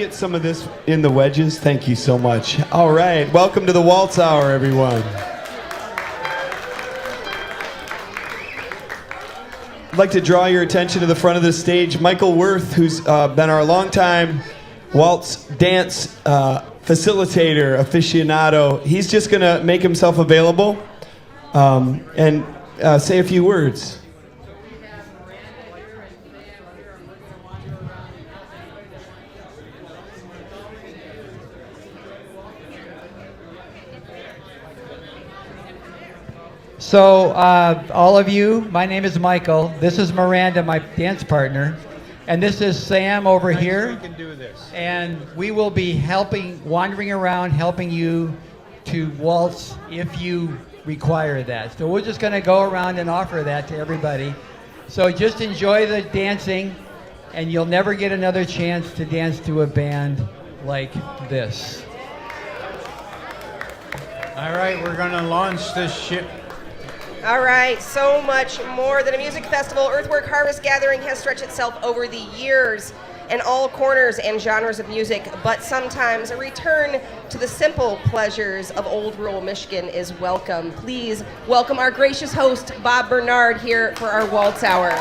Get some of this in the wedges. Thank you so much. All right, welcome to the Waltz Hour, everyone. I'd like to draw your attention to the front of the stage. Michael Worth, who's been our longtime waltz dance facilitator, aficionado. He's just going to make himself available and say a few words. So, all of you, my name is Michael. This is Miranda, my dance partner. And this is Sam over here. We can do this. And we will be wandering around, helping you to waltz if you require that. So we're just going to go around and offer that to everybody. So just enjoy the dancing, and you'll never get another chance to dance to a band like this. All right, we're going to launch this ship. All right, so much more than a music festival. Earthwork Harvest Gathering has stretched itself over the years in all corners and genres of music, but sometimes a return to the simple pleasures of old rural Michigan is welcome. Please welcome our gracious host, Bob Bernard, here for our Waltz Hour.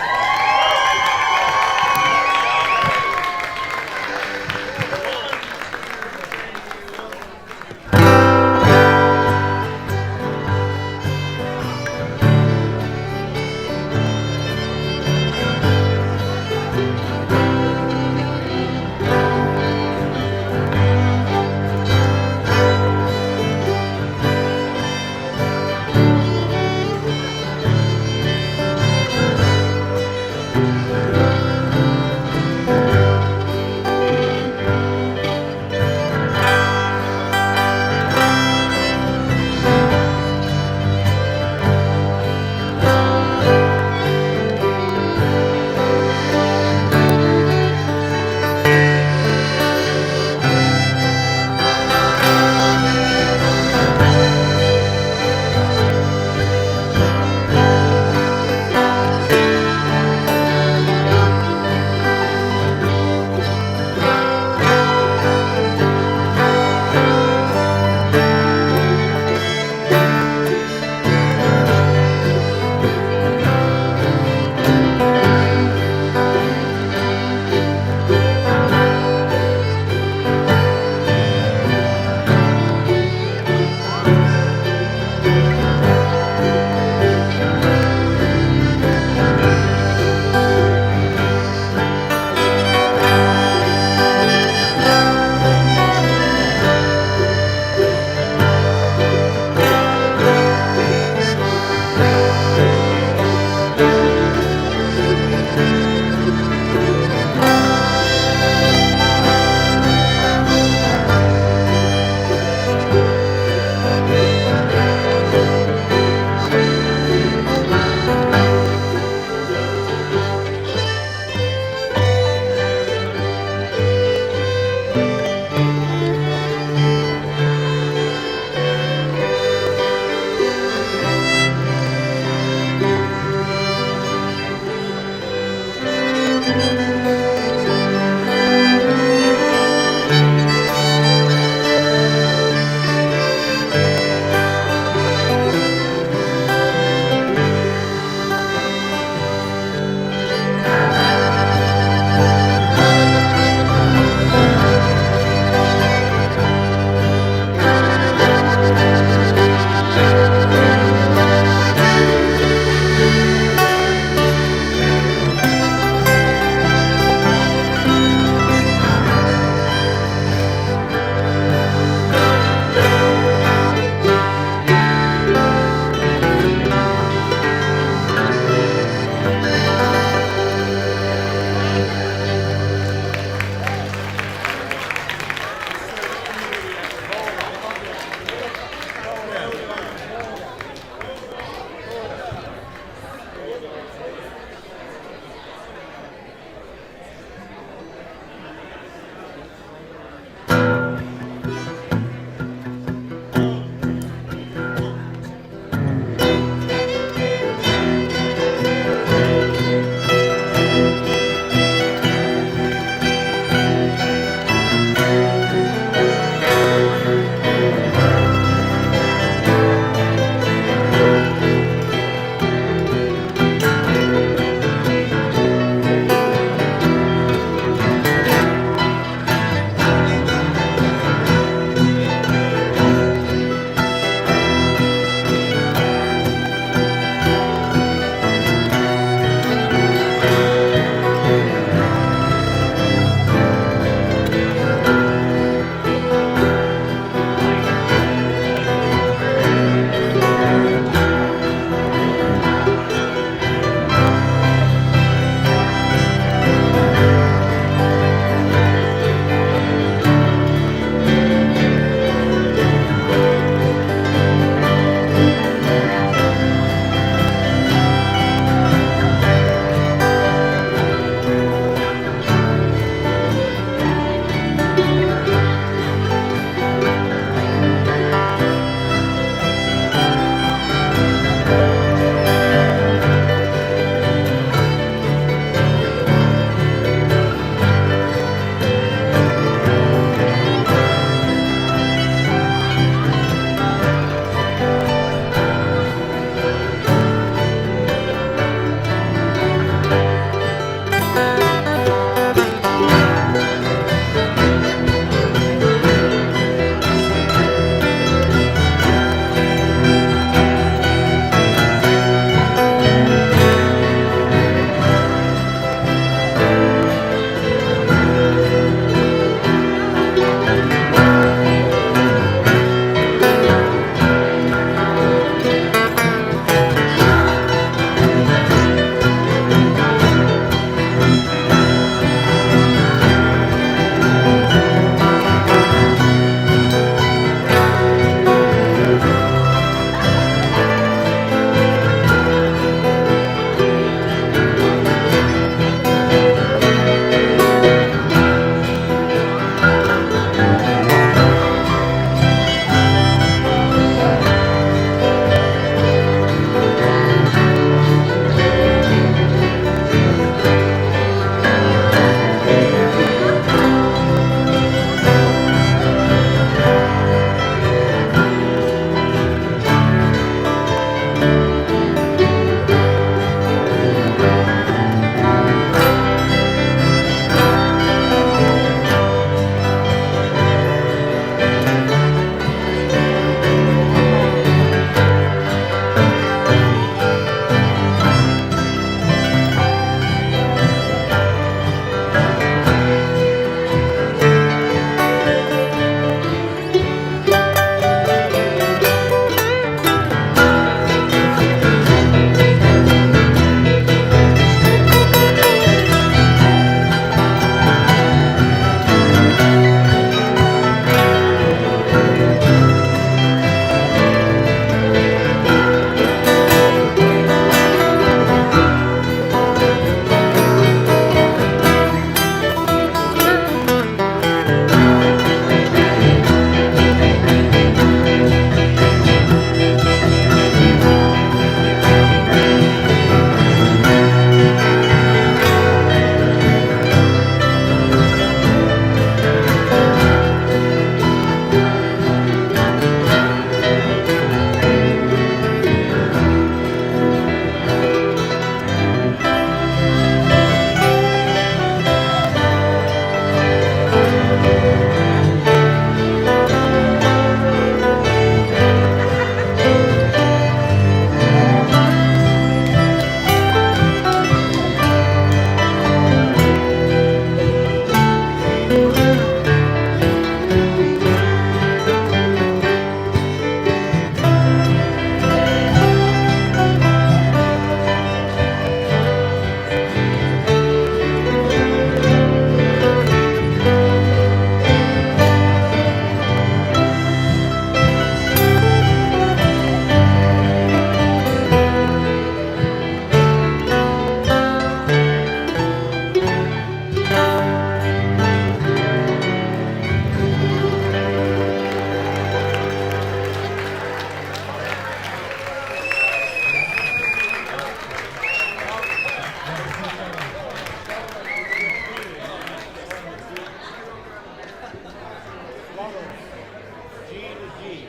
G to G.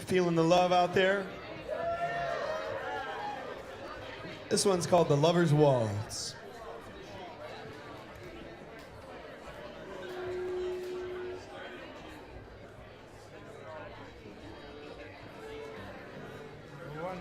Feeling the love out there? This one's called The Lover's Waltz. One.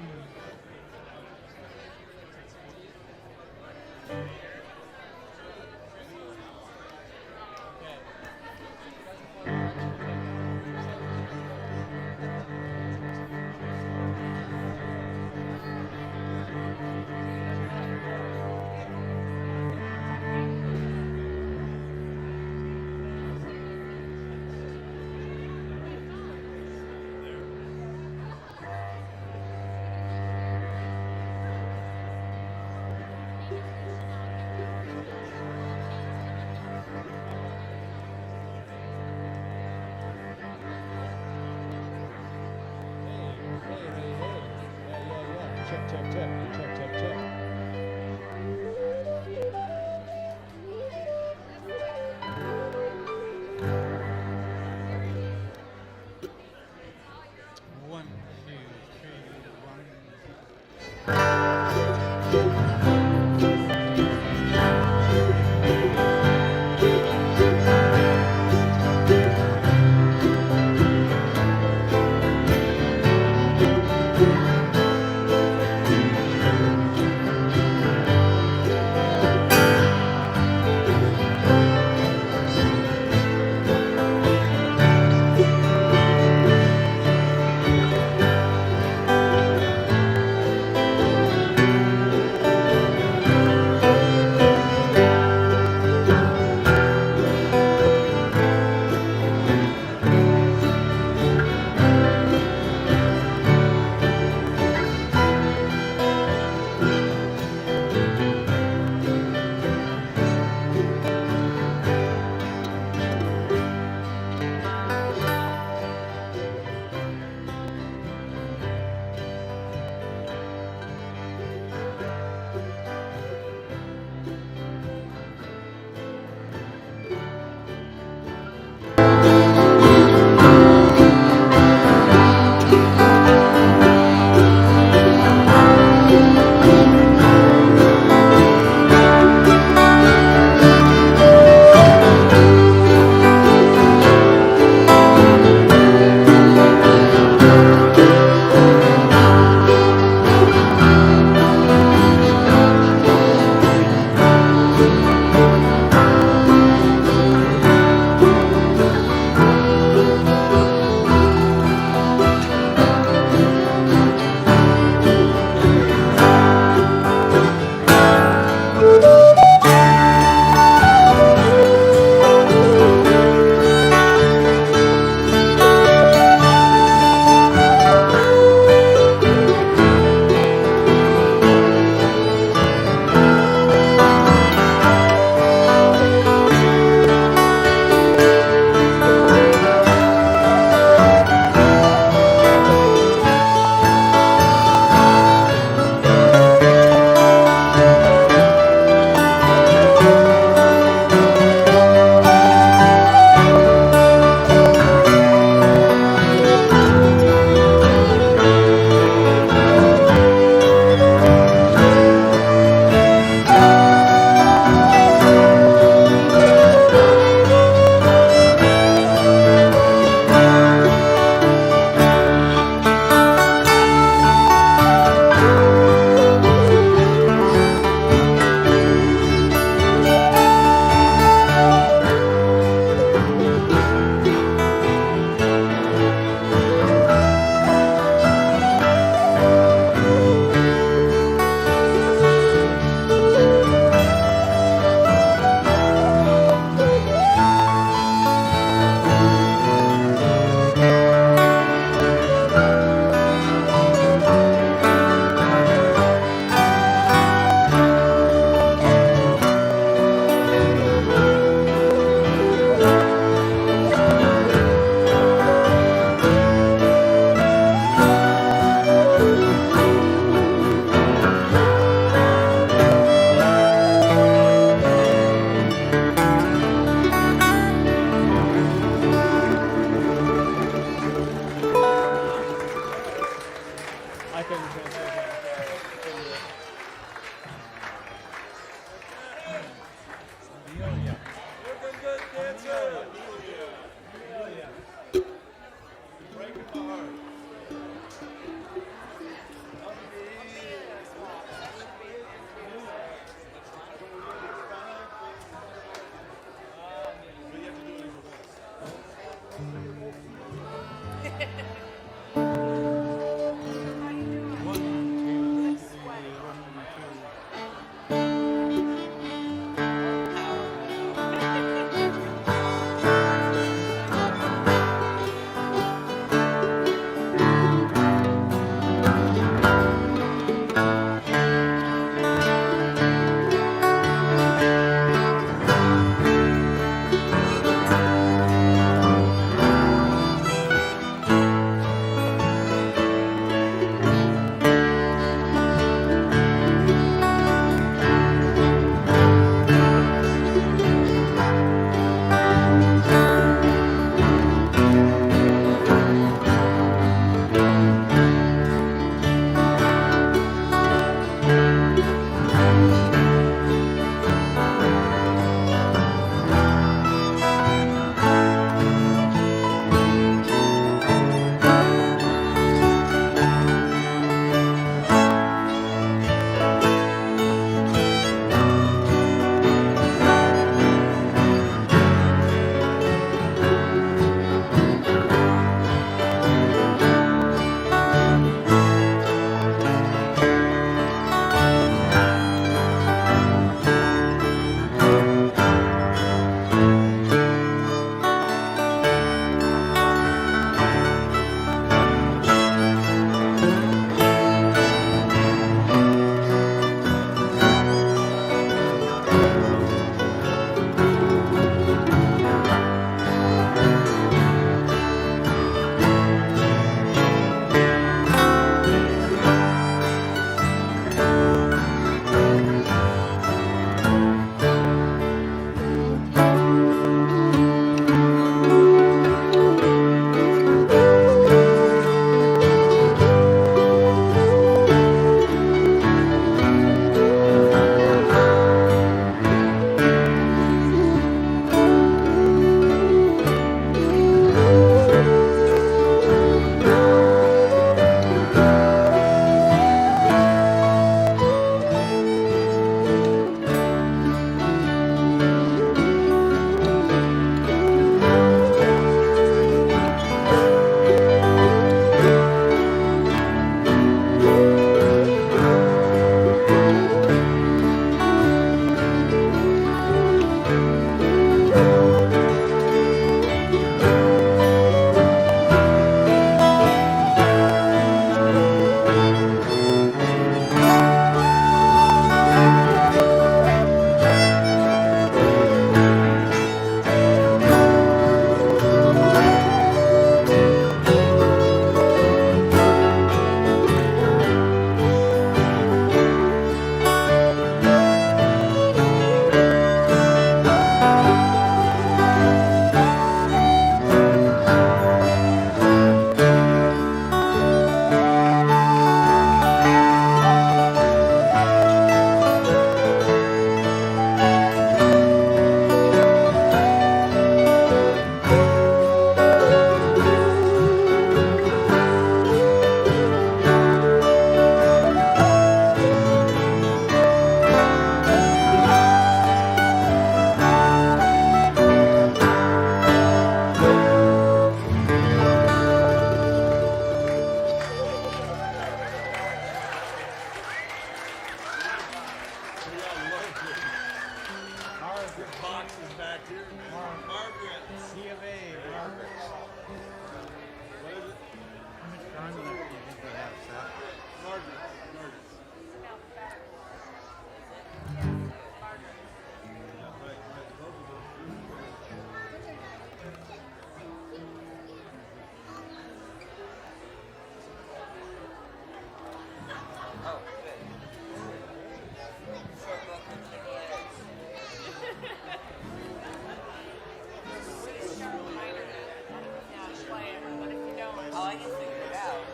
Oh, I can figure it out.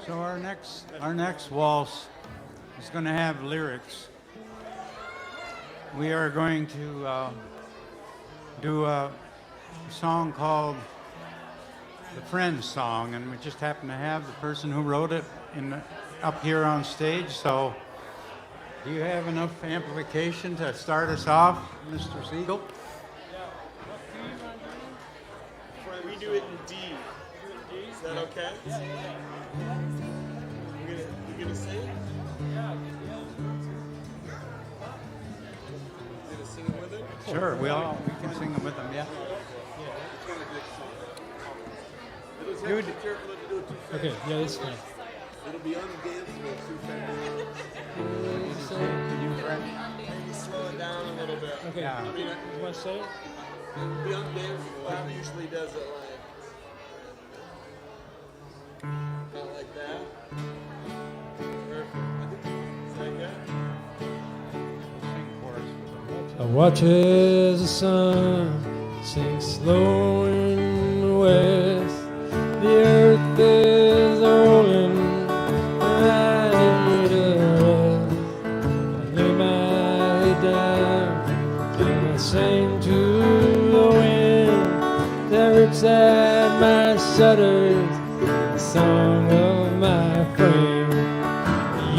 So our next waltz is going to have lyrics. We are going to do a song called the Friends Song, and we just happen to have the person who wrote it up here on stage. So, do you have enough amplification to start us off, Mr. Siegel? We do it in D. Is that okay? You gonna sing? You gonna sing it with it? Sure, we can sing them with them, yeah. Dude. Okay, yeah, that's fine. It'll be undanceable too fast. Can you correct? Maybe slow it down a little bit. Okay, Yeah. you want to say it? It'll be undanceable. Bob usually does it kind of like that. Perfect. Is that good? Sing chorus with them. I watch as the sun sinks slow in the west. The earth is rolling right into us. I lay my head down and I sing to the wind that rips at my shutters, the song of my friend.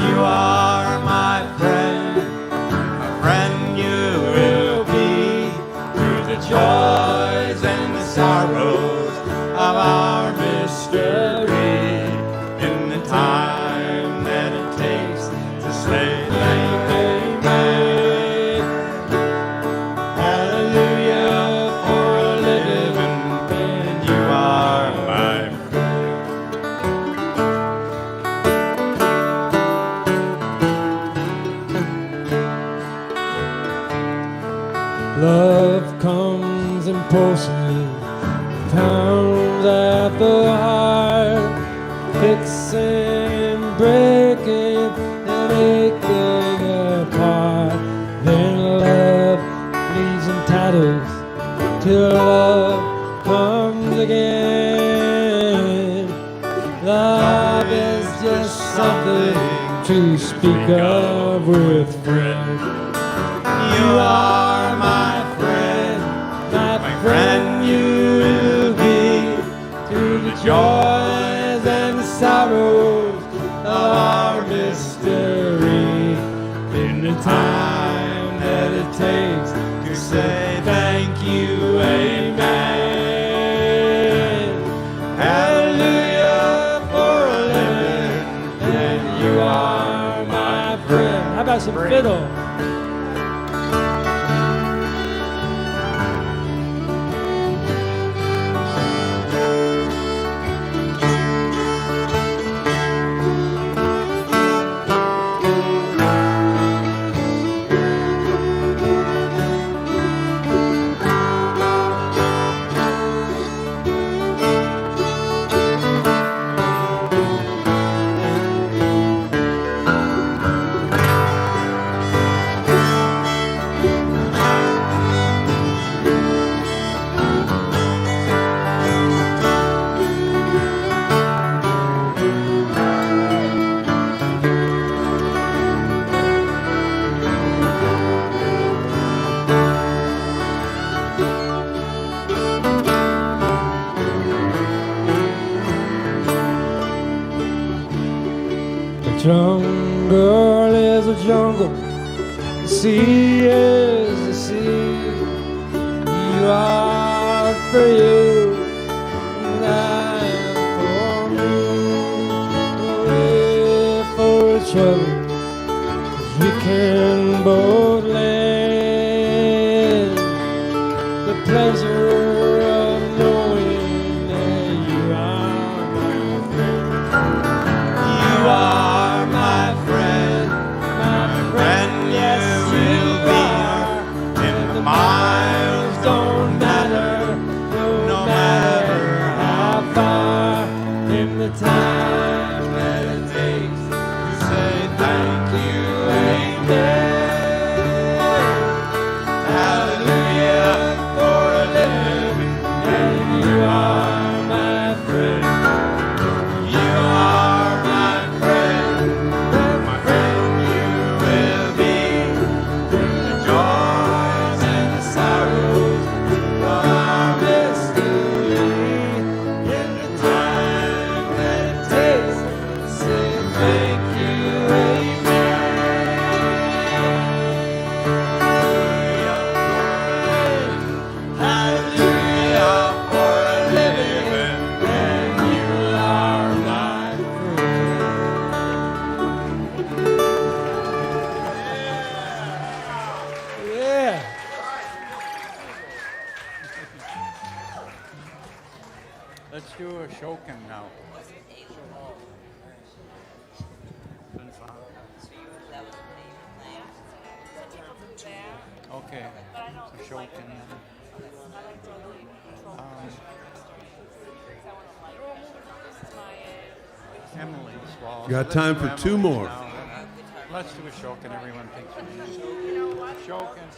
You are my friend, a friend you will be, through the joys and the sorrows of our mystery, in the time that it takes to say amen. Hallelujah for a living, and you are my friend. Love comes impulsively, pounds at the heart, fixing, breaking, and aching apart. Then love leaves in tatters till love comes again. Love is just something to speak of with friends. You are my friend, my friend you will be, through the joys and the sorrows of our mystery, in the time that it takes to say thank you, amen. Hallelujah for a living, and you are my friend. How about some fiddle? Jungle is a jungle, the sea is the sea. You are for you, and I am for me. We're for each other, 'cause we can both land the pleasure of knowing that you are my friend. You are my friend, yes you are, and the miles don't matter, no matter how far, in the time that it takes to say thank you, amen. Hallelujah for a living. Let's do a Shokin now. Okay, a Shokin. Emily's waltz. Got Let's time do for Emily's two more. now. Let's do a Shokin. Everyone thinks we need. Shokin.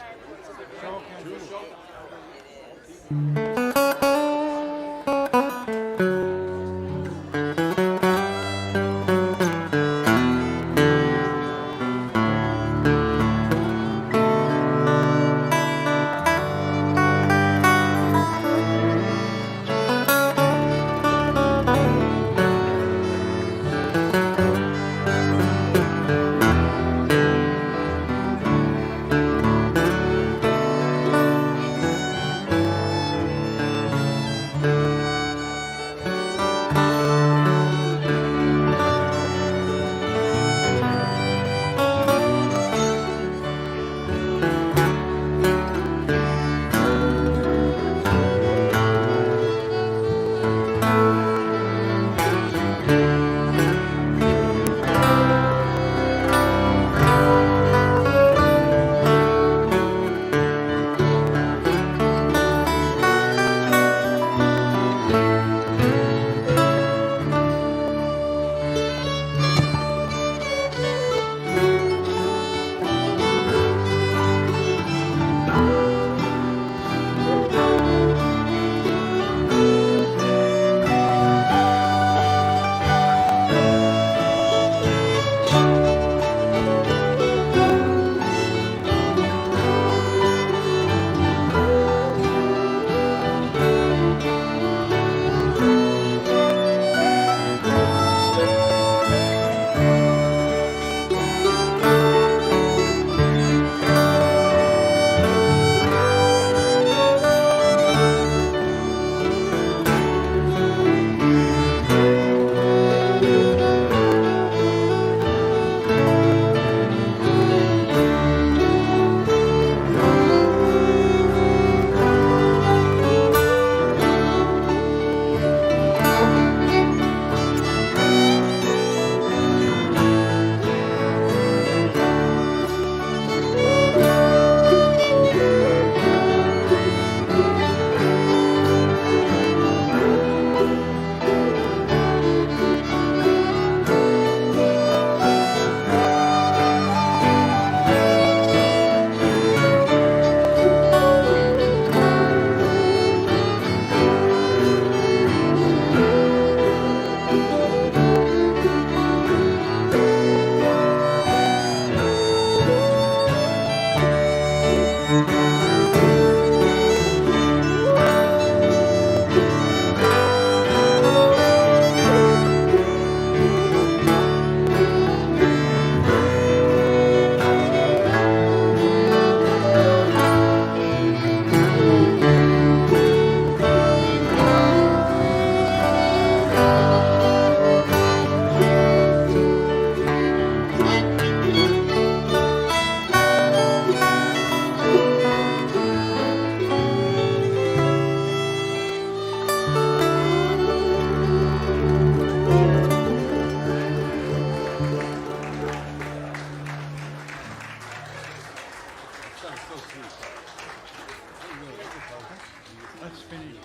Let's finish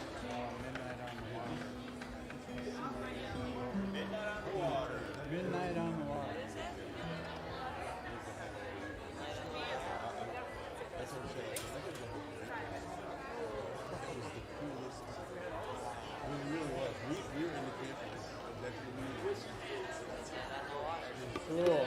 Midnight on the Water. Midnight on the Water. Cool.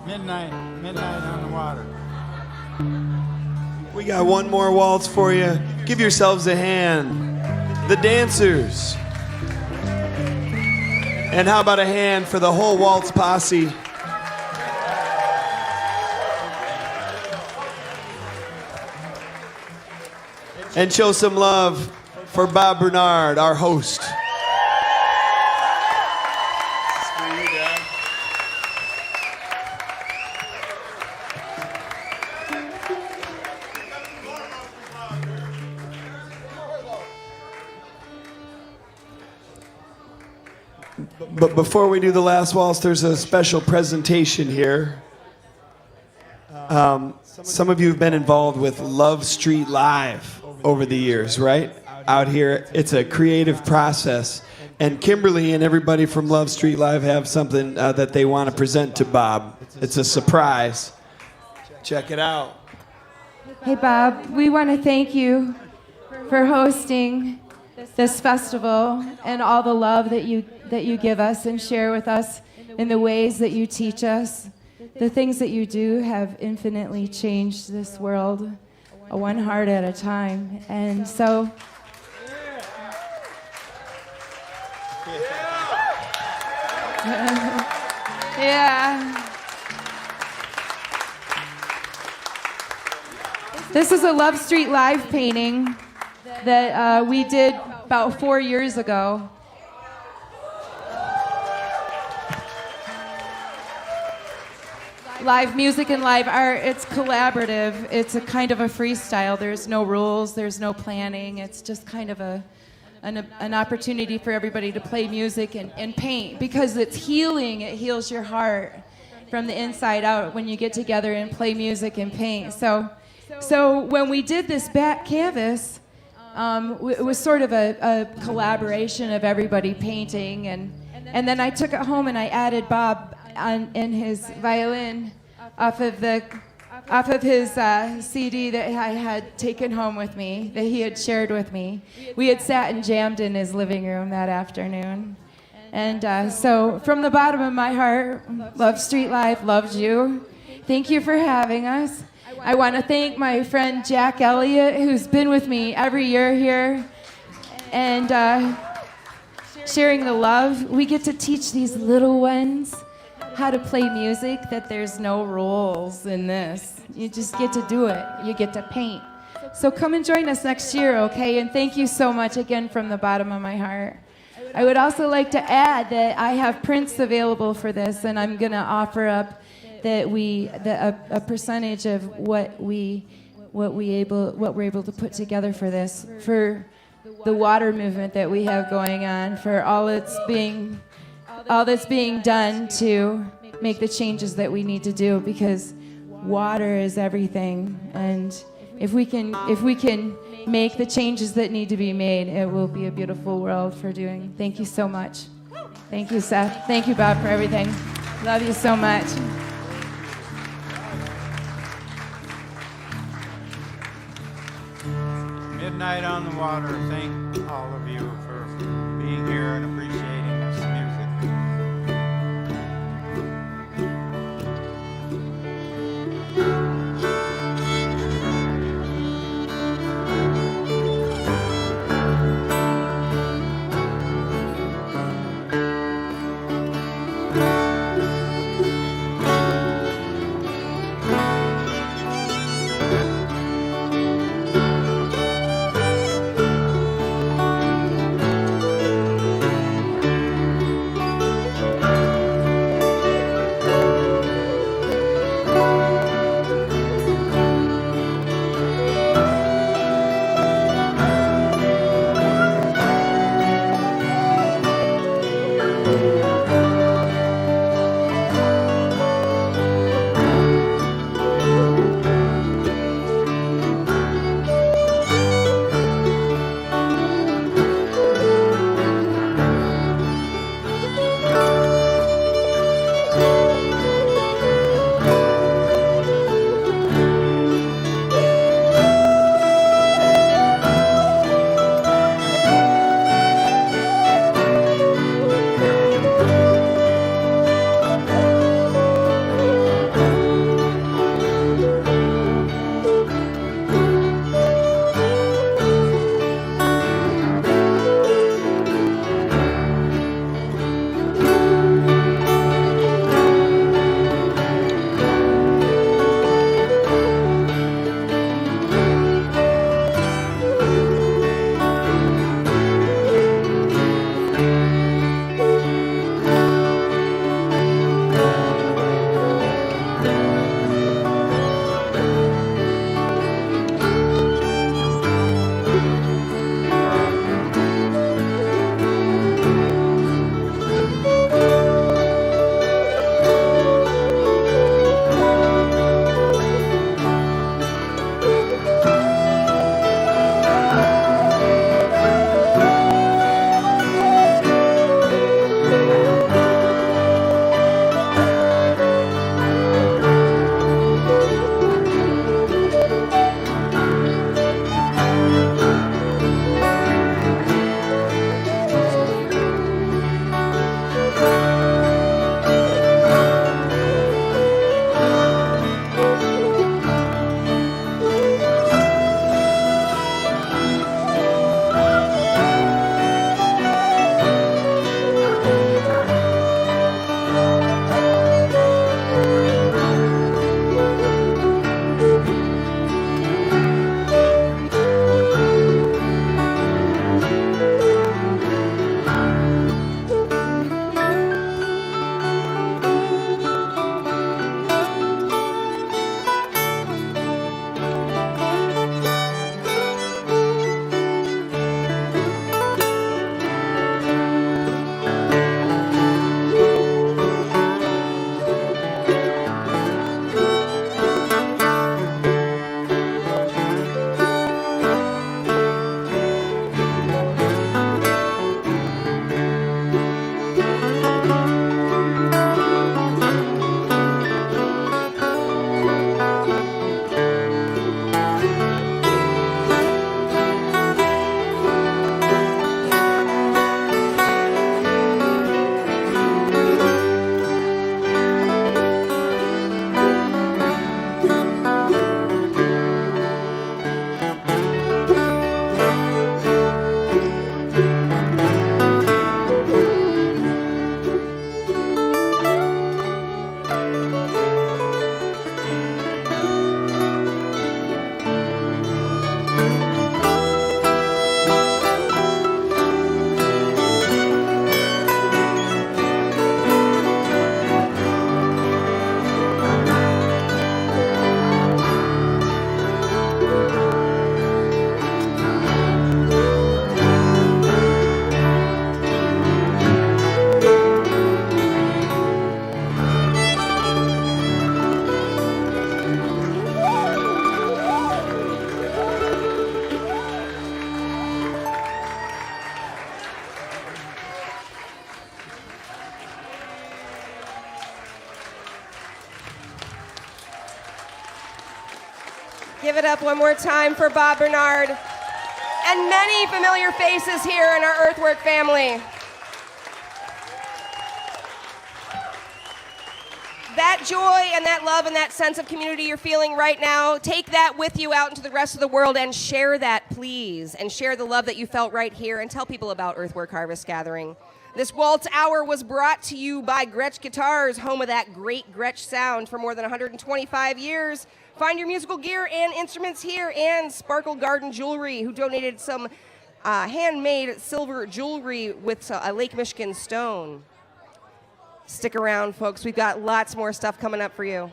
Midnight on the Water. We got one more waltz for you. Give yourselves a hand. The dancers. And how about a hand for the whole waltz posse? and show some love for Bob Bernard, our host. But before we do the last waltz, there's a special presentation here. Some of you have been involved with Love Street Live over the years, right? Out here, it's a creative process. And Kimberly and everybody from Love Street Live have something that they want to present to Bob. It's a surprise. Check it out. Hey, Bob, we want to thank you for hosting this festival and all the love that you give us and share with us in the ways that you teach us. The things that you do have infinitely changed this world, one heart at a time. And so, yeah. This is a Love Street Live painting that we did about 4 years ago. Live music and live art, it's collaborative. It's a kind of a freestyle. There's no rules, there's no planning. It's just kind of an opportunity for everybody to play music and paint because it's healing. It heals your heart from the inside out when you get together and play music and paint. So when we did this back canvas, it was sort of a collaboration of everybody painting. And then I took it home and I added Bob in his violin off of his CD that I had taken home with me, that he had shared with me. We had sat and jammed in his living room that afternoon. And so from the bottom of my heart, Love Street Live loves you. Thank you for having us. I want to thank my friend Jack Elliott, who's been with me every year here. And sharing the love. We get to teach these little ones how to play music, that there's no rules in this. You just get to do it. You get to paint. So come and join us next year, okay? And thank you so much again from the bottom of my heart. I would also like to add that I have prints available for this, and I'm going to offer up that a percentage of what we're able to put together for this, for the water movement that we have going on, for all that's being done to make the changes that we need to do, because water is everything. And if we can make the changes that need to be made, it will be a beautiful world for doing. Thank you so much. Thank you, Seth. Thank you, Bob, for everything. Love you so much. Midnight on the Water. Thank all of you for being here and appreciating this music. Give it up one more time for Bob Bernard and many familiar faces here in our Earthwork family. That joy and that love and that sense of community you're feeling right now, take that with you out into the rest of the world and share that, please. And share the love that you felt right here and tell people about Earthwork Harvest Gathering. This Waltz Hour was brought to you by Gretsch Guitars, home of that great Gretsch sound for more than 125 years. Find your musical gear and instruments here, and Sparkle Garden Jewelry, who donated some handmade silver jewelry with a Lake Michigan stone. Stick around, folks. We've got lots more stuff coming up for you.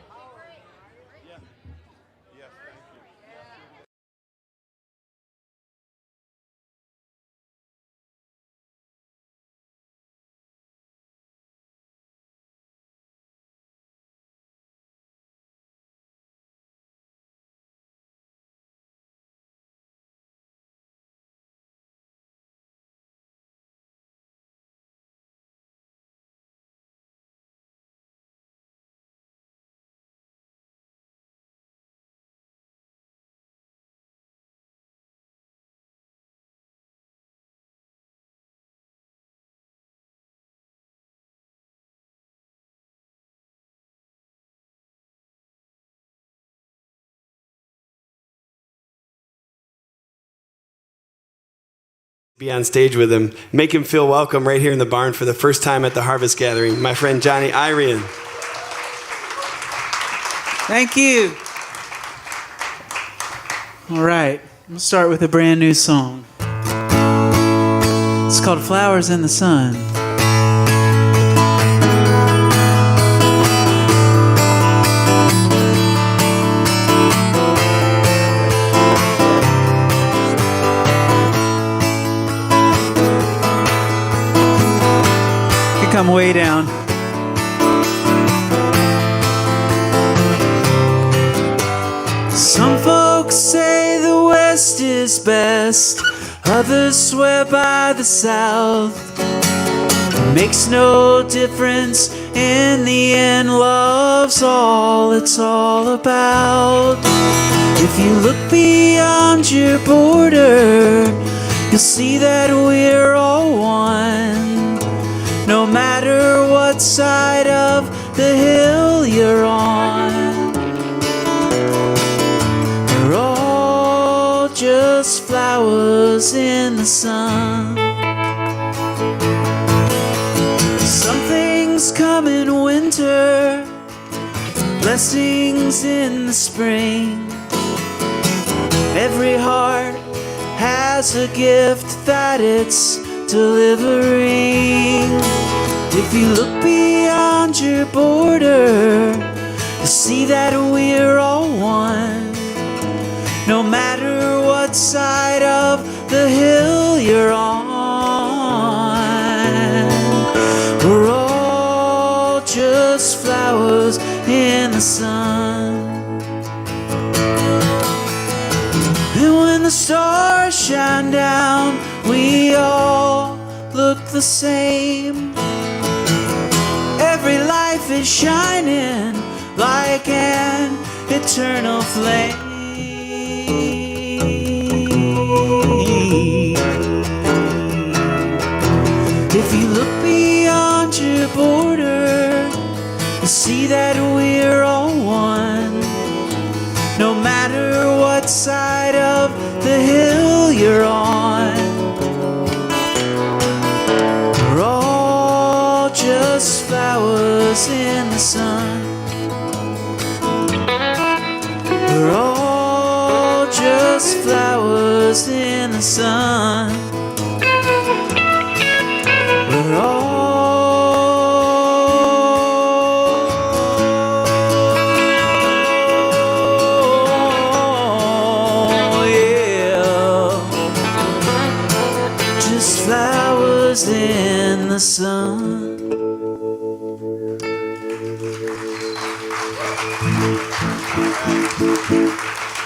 Be on stage with him. Make him feel welcome right here in the barn for the first time at the Harvest Gathering. My friend Johnny Irian. Thank you. All right, we'll start with a brand new song. It's called Flowers in the Sun. Come way down. Some folks say the West is best, others swear by the South. It makes no difference, in the end love's all it's all about. If you look beyond your border, you'll see that we're all one. No matter what side of the hill you're on, we're all just flowers in the sun. Some things come in winter, blessings in the spring. Every heart has a gift that it's delivering. If you look beyond your border, you'll see that we're all one. No matter what side of the hill you're on, we're all just flowers in the sun. And when the stars shine down, we all look the same. Every life is shining like an eternal flame. If you look beyond your border, you'll see that we're all one. No matter what side of the hill you're on, we're all just flowers in the sun. We're all just flowers in the sun. We're all, yeah, just flowers in the sun.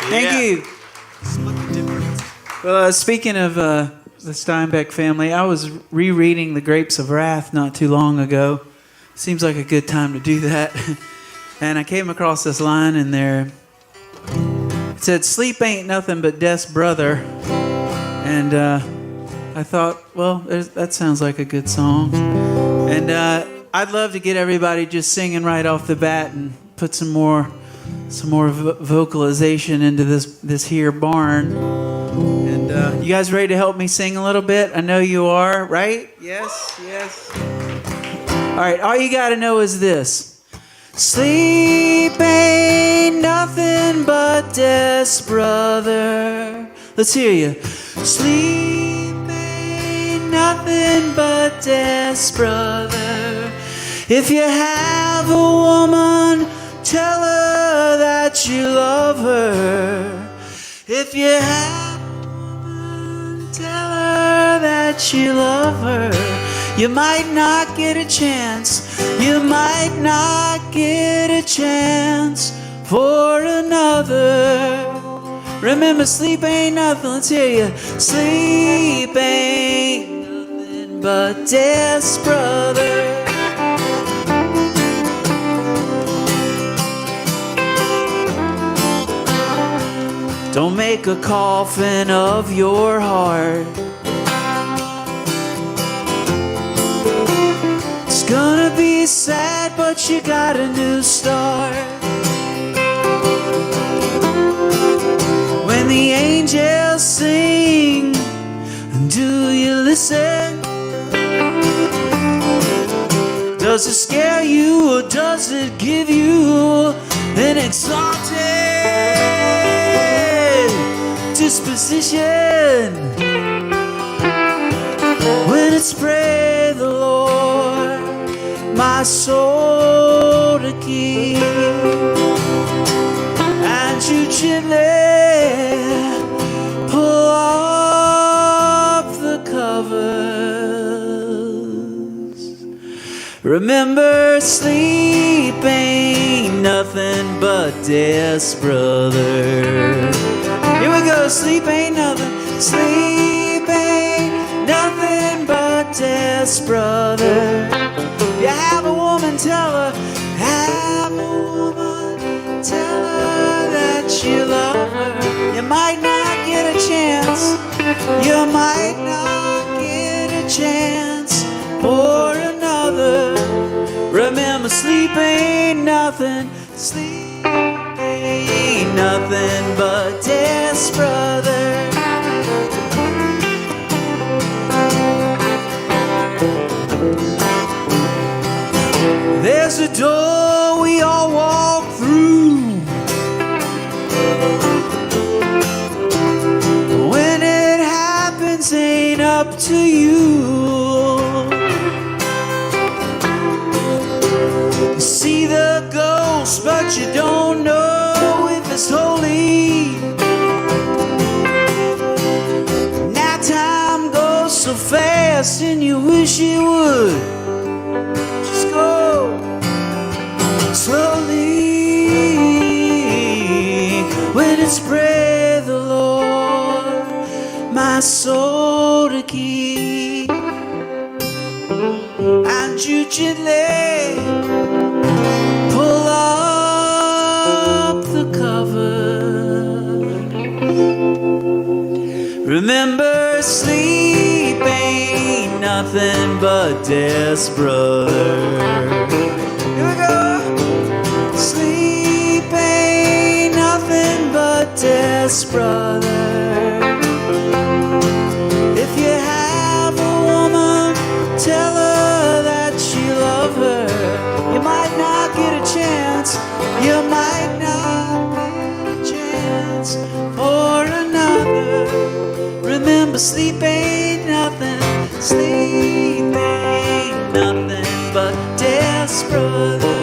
Thank you. Well, speaking of the Steinbeck family, I was rereading The Grapes of Wrath not too long ago. Seems like a good time to do that. And I came across this line in there. It said, sleep ain't nothing but death's brother. And I thought, well, that sounds like a good song. And I'd love to get everybody just singing right off the bat and put some more vocalization into this here barn. And you guys ready to help me sing a little bit? I know you are, right? Yes, yes. All right, all you got to know is this. Sleep ain't nothing but death's brother. Let's hear you. Sleep ain't nothing but death's brother. If you have a woman, tell her that you love her. If you have a woman, tell her that you love her. You might not get a chance. You might not get a chance for another. Remember, sleep ain't nothing. Let's hear you. Sleep ain't nothing but death's brother. Don't make a coffin of your heart. It's gonna be sad, but you got a new start. When the angels sing, do you listen? Does it scare you or does it give you an exalted disposition? When it's pray the Lord my soul to keep, and you gently pull up the covers. Remember, sleep ain't nothing but death's brother. Here we go, sleep ain't nothing. Sleep ain't nothing but death's brother. You have a woman, tell her. Have a woman, tell her that you love her. You might not get a chance. You might not get a chance for another. Remember, sleep ain't nothing. Sleep ain't nothing but death's brother. There's a door we all walk through. When it happens, ain't up to you. You see the ghost, but you don't know if it's holy. Now time goes so fast, and you wish it would. Just go slowly. When it's pray the Lord my soul to keep, and you gently pull up the cover. Remember, sleep ain't nothing but death's brother. Here we go. Sleep ain't nothing but death's brother. If you have a woman, tell her that you love her. You might not get a chance. You might not get a chance for another. Remember, sleep ain't nothing. Sleep ain't nothing but death's brother.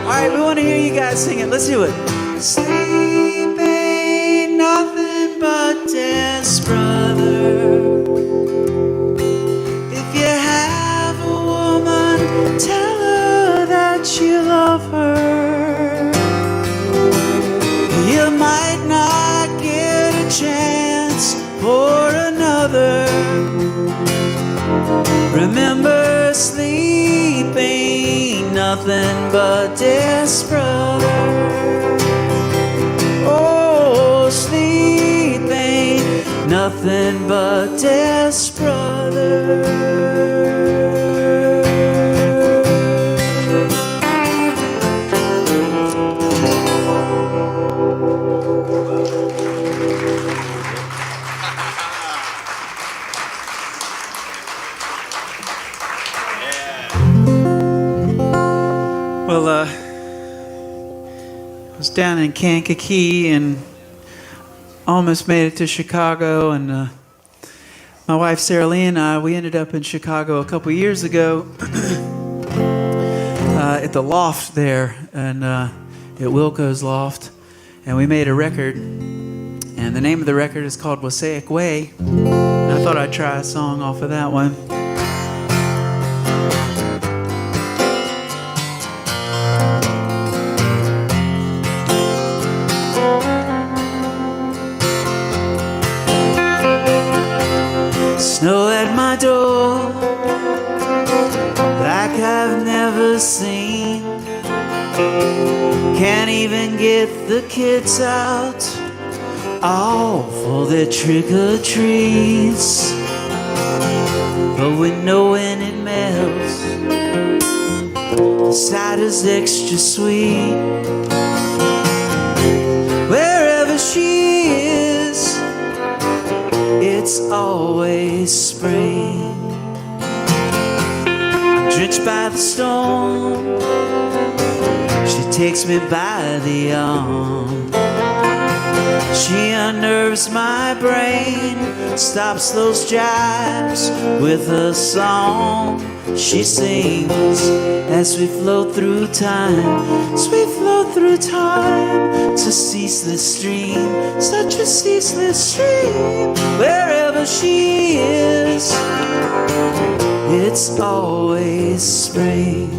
All right, we want to hear you guys sing it. Let's do it. Sleep ain't nothing but death's brother. If you have a woman, tell her that you love her. You might not get a chance for another. Remember, sleep ain't nothing but death's brother. Oh, nothing but desperate. Well, I was down in Kankakee and almost made it to Chicago, and my wife Sarah Lee and I, we ended up in Chicago a couple years ago at the Loft there, and at Wilco's Loft, and we made a record, and the name of the record is called Wasaic Way, and I thought I'd try a song off of that one. Snow at my door, like I've never seen. Can't even get the kids out, all for their trick-or-treats. But we know when it melts, the cider's extra sweet. Wherever she is, it's always spring. Drenched by the storm, she takes me by the arm. She unnerves my brain, stops those jives with a song. She sings as we float through time, as we float through time. It's a ceaseless stream, such a ceaseless stream. Wherever she is, it's always spring.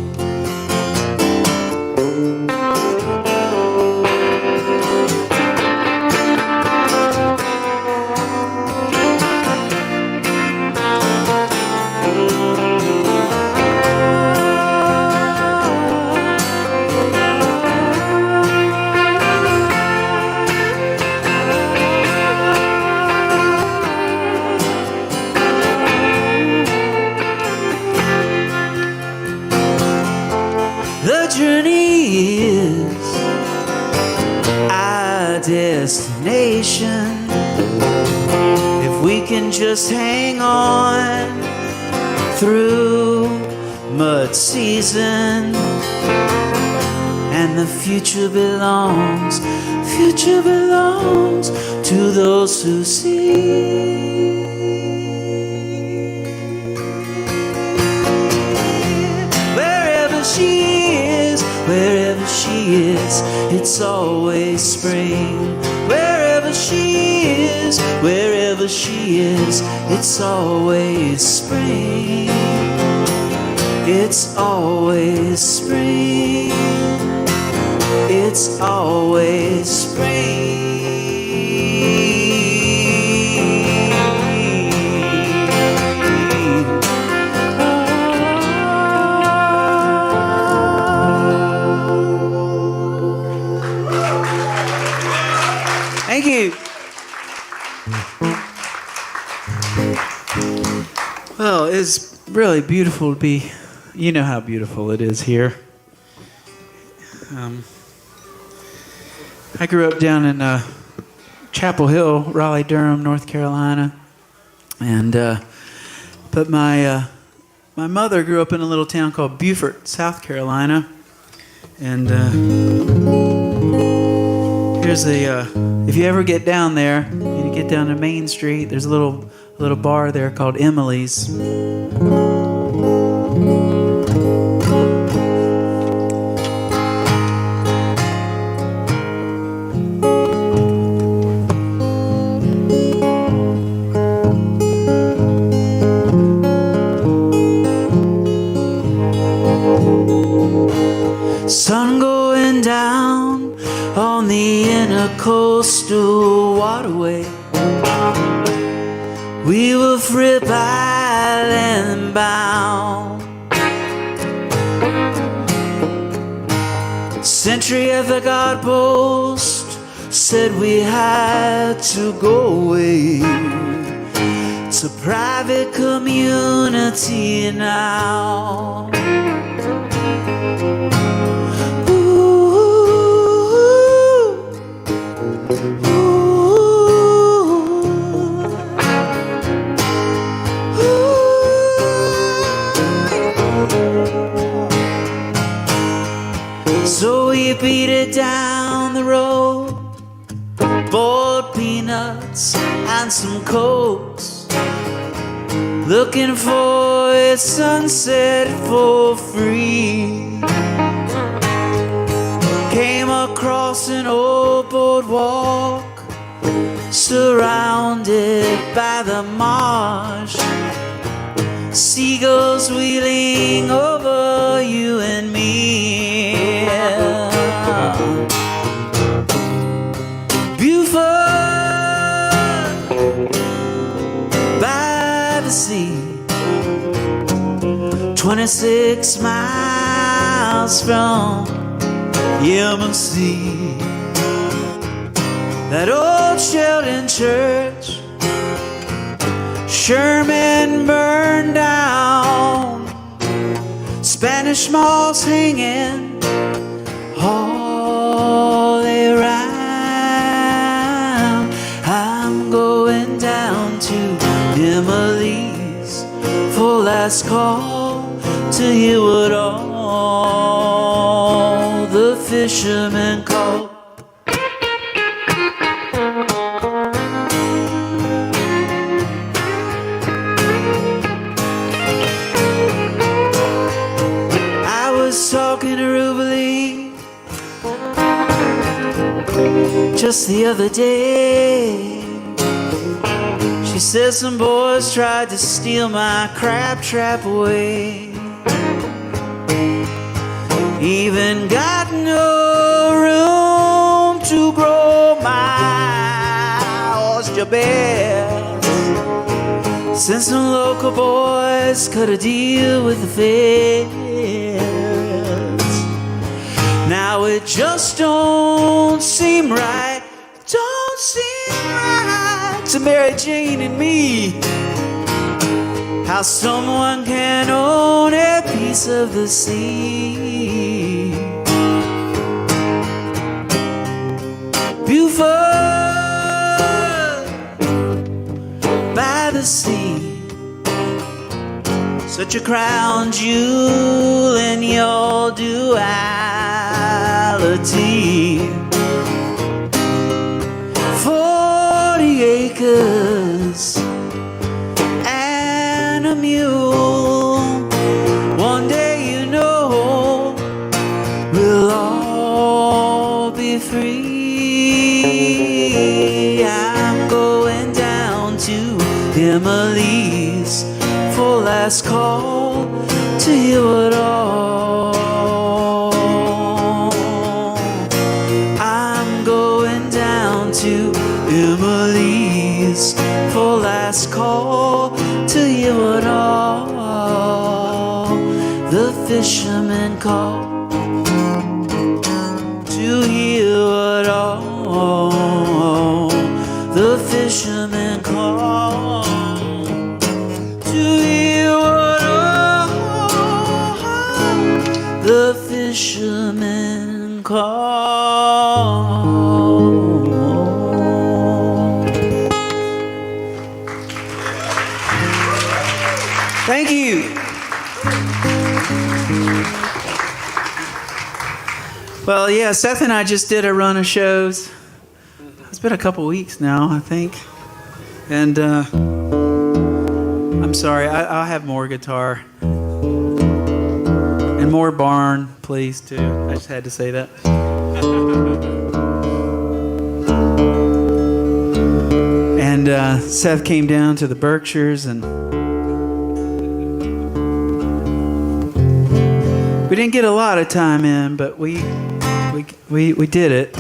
The journey is our destination. If we can just hang on through mud season, and the future belongs to those who see. Wherever she is, it's always spring. Wherever she is, it's always spring. It's always spring. It's always spring. Thank you. Well, it's really beautiful to be, you know how beautiful it is here. I grew up down in Chapel Hill, Raleigh, Durham, North Carolina. And but my mother grew up in a little town called Beaufort, South Carolina. And here's the if you ever get down there and you get down to Main Street, there's a little bar there called Emily's. Sun going down on the intercoastal waterway. We were Fripp Island bound. Sentry at the guard post said we had to go away to private community now. So we beat it down the road, bought peanuts and some cokes, looking for a sunset for free. Came across an old boardwalk, surrounded by the marsh, seagulls wheeling over you and me. Beaufort by the sea, 26 miles from Yemassee. That old Sheldon church Sherman burned down, Spanish moss hanging all around. I'm going down to Emily's for last call to hear what all the fishermen call. Talking to Rubilee just the other day. She says some boys tried to steal my crab trap away. Even got no room to grow my oyster beds. Since some local boys cut a deal with the feds. Now it just don't seem right, don't seem right to Mary Jane and me. How someone can own a piece of the sea. Beaufort by the sea, such a crown jewel in your duality. 40 acres and a mule. One day you know we'll all be free. I'm going down to Emily's for last call to hear what all. I'm going down to Emily's for last call to hear what all the fishermen call. To hear what all the fishermen call. To hear what all the fishermen call. Thank you. Well, yeah, Seth and I just did a run of shows. It's been a couple weeks now, I think. And I'm sorry, I'll have more guitar. And more barn, please, too. I just had to say that. And Seth came down to the Berkshires, and we didn't get a lot of time in, but we did it.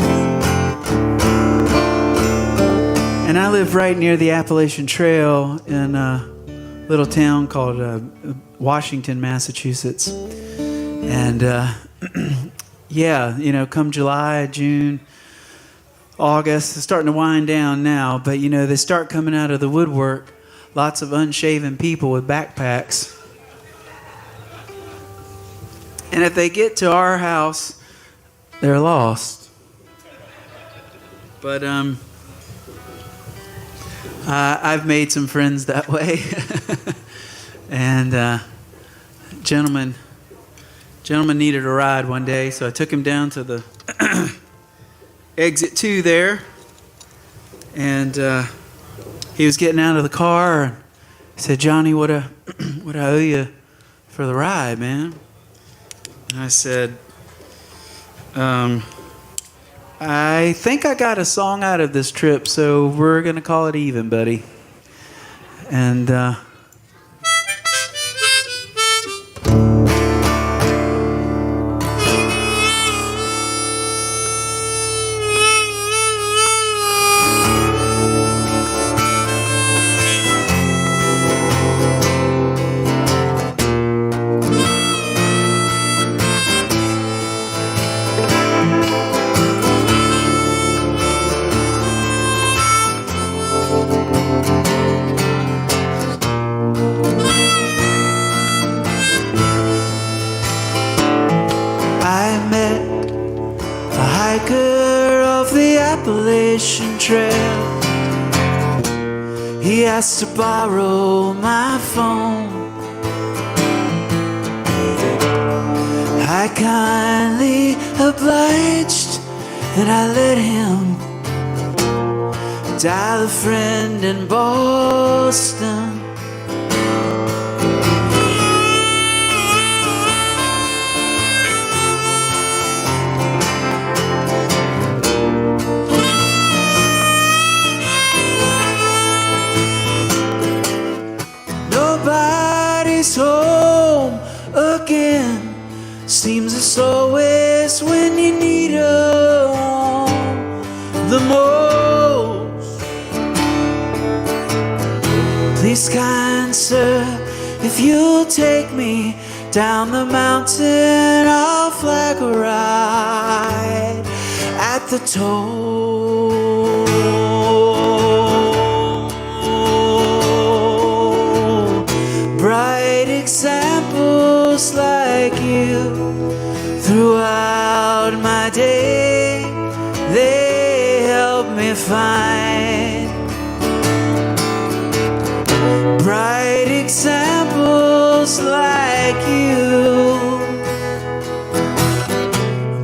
And I live right near the Appalachian Trail in a little town called Washington, Massachusetts. And yeah, you know, come July, June, August. It's starting to wind down now, but you know, they start coming out of the woodwork. Lots of unshaven people with backpacks. And if they get to our house, they're lost. But I've made some friends that way. And gentleman needed a ride one day, so I took him down to the exit 2 there, and he was getting out of the car, and he said, "Johnny, what I owe you for the ride, man?" And I said, "I think I got a song out of this trip, so we're gonna call it even, buddy." And Trail. He asked to borrow my phone. I kindly obliged, and I let him dial a friend in Boston. Home again. Seems it's always when you need home the most. Please, kind sir, if you'll take me down the mountain, I'll flag a ride at the toll. Examples like you throughout my day, they help me find bright examples like you,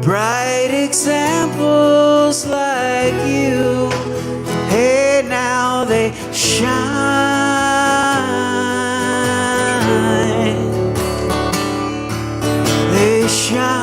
bright examples like you. Hey, now they shine. They shine.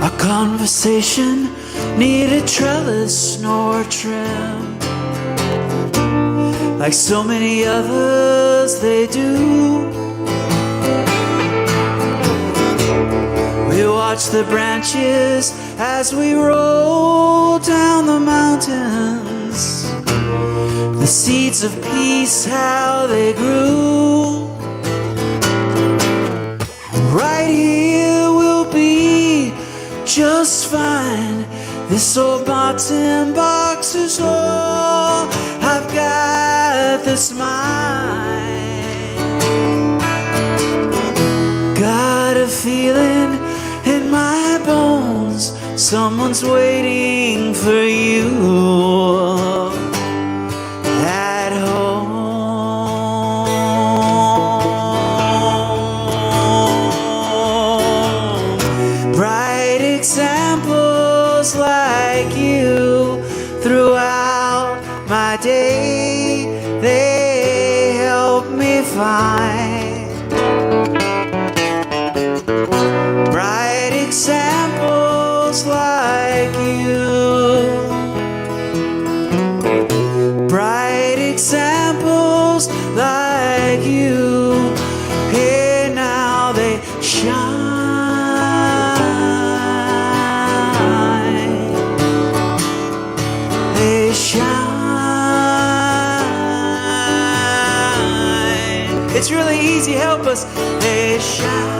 Our conversation needed trellis nor trim, like so many others they do. We watch the branches as we roll down the mountains, the seeds of peace, how they grew. Right here we'll be just fine. This old bottom box is all I've got that's mine. Got a feeling in my bones, someone's waiting for you at home. Bright examples like you throughout my day, they help me find bright examples like you, bright examples like you. Hey, now they shine, they shine. It's really easy, help us. Hey, shine.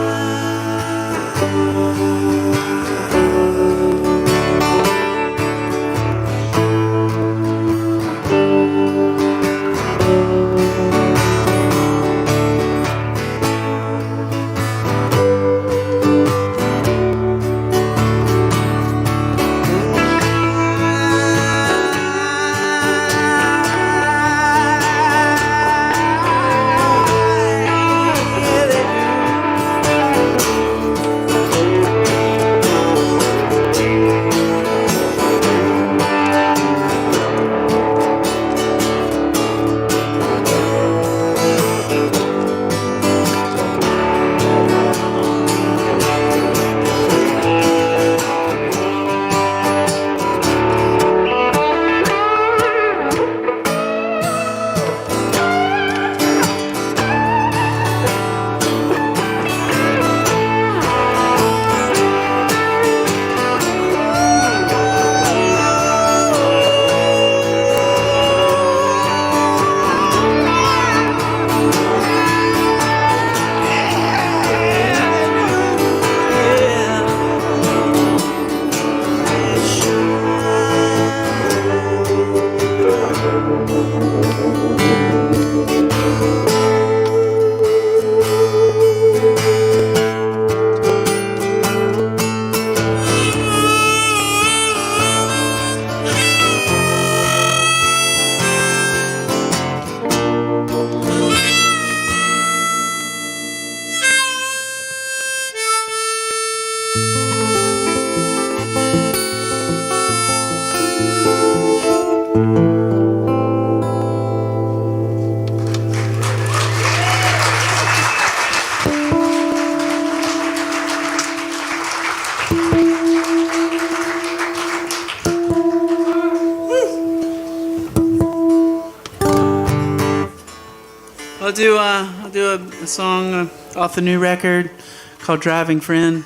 I'll do a song off the new record called Driving Friend.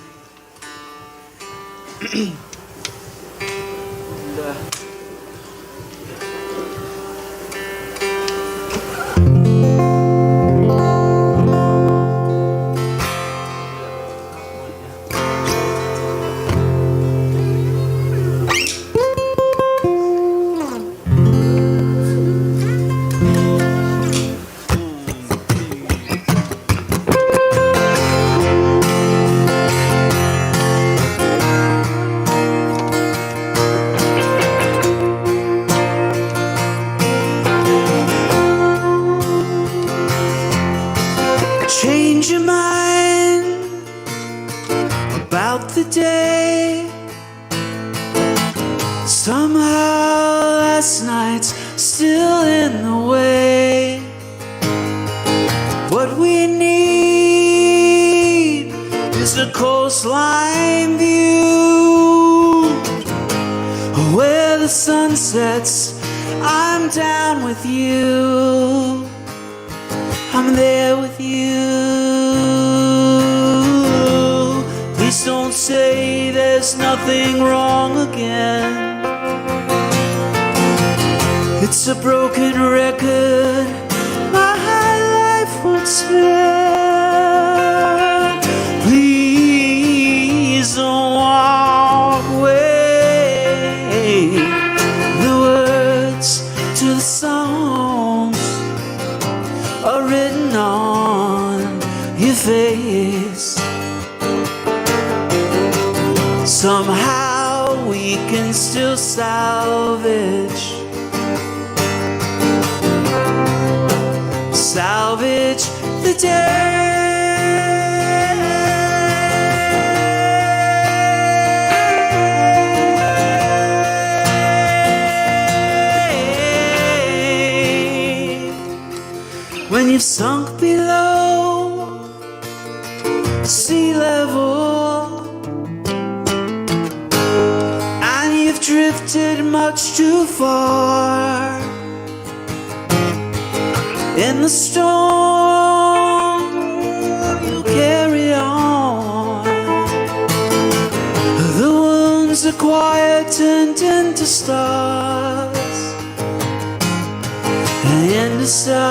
Change your mind about the day. Somehow last night's still in the way. What we need is a coastline view where the sun sets. I'm down with you. I'm there with you. Please don't say there's nothing wrong again. It's a broken record my life would spend. Please don't walk away. The words to the songs are written on your face. Somehow we can still salvage the day. When you've sunk below sea level and you've drifted much too far in the storm, you carry on. The wounds are quiet turned into stars and into stars.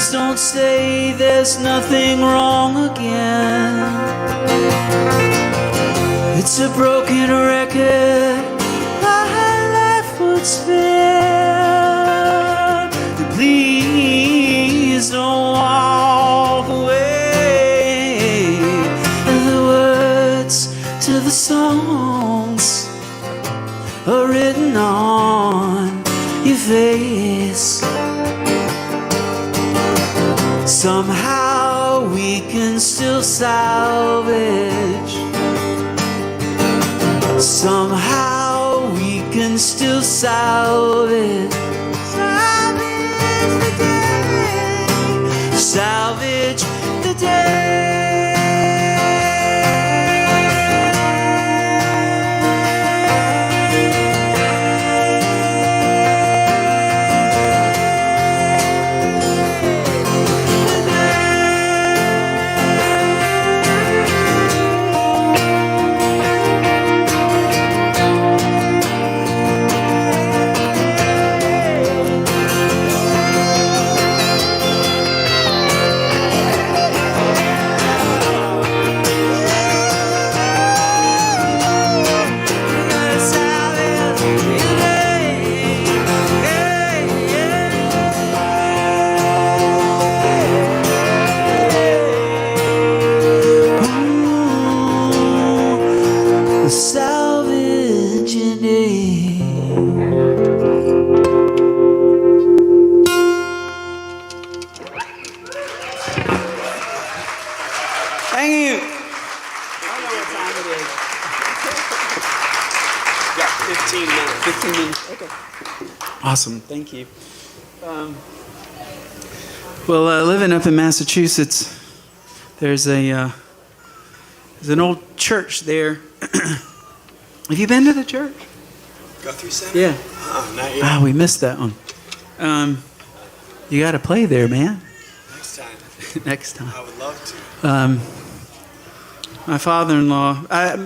Please don't say there's nothing wrong again. It's a broken record my life would spin. Please don't walk away. The words to the songs are written on your face. Somehow we can still salvage. Somehow we can still salvage. Salvage the day. Salvage the day. Thank you. I don't know what time it is. Got 15 minutes. 15 minutes. Okay. Awesome. Thank you. Living up in Massachusetts, there's an old church there. Have you been to the church? Guthrie Center? Yeah. Oh, not yet. We missed that one. You got to play there, man. Next time. Next time. I would love to. My father-in-law,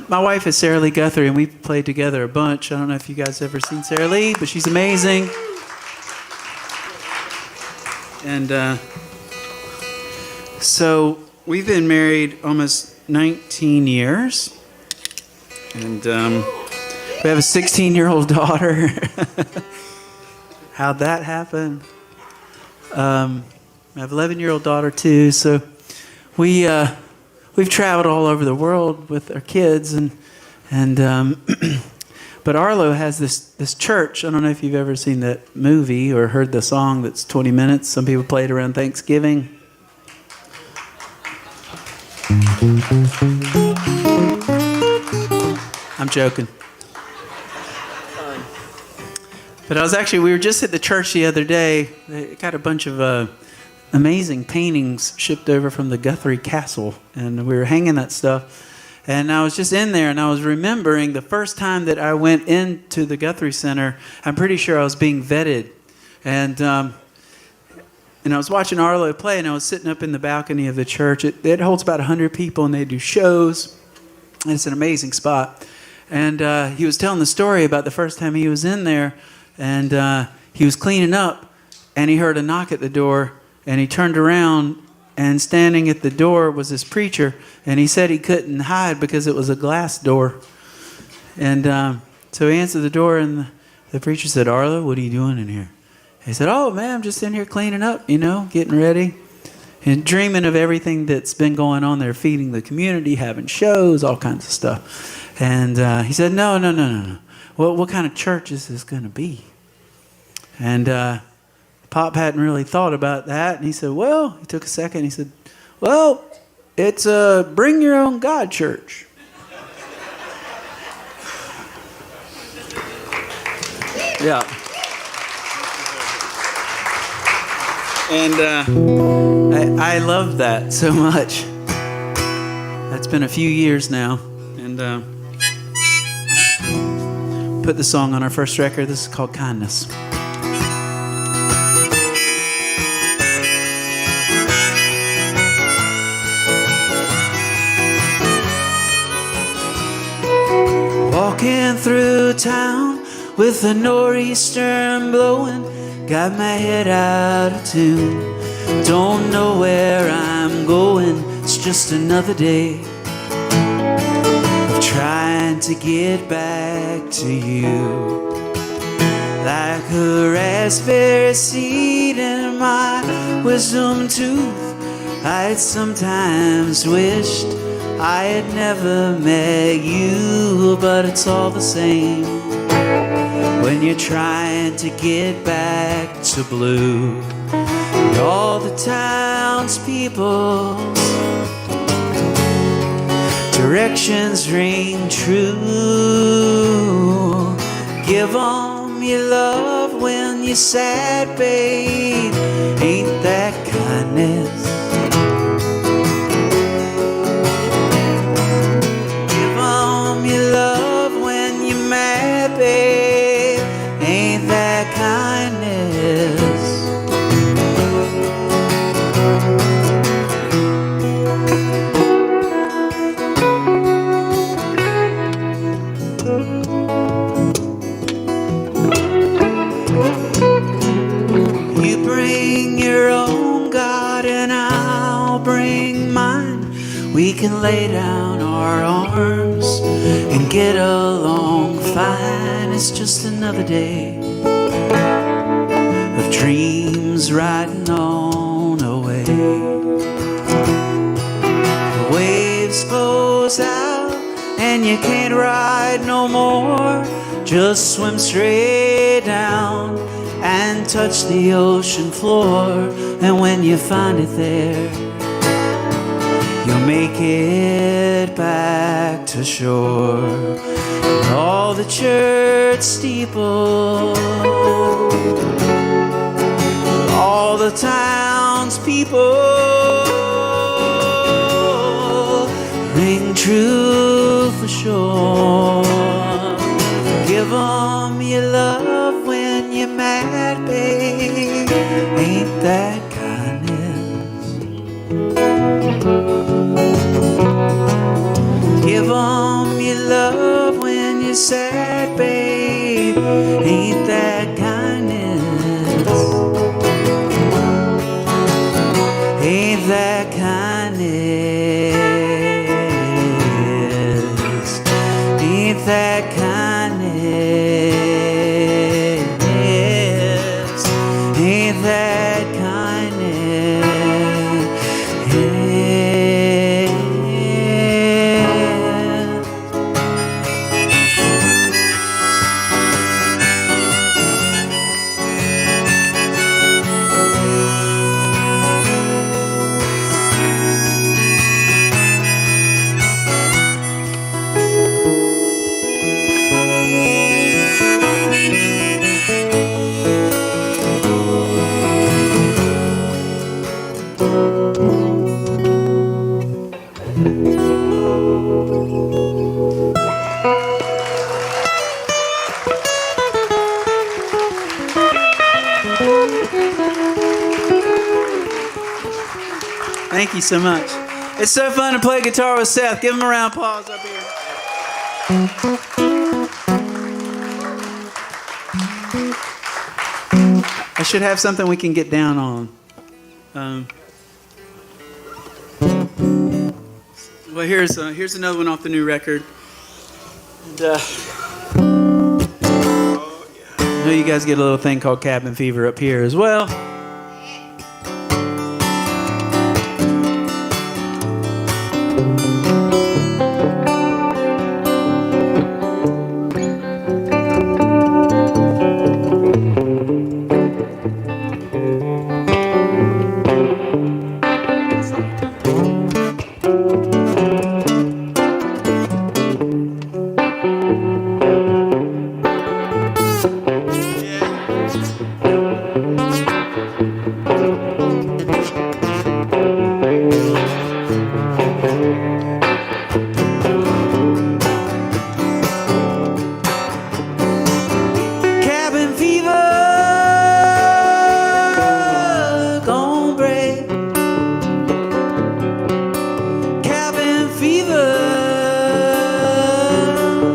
my wife is Sarah Lee Guthrie, and we played together a bunch. I don't know if you guys ever seen Sarah Lee, but she's amazing. And so we've been married almost 19 years. And we have a 16-year-old daughter. How'd that happen? I have an 11-year-old daughter, too. So we've traveled all over the world with our kids, but Arlo has this church. I don't know if you've ever seen that movie or heard the song that's 20 minutes. Some people play it around Thanksgiving. I'm joking. But we were just at the church the other day. They got a bunch of amazing paintings shipped over from the Guthrie Castle, and we were hanging that stuff. And I was just in there, and I was remembering the first time that I went into the Guthrie Center. I'm pretty sure I was being vetted, and I was watching Arlo play, and I was sitting up in the balcony of the church. It holds about 100 people, and they do shows, and it's an amazing spot. And he was telling the story about the first time he was in there, and he was cleaning up, and he heard a knock at the door, and he turned around, and standing at the door was this preacher, and he said he couldn't hide because it was a glass door. And so he answered the door, and the preacher said, "Arlo, what are you doing in here?" He said, "Oh, man, I'm just in here cleaning up, getting ready." And dreaming of everything that's been going on there, feeding the community, having shows, all kinds of stuff. And he said, no. What kind of church is this going to be? And Pop hadn't really thought about that. And he said, he took a second. He said, it's a bring your own God church. Yeah. And I love that so much. That's been a few years now. And put the song on our first record. This is called Kindness. Walking through town with a nor'easter blowing, got my head out of tune. Don't know where I'm going, it's just another day of trying to get back to you. Like a raspberry seed in my wisdom tooth, I'd sometimes wished I had never met you, but it's all the same when you're trying to get back to blue. And all the townspeople directions ring true. Give 'em your love when you're sad, babe. Ain't that kindness? Give 'em your love when you're mad, babe. Ain't that kindness? You bring your own God and I'll bring mine. We can lay down our arms and get along fine. It's just another day of dreams riding on away. The waves close out and you can't ride no more. Just swim straight down and touch the ocean floor. And when you find it there, you'll make it back to shore. And all the church steeples, all the townspeople ring true for sure. Give 'em your love when you're mad, babe. Ain't that kindness? Give 'em your love when you're sad, babe. Ain't that kindness? Ain't that kindness? Ain't that kindness? Ain't that kindness? Thank you so much. It's so fun to play guitar with Seth. Give him a round of applause up here. I should have something we can get down on. Well, here's another one off the new record. And, I know you guys get a little thing called cabin fever up here as well.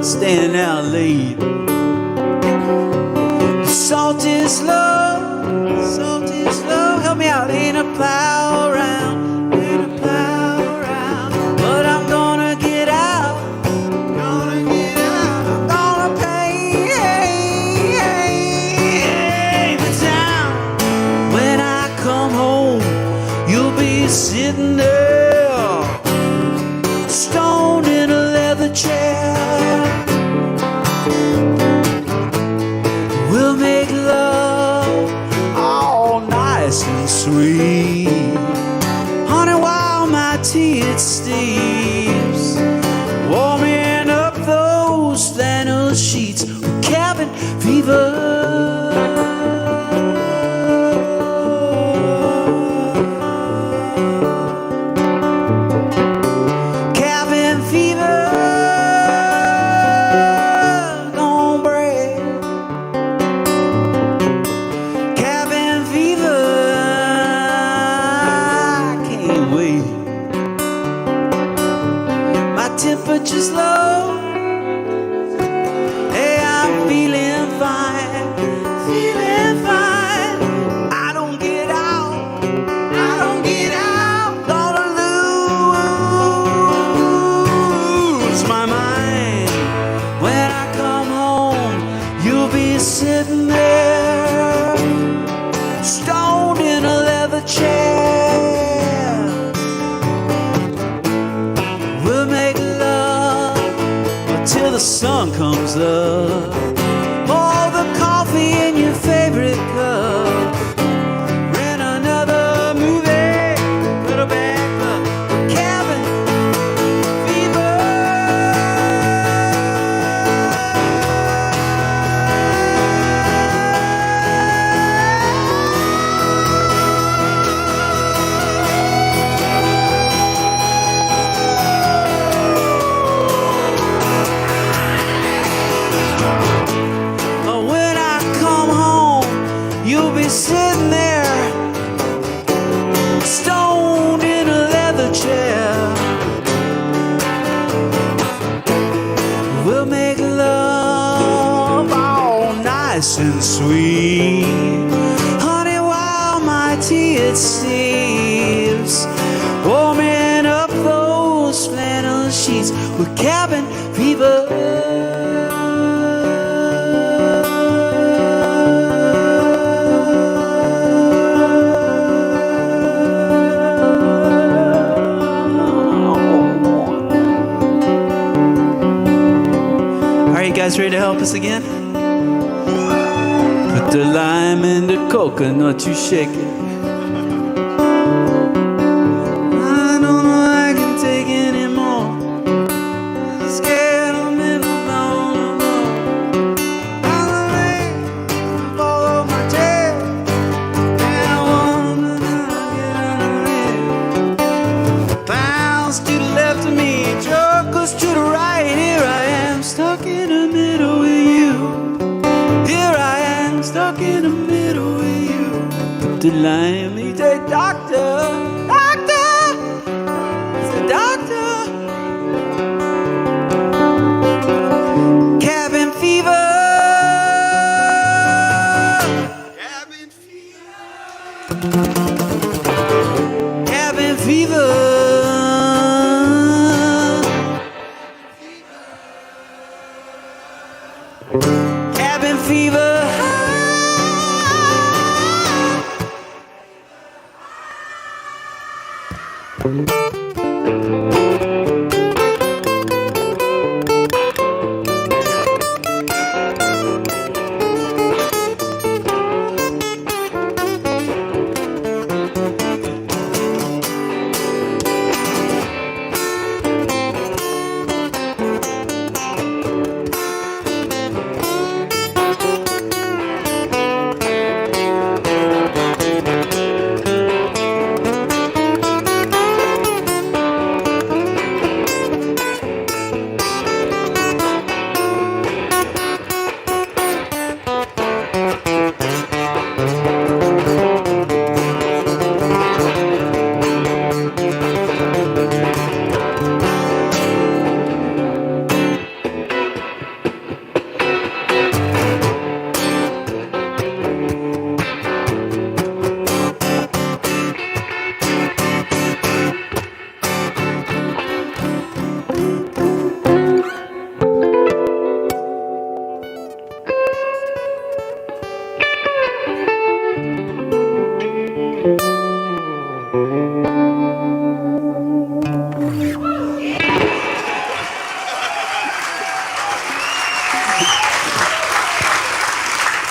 Staying out late. Salt is low, help me out, ain't a plow around, but I'm gonna get out. I'm gonna pay the town. When I come home, you'll be sitting there, stoned in a leather chair. We'll make love all nice and sweet, honey, while my tea it steeps, warming up those flannel sheets with cabin fever. Cabin fever, gon' break. Cabin fever, I can't wait. My temperature's low. Hey, I'm feeling fine, feeling fine. I don't get out, gonna lose my mind. When I come home, you'll be sitting there, stoned in a leather chair. We'll make love until the sun comes up. Pour the coffee in your favorite cup. Rent another movie, put a back up. Cabin fever. When I come home, you'll be sitting there, stoned in a leather chair. We'll make love all nice and sweet, honey, while my tea it steeps, warming up those flannel sheets with cabin fever. Are you guys ready to help us again? Put the lime in the coconut, you shake it. I don't know I can take anymore. I'm scared I'm in the bone. I'm the rain, fall off my tail. And I wanna get under it. Clowns to the left of me, jokers to the right. Here I am, stuck in the middle with you. Here I am, stuck in the middle with you. Put the line, me say, doctor, doctor, say, doctor. Cabin fever. Cabin fever. Cabin fever. Cabin fever.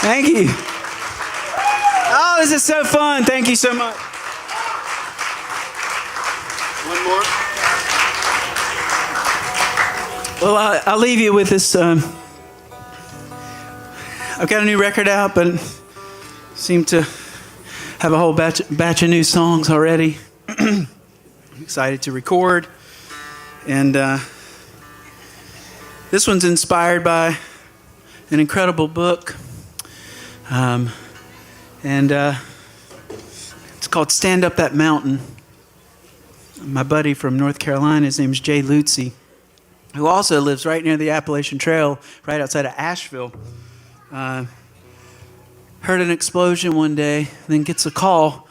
Thank you. Oh, this is so fun. Thank you so much. One more. Well, I'll leave you with this. I've got a new record out, but seem to have a whole batch of new songs already. I'm excited to record. And this one's inspired by an incredible book. And it's called Stand Up That Mountain. My buddy from North Carolina, his name's Jay Lutzy, who also lives right near the Appalachian Trail, right outside of Asheville. Heard an explosion one day, then gets a call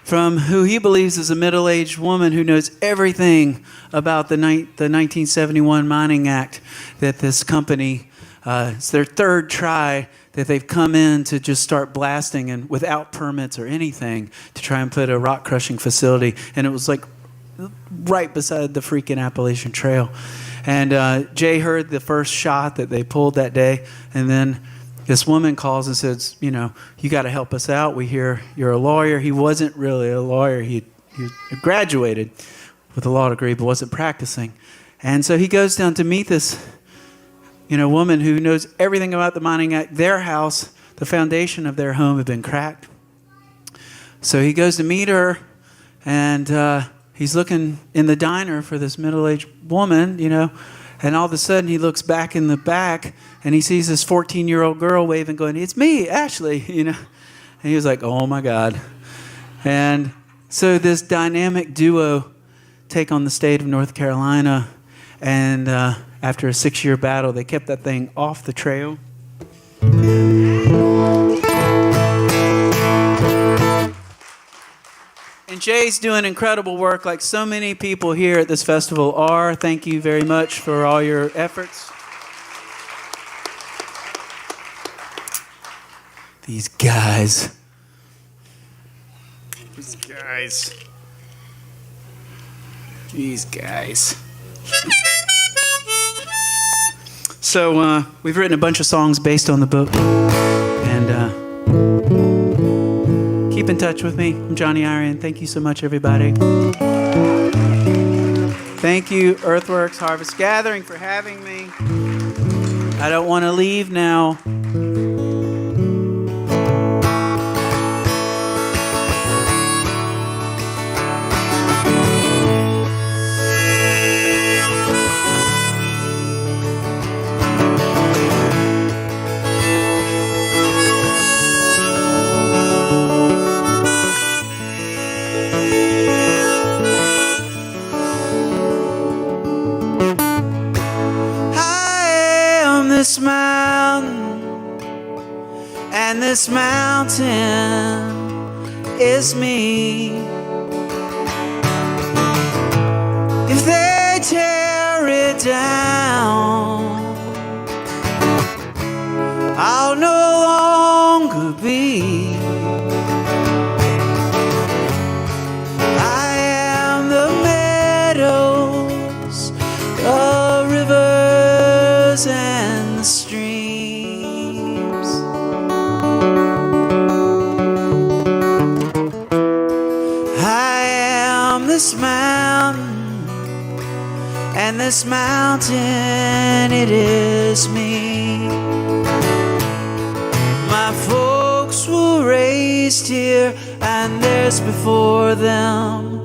from who he believes is a middle-aged woman who knows everything about the 1971 Mining Act, that this company, it's their third try that they've come in to just start blasting and without permits or anything to try and put a rock crushing facility. And it was like right beside the freaking Appalachian Trail. And Jay heard the first shot that they pulled that day, and then this woman calls and says, you know, you got to help us out. We hear you're a lawyer. He wasn't really a lawyer. He graduated with a law degree but wasn't practicing. And so he goes down to meet this, you know, woman who knows everything about the Mining Act. Their house, the foundation of their home had been cracked. So he goes to meet her, and he's looking in the diner for this middle-aged woman, you know, and all of a sudden he looks back in the back and he sees this 14-year-old girl waving, going, "It's me, Ashley," you know. And he was like, oh my God. And so this dynamic duo take on the state of North Carolina, and after a 6-year battle, they kept that thing off the trail. And Jay's doing incredible work like so many people here at this festival are. Thank you very much for all your efforts. These guys. So we've written a bunch of songs based on the book. And keep in touch with me. I'm Johnny Iron. Thank you so much, everybody. Thank you, Earthworks Harvest Gathering, for having me. I don't want to leave now. This mountain, and this mountain is me. If they tear it down, I'll no longer be. I am the meadows, the rivers, and streams. I am this mountain, and this mountain, it is me. My folks were raised here, and there's before them.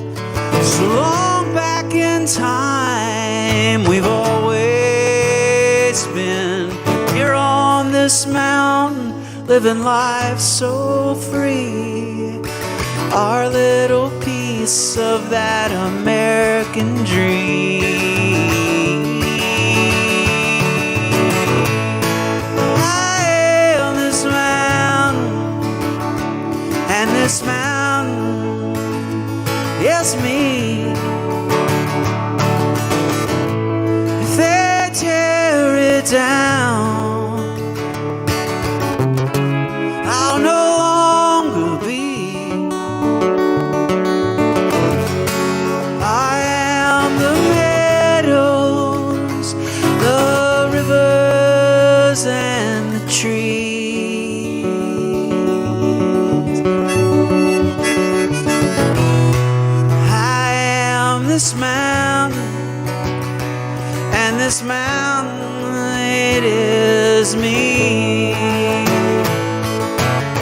So long back in time, we've always been here on this mountain, living life so free. Our little piece of that American dream. I am this mountain, and this mountain, yes, me. If they tear it down, I'll no longer be. I am the meadow, this mountain, and this mountain, it is me.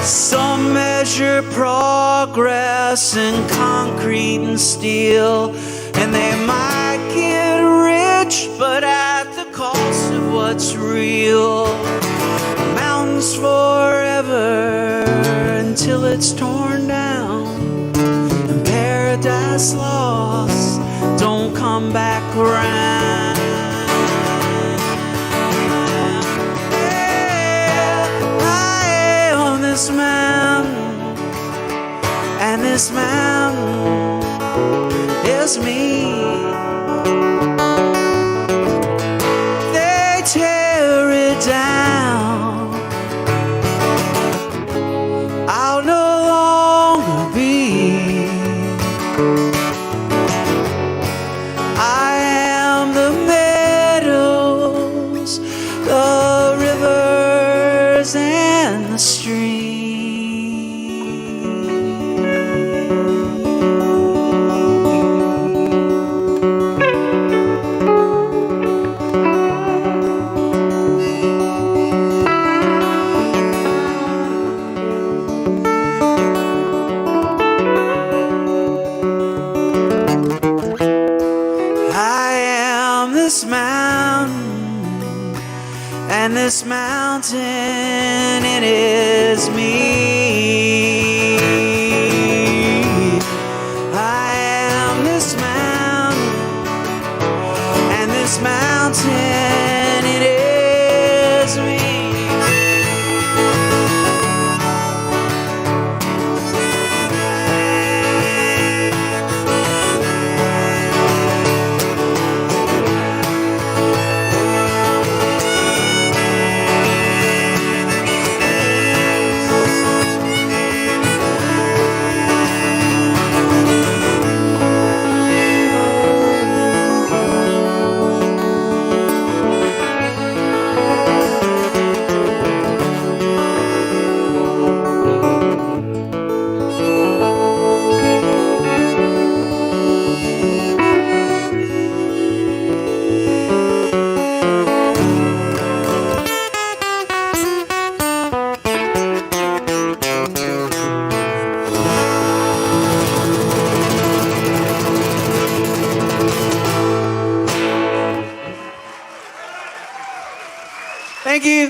Some measure progress in concrete and steel, and they might get rich, but at the cost of what's real. Mountains forever until it's torn down, and paradise lost don't come back around. Yeah, I own this mountain, and this mountain is me. They tear it down, I'll no longer be. I am the meadows, the rivers, and the streams. This mountain, and this mountain, it is me. I am this mountain, and this mountain, it is me. Thank you.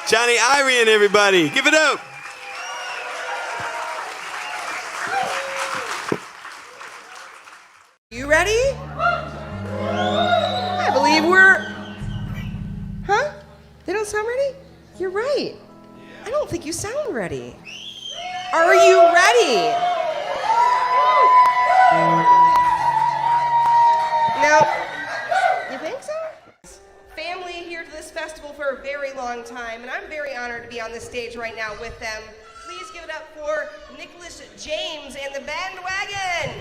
Johnny Irian, everybody. Give it up. You ready? I believe we're... Huh? They don't sound ready? You're right. I don't think you sound ready. Are you ready? No. You think so? Family here to this festival for a very long time, and I'm very honored to be on this stage right now with them. Please give it up for Nicholas James and the Bandwagon.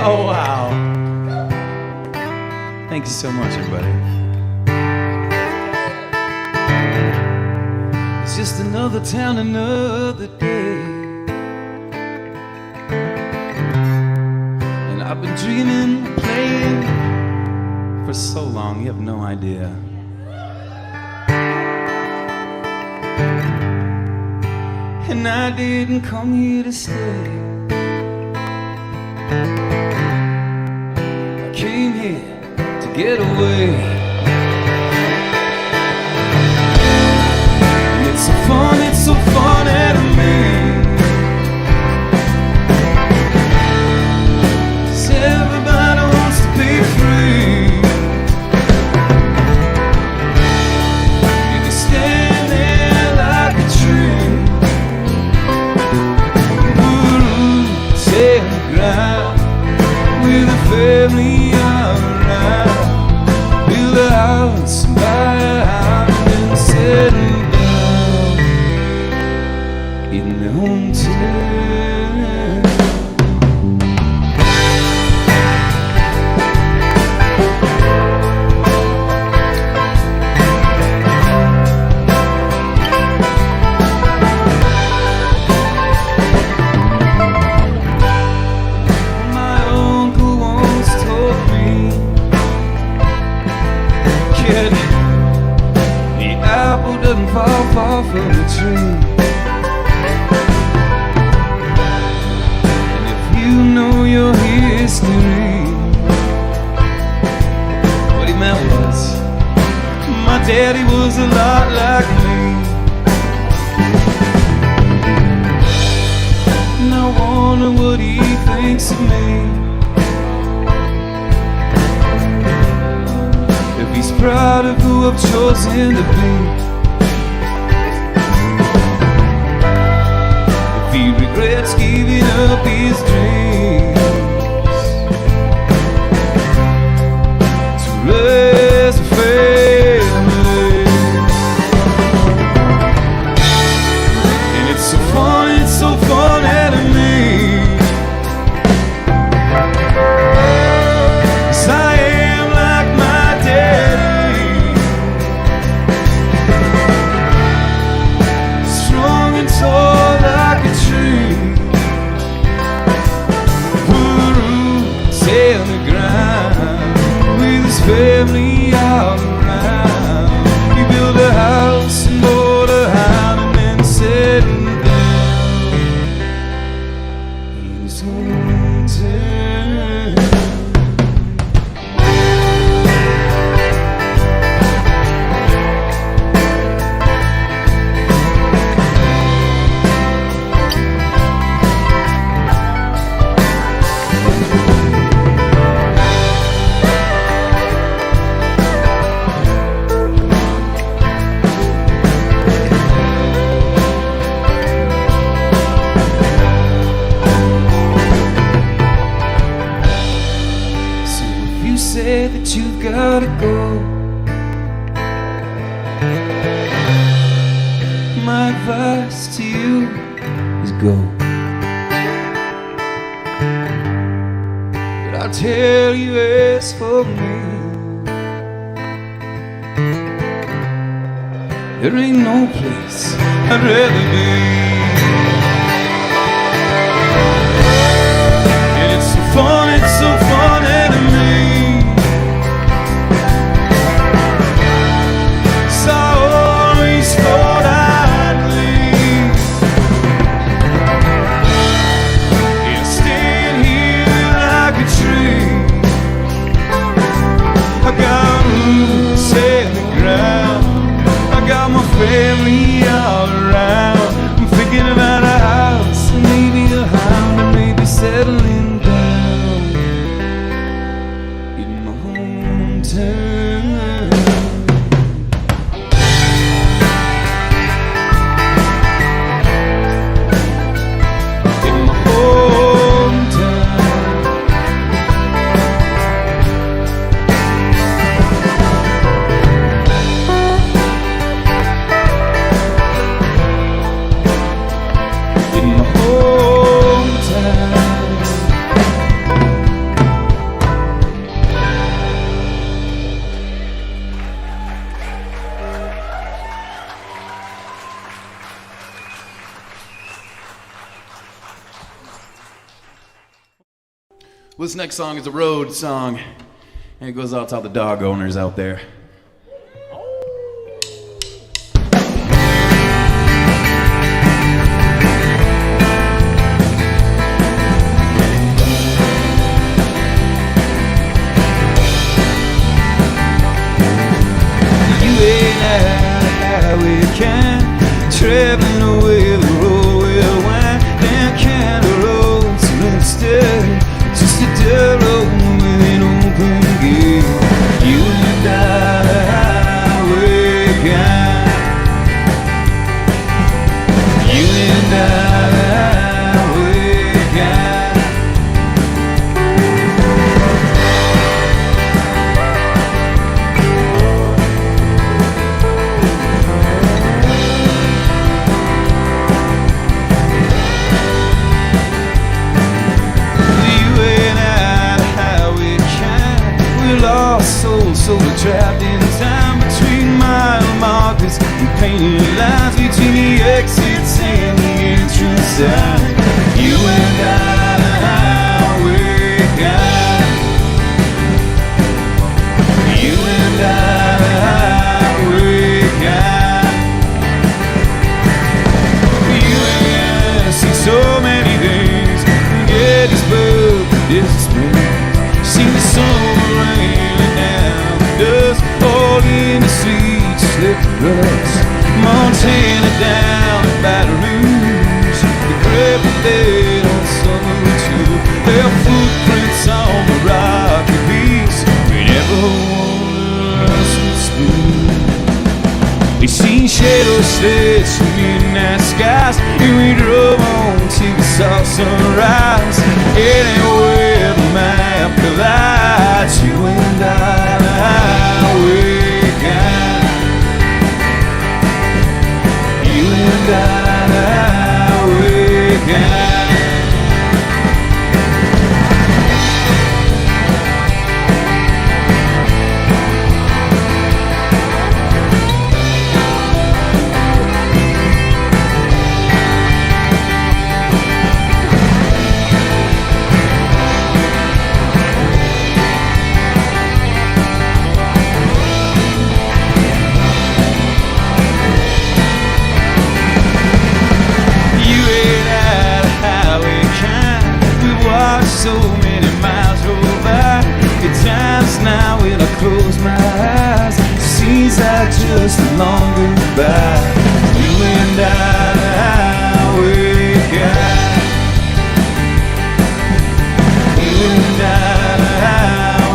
Oh, wow. Thank you so much, everybody. It's just another town, another day. And I've been dreaming, playing for so long, you have no idea. And I didn't come here to stay. I came here to get away. And it's so funny to me. 'Cause everybody wants to be free. You can stand there like a tree. Say the ground with a family around. Build a house, buy a house, and settle down in the hometown. kid, the apple doesn't fall far from the tree. And if you know your history, what he meant was, my daddy was a lot like me. And I wonder what he thinks of me. If he's proud of who I've chosen to be. If he regrets giving up his dreams to raise a family. And it's so funny to me. 'Cause I am like my daddy, strong and tall like a tree, put roots in the ground with his family all around. He built a house and bought a house and then settled down in his hometown. So if you say that you've gotta go, my advice to you is go. But I'll tell you as for me, there ain't no place I'd rather be. And it's so funny to me. 'Cause I always thought I'd leave and stand here like a tree. I got roots in the ground, I got my family all around. I'm thinking about a house, and maybe a hound, and maybe settling down in my hometown. In my hometown. In my hometown. Well, this next song is a road song, and it goes out to all the dog owners out there. You and I, we can traveling away the road will wind down county roads instead just a dirt road with an open gate. You and I, we can. You and I, we can. So we're trapped in time between mile markers and painted lines between the exits and the entrance sign. You and I, we got. You and I. break the ruts. Montana down to Baton Rouge, the great dead on summer too. Their footprints on the rocky beach, we never wanted us to smooth. We seen shadows stretch from midnight skies, and we drove on till we saw sunrise. Anywhere the map collides, you and I, we got. You and I, we got. So many miles go by. At times now when I close my eyes, it seems like just a long goodbye. You and I, we got. You and I,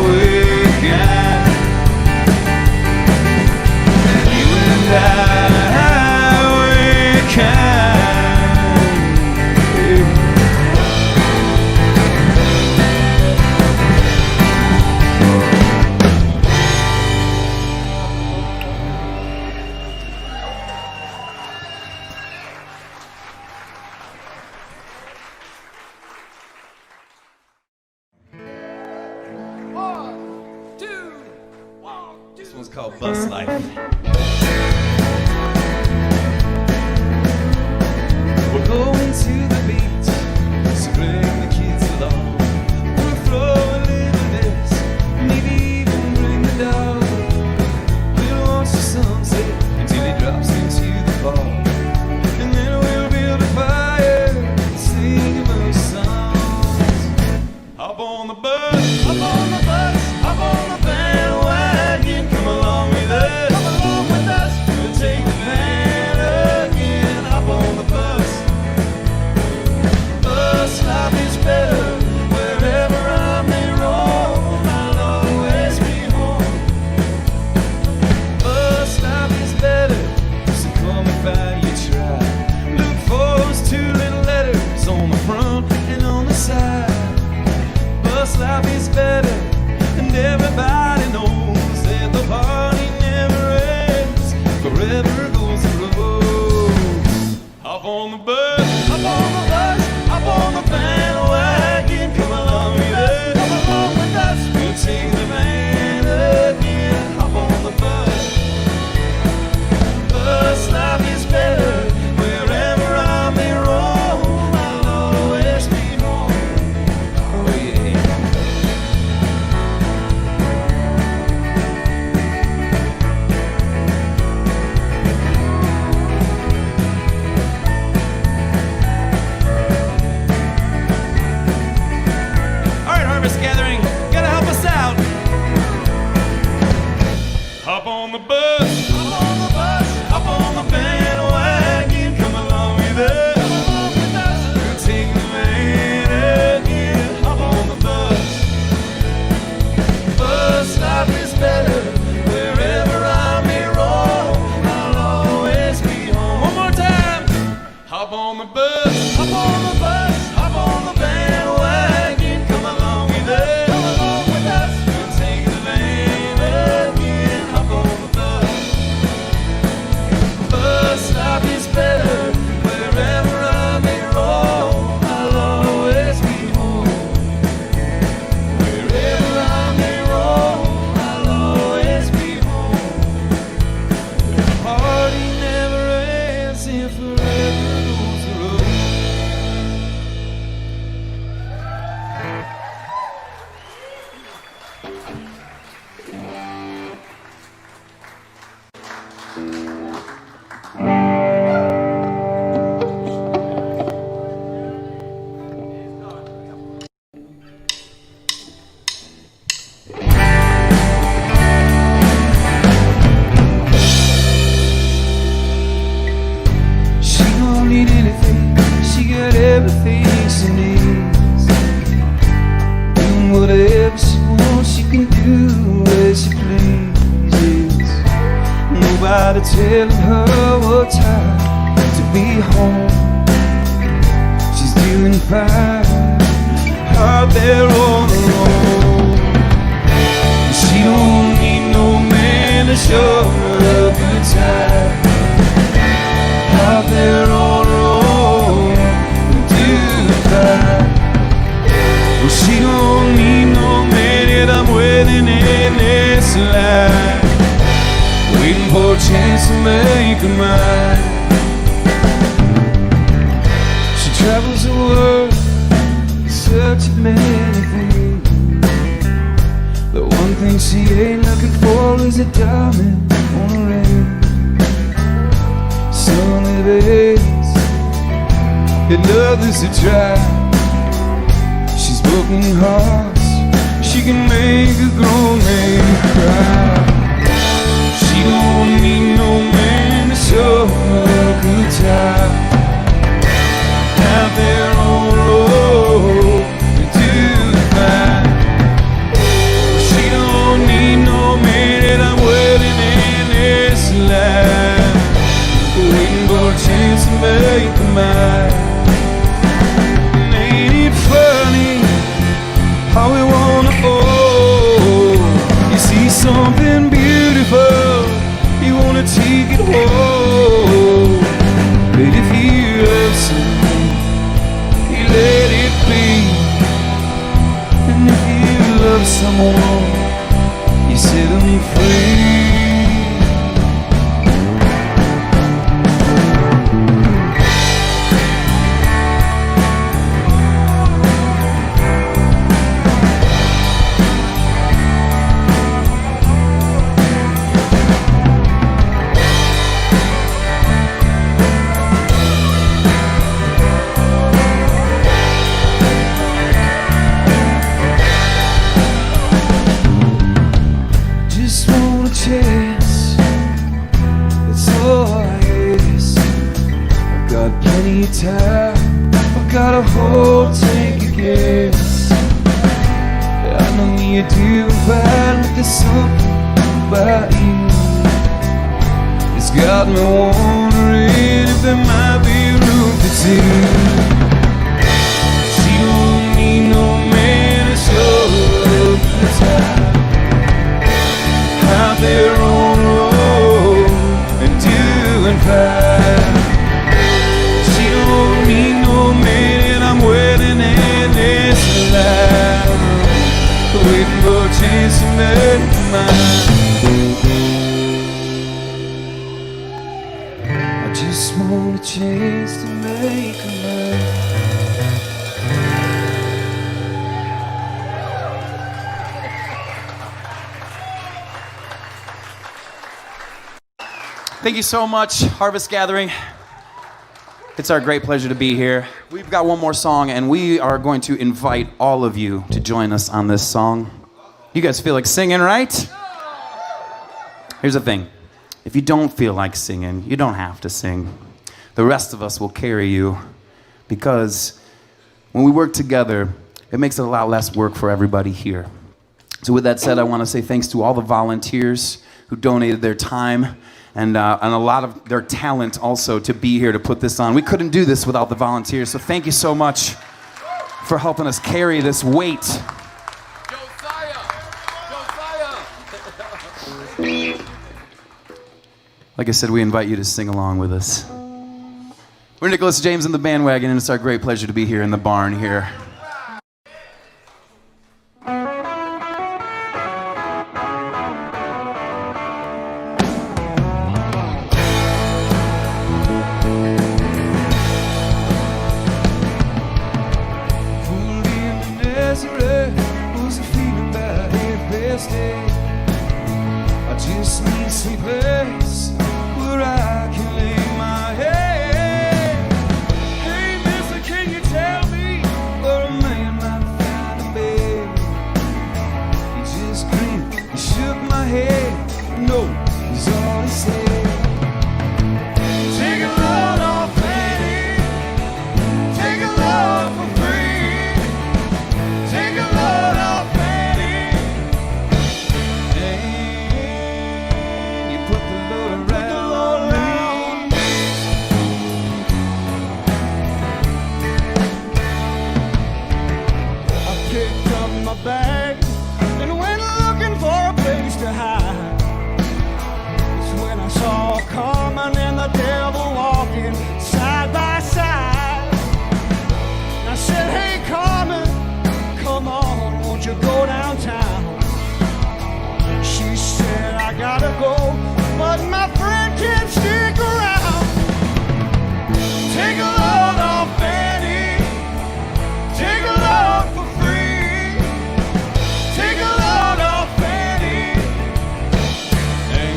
we got. You and I, we got. This one's called Bus Life. We're going to the beach, so bring the kids along. We'll throw a little this, maybe even bring the dog. We'll watch the sunset until it drops into the fall, and then we'll build a fire and sing a bunch of songs. Hop on the bus, hop on the bus, hop on the bandwagon, come along with us, come along with us. We'll take the van again, hop on the bus. Bus life is better wherever I may roam. I'll always be home. Bus life is better, so come and find you try. Look for those two little letters on the front and on the side. Bus life is better, and everybody knows that the party never ends. Forever goes the road. Hop on the bus, hop on the bus, hop on the bandwagon, come along with us, come along with us. We'll take the van again, hop on the bus. Bus life is better wherever I may roam. I'll always be home. Oh yeah. All right, Harvest Gathering, gotta help us out. Hop on the bus, hop on the bus, hop on the bandwagon, come along with us, come along with us. We'll take the van again, hop on the bus. Bus life is better wherever I may roam. I'll always be home. One more time. Hop on the bus, hop on the bus, hop on the bandwagon, come along with us, come along with us. We'll take the van again, hop on the bus. Bus life is better wherever I may roam. I'll always be home. Wherever I may roam, I'll always be home. The party never ends, and forever goes the road. Somebody telling her what time to be home. She's doing fine out there on her own. She don't need no man to show her a good time. Out there on her own, doing fine. Well, she don't need no man that I'm waiting in this line, waiting for a chance to make her mine. She travels the world, searching many things. The one thing she ain't looking for is a diamond on a ring. Sunny days and others to try. She's broken hearts, she can make a grown man cry. She don't need no man to show her a good time. Out there on the road to the fine. She don't need no man that I'm waiting in this line, waiting for a chance to make her mine. And ain't it funny how we wanna you see something beautiful, you wanna take it home. But if you love something, you let it be. And if you love someone, you set them free. Chance, that's all I ask. I've got plenty of time, I've got a whole tank of gas. I know you're doing fine, but there's something about you it's got me wondering if there might be room for two. She don't need no man to show up the time. Out there on the road and doing fine. She don't need no man, I'm waiting in this line, waiting for a chance to make mine. I just want a chance to make mine. Thank you so much, Harvest Gathering. It's our great pleasure to be here. We've got one more song, and we are going to invite all of you to join us on this song. You guys feel like singing, right? Here's the thing. If you don't feel like singing, you don't have to sing. The rest of us will carry you, because when we work together, it makes it a lot less work for everybody here. So with that said, I want to say thanks to all the volunteers who donated their time and a lot of their talent also to be here to put this on. We couldn't do this without the volunteers, so thank you so much for helping us carry this weight. Like I said, we invite you to sing along with us. We're Nicholas James and the Bandwagon, and it's our great pleasure to be here in the barn here. Put the load around saw her coming and the devil walking side by side. And I said, hey Carmen, come on, won't you go downtown? She said, I gotta go, but my friend can't stick around. Take a load off Fanny, take a load for free. Take a load off Fanny, and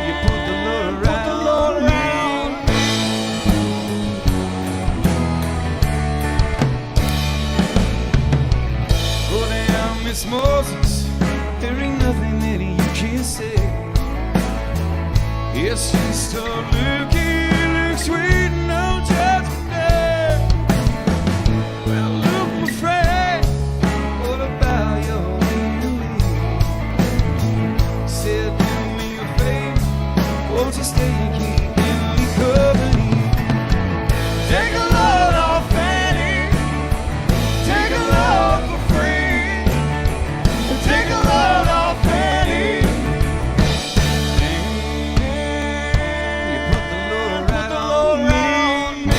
you put the load around me. Go down, Miss Moses, there ain't nothing that you can say. Yes, you start looking, look sweet, no judgment. Well, look, my friend, what about your Louis? Said, do me a favor, won't you stay and keep me company? Take a load off Fanny, take a load for free. Take a load off Fanny. You put the load right on me.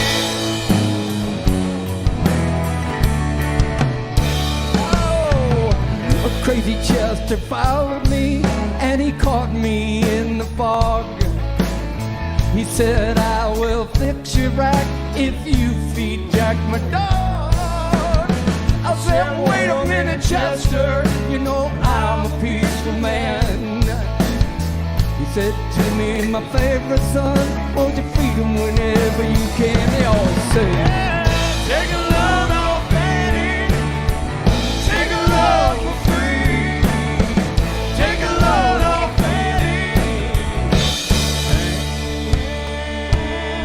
Oh, a crazy Chester followed me, and he caught me in the fog. He said, I will fix you right if you feed Jack my dog. I said, wait a minute, Chester, you know I'm a peaceful man. He said to me, my favorite son, won't you feed him whenever you can? They always say, take a load off Fanny, take a load for free. Take a load off Fanny.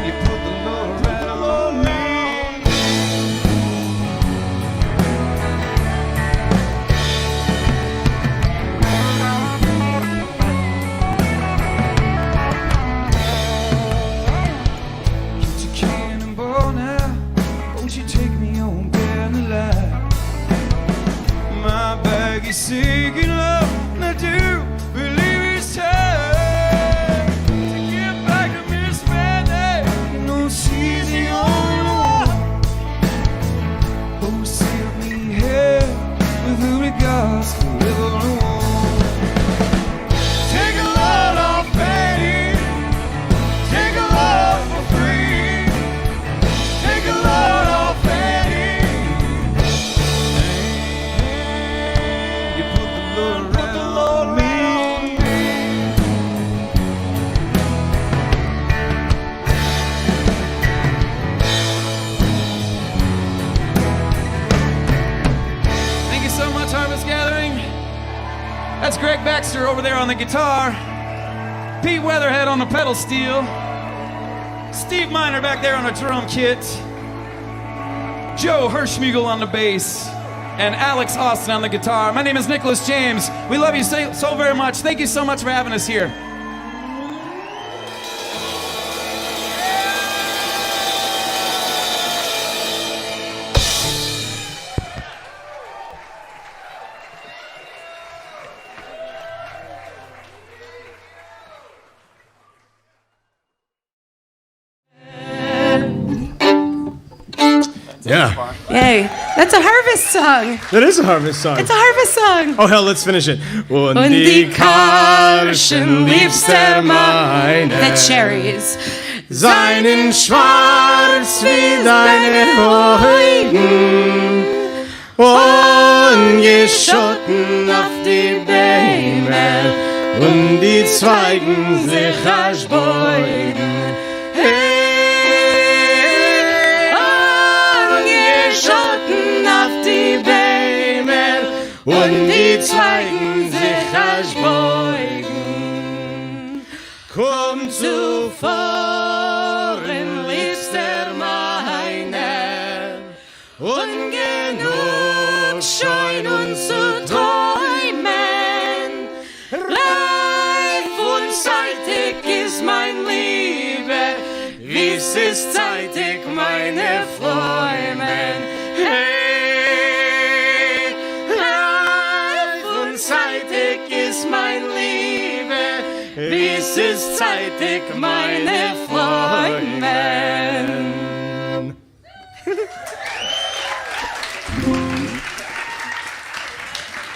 You put the load right on me. Get your cannonball now, won't you take me home down the line? My bag is sinking low, and I do believe it's time to get back to Miss Fanny. You know she's the only one who sent me here with the regards to everyone. Take a load off Fanny, take a load for free. Take a load off Fanny. You put the load right on me. Thank you so much, Harvest Gathering. That's Greg Baxter over there on the guitar, Pete Weatherhead on the pedal steel, Steve Miner back there on the drum kit, Joe Hirschmiegel on the bass, and Alex Austin on the guitar. My name is Nicholas James. We love you so very much. Thank you so much for having us here. Yeah, Yay. That's a harvest song. that is a harvest song. It's a harvest song. Oh hell, let's finish it. Und die Karschen liebst der Meine. The cherries. Seinen schwarz wie deine Augen und geschotten auf die Bäume und die Zweigen sich rasch beugen. Hey, geschotten auf die Bäume und die Zweigen sich rasch beugen. Komm zuvor, liebster meiner, und genug schein uns zu träumen. Reif und zeitig ist mein Liebe, wie es ist zeitig meine Träumen. Hey, reif und zeitig ist mein Liebe, wie es ist zeitig, meine Freunde.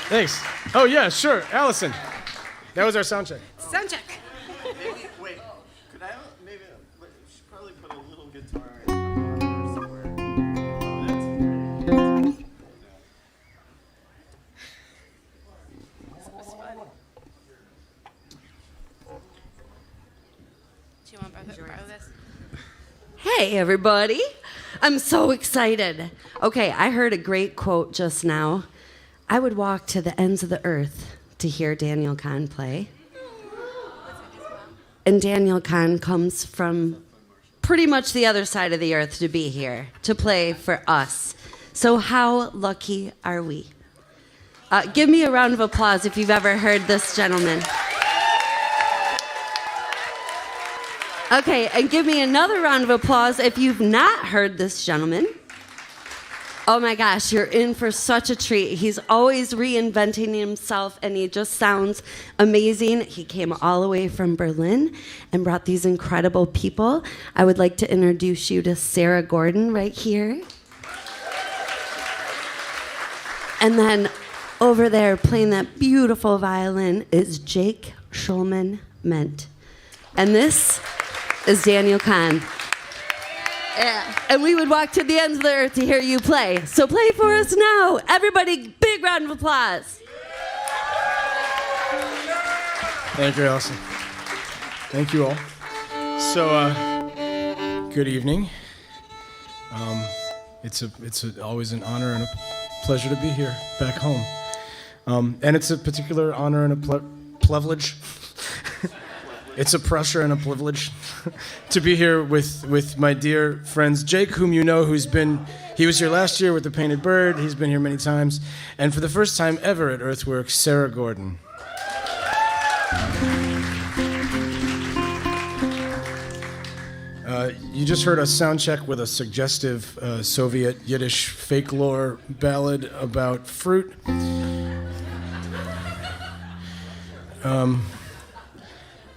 Thanks. Oh, yeah, sure. Allison. That was our sound check. Sound check. Wait, could I maybe we should probably put a little guitar in somewhere. Do you want to borrow this? Hey, everybody. I'm so excited. Okay, I heard a great quote just now. I would walk to the ends of the earth to hear Daniel Kahn play. And Daniel Kahn comes from pretty much the other side of the earth to be here, to play for us. So how lucky are we? Give me a round of applause if you've ever heard this gentleman. Okay, and give me another round of applause if you've not heard this gentleman. Oh my gosh, you're in for such a treat. He's always reinventing himself, and he just sounds amazing. He came all the way from Berlin and brought these incredible people. I would like to introduce you to Sarah Gordon right here. And then over there playing that beautiful violin is Jake Schulman-Ment. And this is Daniel Kahn. Yeah. And we would walk to the ends of the earth to hear you play. So play for us now. Everybody, big round of applause. Thank you, Allison. Thank you all. So, good evening. It's always an honor and a pleasure to be here back home. And it's a particular honor and a privilege. It's a pressure and a privilege to be here with my dear friends Jake, whom you know, he was here last year with the Painted Bird. He's been here many times. And for the first time ever at Earthwork, Sarah Gordon. You just heard a sound check with a suggestive Soviet Yiddish fake lore ballad about fruit.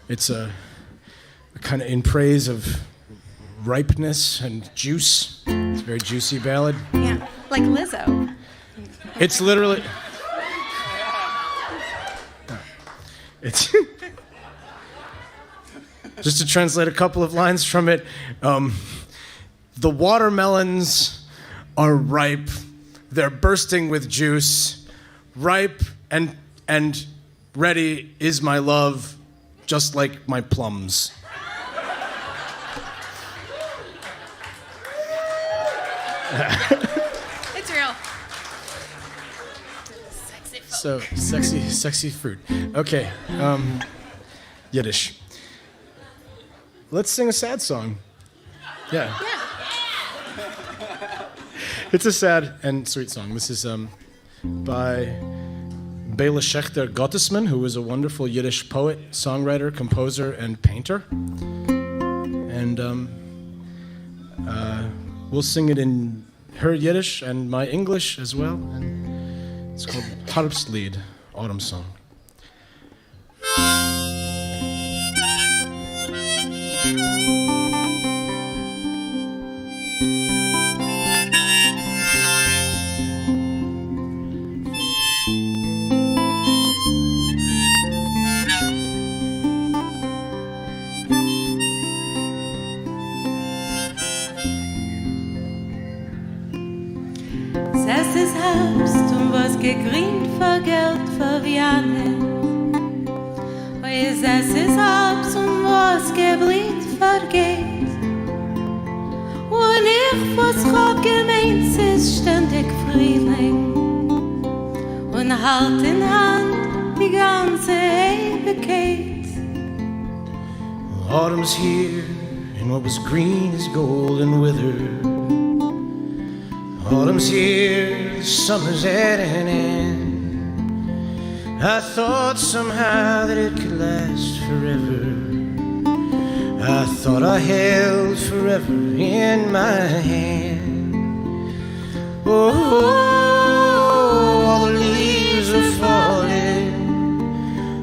It's a kind of in praise of ripeness and juice. It's a very juicy ballad. Yeah, like Lizzo. It's literally... It's... Just to translate a couple of lines from it, the watermelons are ripe. They're bursting with juice. Ripe and ready is my love, just like my plums. It's real. Sexy folk. So, sexy fruit. Okay, Yiddish. Let's sing a sad song. Yeah. It's a sad and sweet song. This is by Bela Schechter Gottesman, who was a wonderful Yiddish poet, songwriter, composer, and painter. And we'll sing it in her Yiddish and my English as well. And it's called Herbstlied, Autumn Song. Es ist Herbst und was gegrient vergelt verwianet. Es ist Herbst und was geblüht vergeht. Und ich, was hab gemeint, ist ständig Frühling. Und halt in Hand die ganze Ewigkeit. Autumn's here, and what was green is gold and withered. Autumn's here, summer's at an end. I thought somehow that it could last forever. I thought I held forever in my hand. Oh, all the leaves are falling.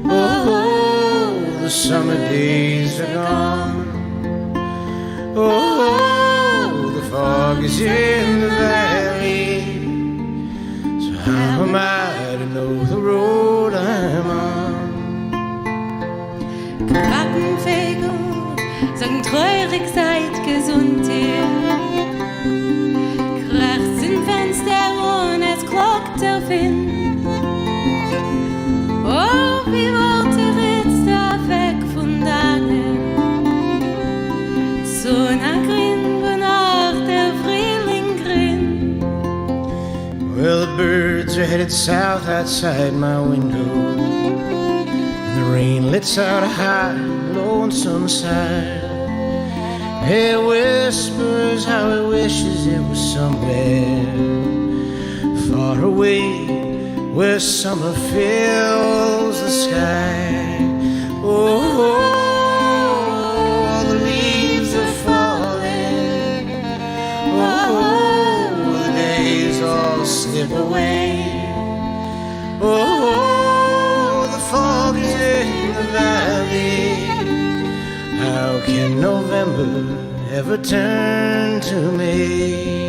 Oh, the summer days are gone. Oh, the fog is in the valley. So how am I to know the road I'm on? Krabbenfegel sagen treurig seid gesund ihr. Kracht's im Fenster und es klockt der Wind. Oh, wie wollt ihr jetzt da weg von dannen? So nach Grin, wo nach der Frühling grin. Well, the birds are headed south outside my window. The rain lets out a high, lonesome sigh. It whispers how it wishes it was somewhere far away, where summer fills the sky. Oh, all the leaves are falling. Oh, the days all slip away. Oh, the fog is in the valley. How can November ever turn to May?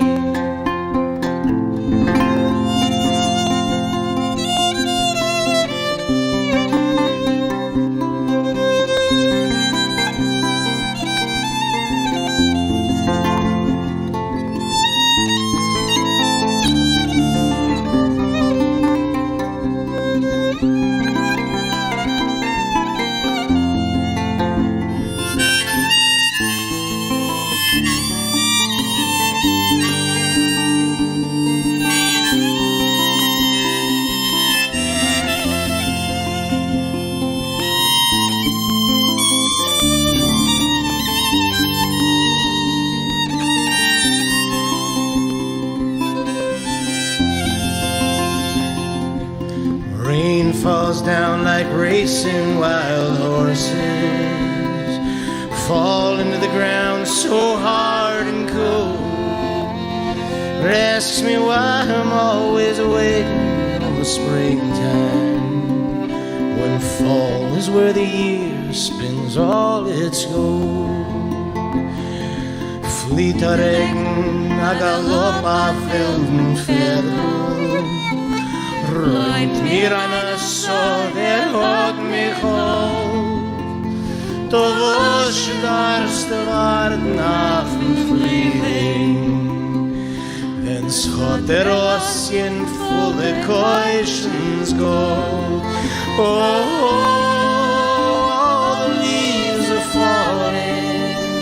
Rain falls down like racing wild horses, fall into the ground so hard and cold. It asks me why I'm always waiting on the springtime, when fall is where the year spins all its gold. Flyter regn av galopp av velden fjäder, rönt mirarnas och det håg mig håll. Då vårslarste varden av en flying, den skåter oss i en fulle koishens gold. Oh, all the leaves are falling.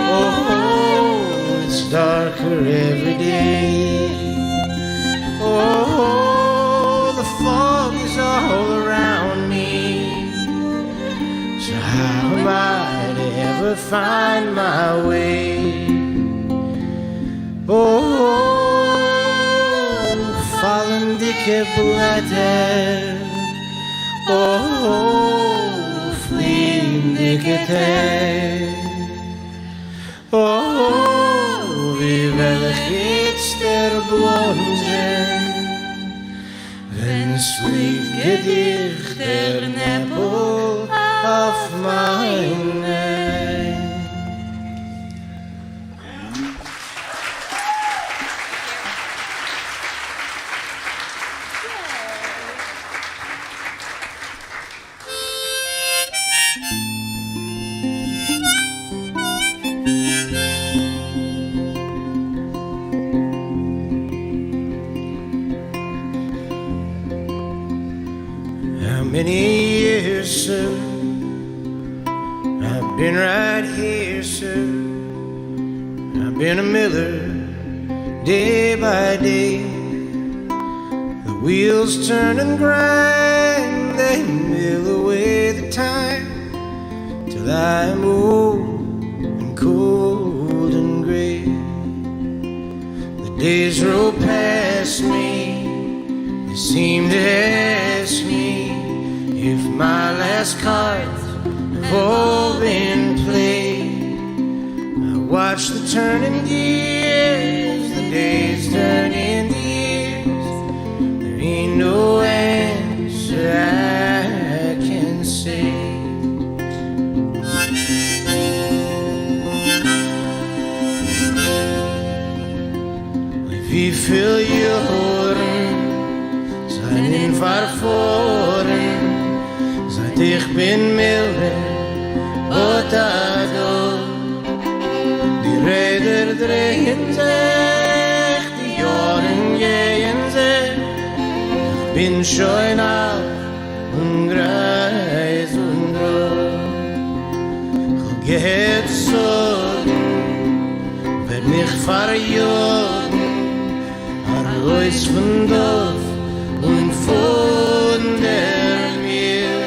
Oh, it's darker every day. Oh, the fog is all around me. So how am I to ever find my way? Oh, fallen dicke blätter. Oh, flygende tär. Oh, wie welches der Blondchen, wenn's liegt Gedicht der Nebel auf meine. How many years, sir, I've been right here, sir. I've been a miller day by day. The wheels turn and grind, they mill away the time till I'm old and cold and gray. The days roll past me, they seem to ask me if my last cards have all been played. I watch the turning years, the days turn into years. There ain't no answer I can say. verforen, seit ich bin milde, Otado. Die Räder drehen sich, die Jahren gehen sich, ich bin schon alt und greis und grau. Ich geh sorgen, werd mich verjagen, Arroz von Dorf und von der Meer.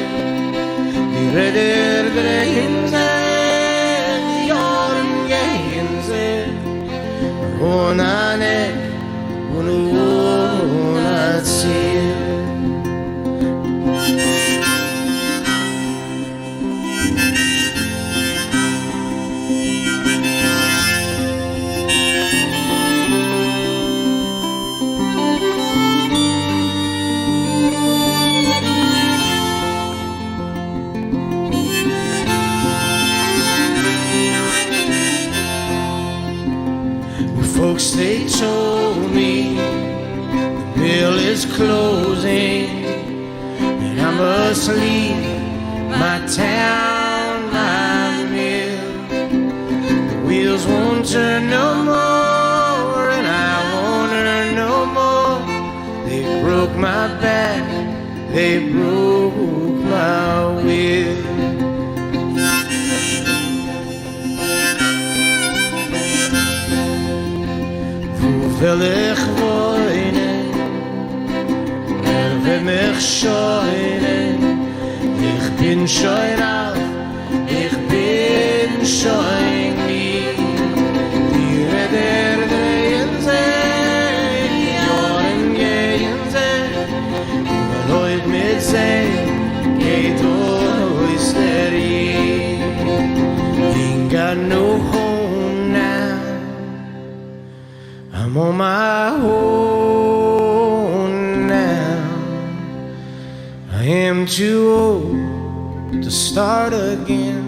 Die Räder drehen sich, die Jahren gehen sich, ohne Neck und ohne Ziel. Folks, they told me the mill is closing and I must leave my town, my mill. The wheels won't turn no more and I won't earn no more. They broke my back, they broke my will. Will ich wohnen, wird mich scheuen. Ich bin schon alt, ich bin schon nie. Die Räder drehen sich, die Jahren gehen sich. Leute mit sich geht aus der Rie. Ain't got no home now. I'm on my own now. I am too old to start again.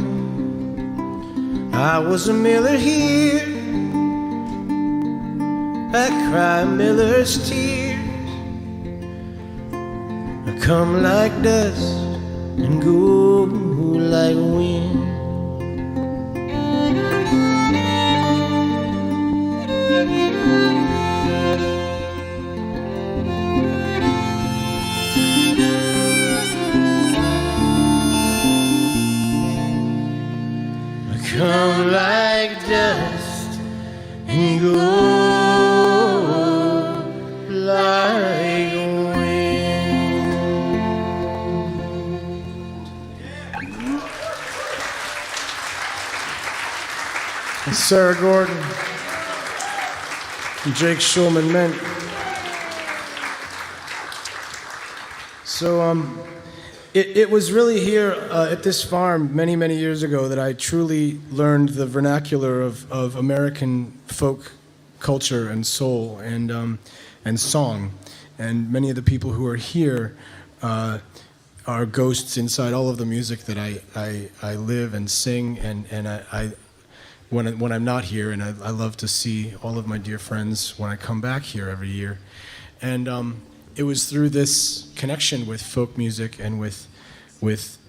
I was a miller here, I cry miller's tears. I come like dust and go like wind. Come like dust and go like wind. And Sarah Gordon and Jake Schulman Mint. So it was really here at this farm many, many years ago that I truly learned the vernacular of American folk culture and soul and song. And many of the people who are here are ghosts inside all of the music that I live and sing. And I when I'm not here, and I love to see all of my dear friends when I come back here every year. And it was through this connection with folk music and with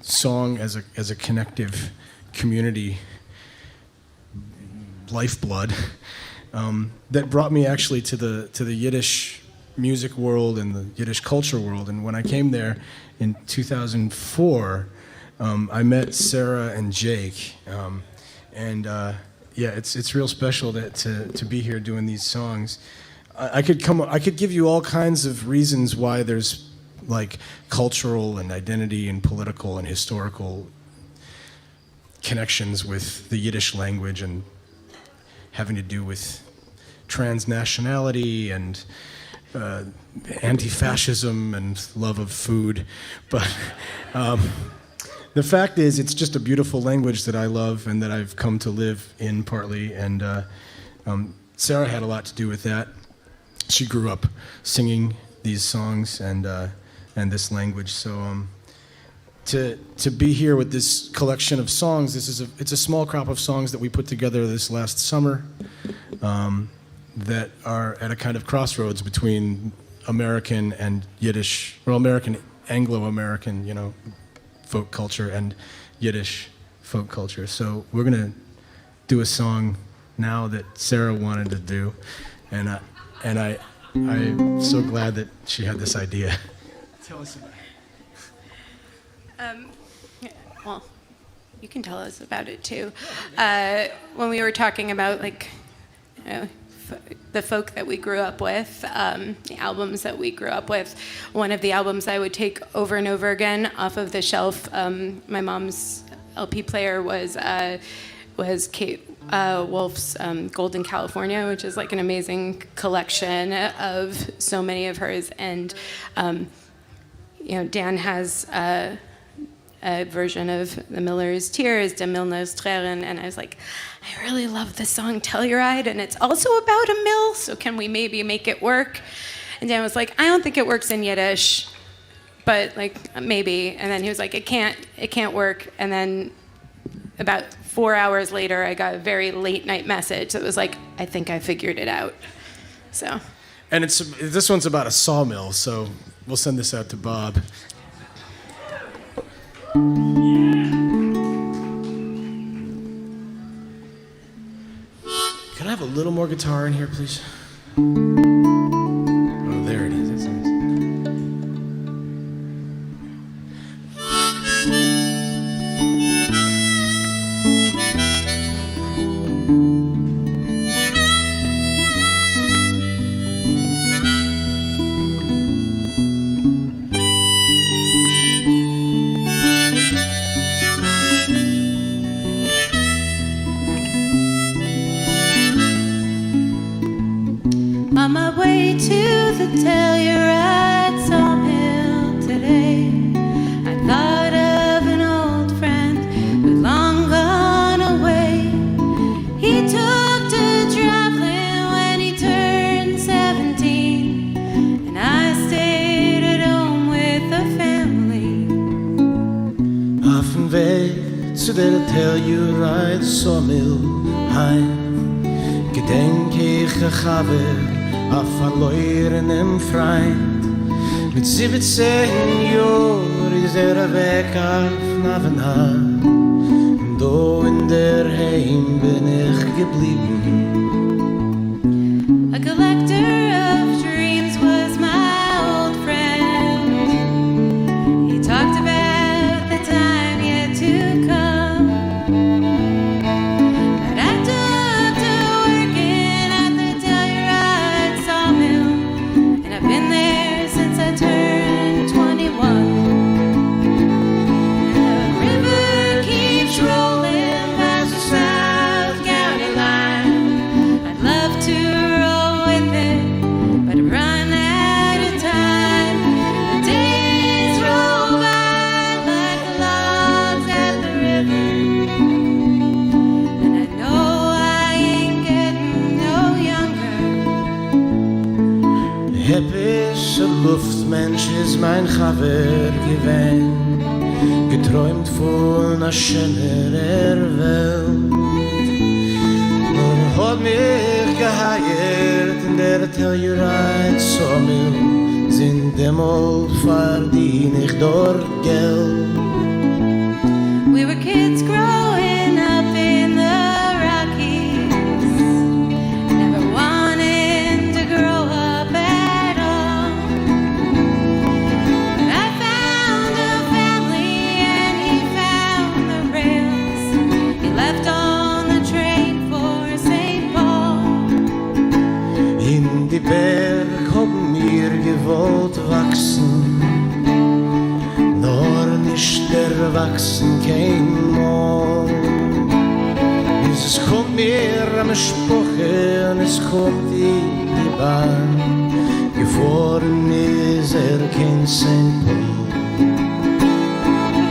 song as a connective community lifeblood that brought me actually to the Yiddish music world and the Yiddish culture world. And when I came there in 2004, I met Sarah and Jake, yeah, it's real special to be here doing these songs. I could give you all kinds of reasons why there's like cultural and identity and political and historical connections with the Yiddish language and having to do with transnationality and anti-fascism and love of food. But the fact is, it's just a beautiful language that I love and that I've come to live in partly. And Sarah had a lot to do with that. She grew up singing these songs and this language. So to be here with this collection of songs, it's a small crop of songs that we put together this last summer that are at a kind of crossroads between American and Yiddish, well, American, Anglo-American, folk culture and Yiddish folk culture. So we're gonna do a song now that Sarah wanted to do, and I'm so glad that she had this idea. Tell us about it. Well, you can tell us about it too. When we were talking about the folk that we grew up with, the albums that we grew up with, one of the albums I would take over and over again off of the shelf, my mom's LP player was Kate Wolf's Golden California, which is like an amazing collection of so many of hers. And Dan has a version of The Miller's Tears, De Milner's Tränen, and I was like, I really love the song Telluride, and it's also about a mill, so can we maybe make it work? And Dan was like, I don't think it works in Yiddish, but maybe. And then he was like, it can't work. And then about 4 hours later, I got a very late night message that was like, I think I figured it out. So. And this one's about a sawmill, so we'll send this out to Bob. Can I have a little more guitar in here, please? Oh, there it is. That's nice. On my way to the Telluride sawmill today, I thought of an old friend who'd long gone away. He took to traveling when he turned 17, and I stayed at home with the family. Auf dem Weg zu der Telluride sawmill heim gedenk ich a Chaver, a verlorenem Freund. Mit 17 Jahren ist weg auf Navana, und da in der Heim bin ich geblieben. A collector of dreams was my old friend. He talked about the time yet to come. But I took to working at the Telluride sawmill, and I've been there since I turned 21. And the river keeps rolling past the South County line. I'd love to roll with it, but I've run out of time. The days roll by like the logs at the river, and I know I ain't getting no younger. Heppische Luftmensch ist mein Chaver gewesen, geträumt von a schönerer Welt. Nur hat mich geheiert in der Telluride sawmill, sind demol verdien ich dort Geld. We were kids growing up in the Rockies, never wanting to grow up at all. But I found a family and he found the rails. He left on the train for St. Paul. In die Berg hab mir gewollt wachsen, nur nicht erwachsen kein Mal. Es kommt mir am Spuche und es kommt in die Bahn, gefahren ist kein St. Paul.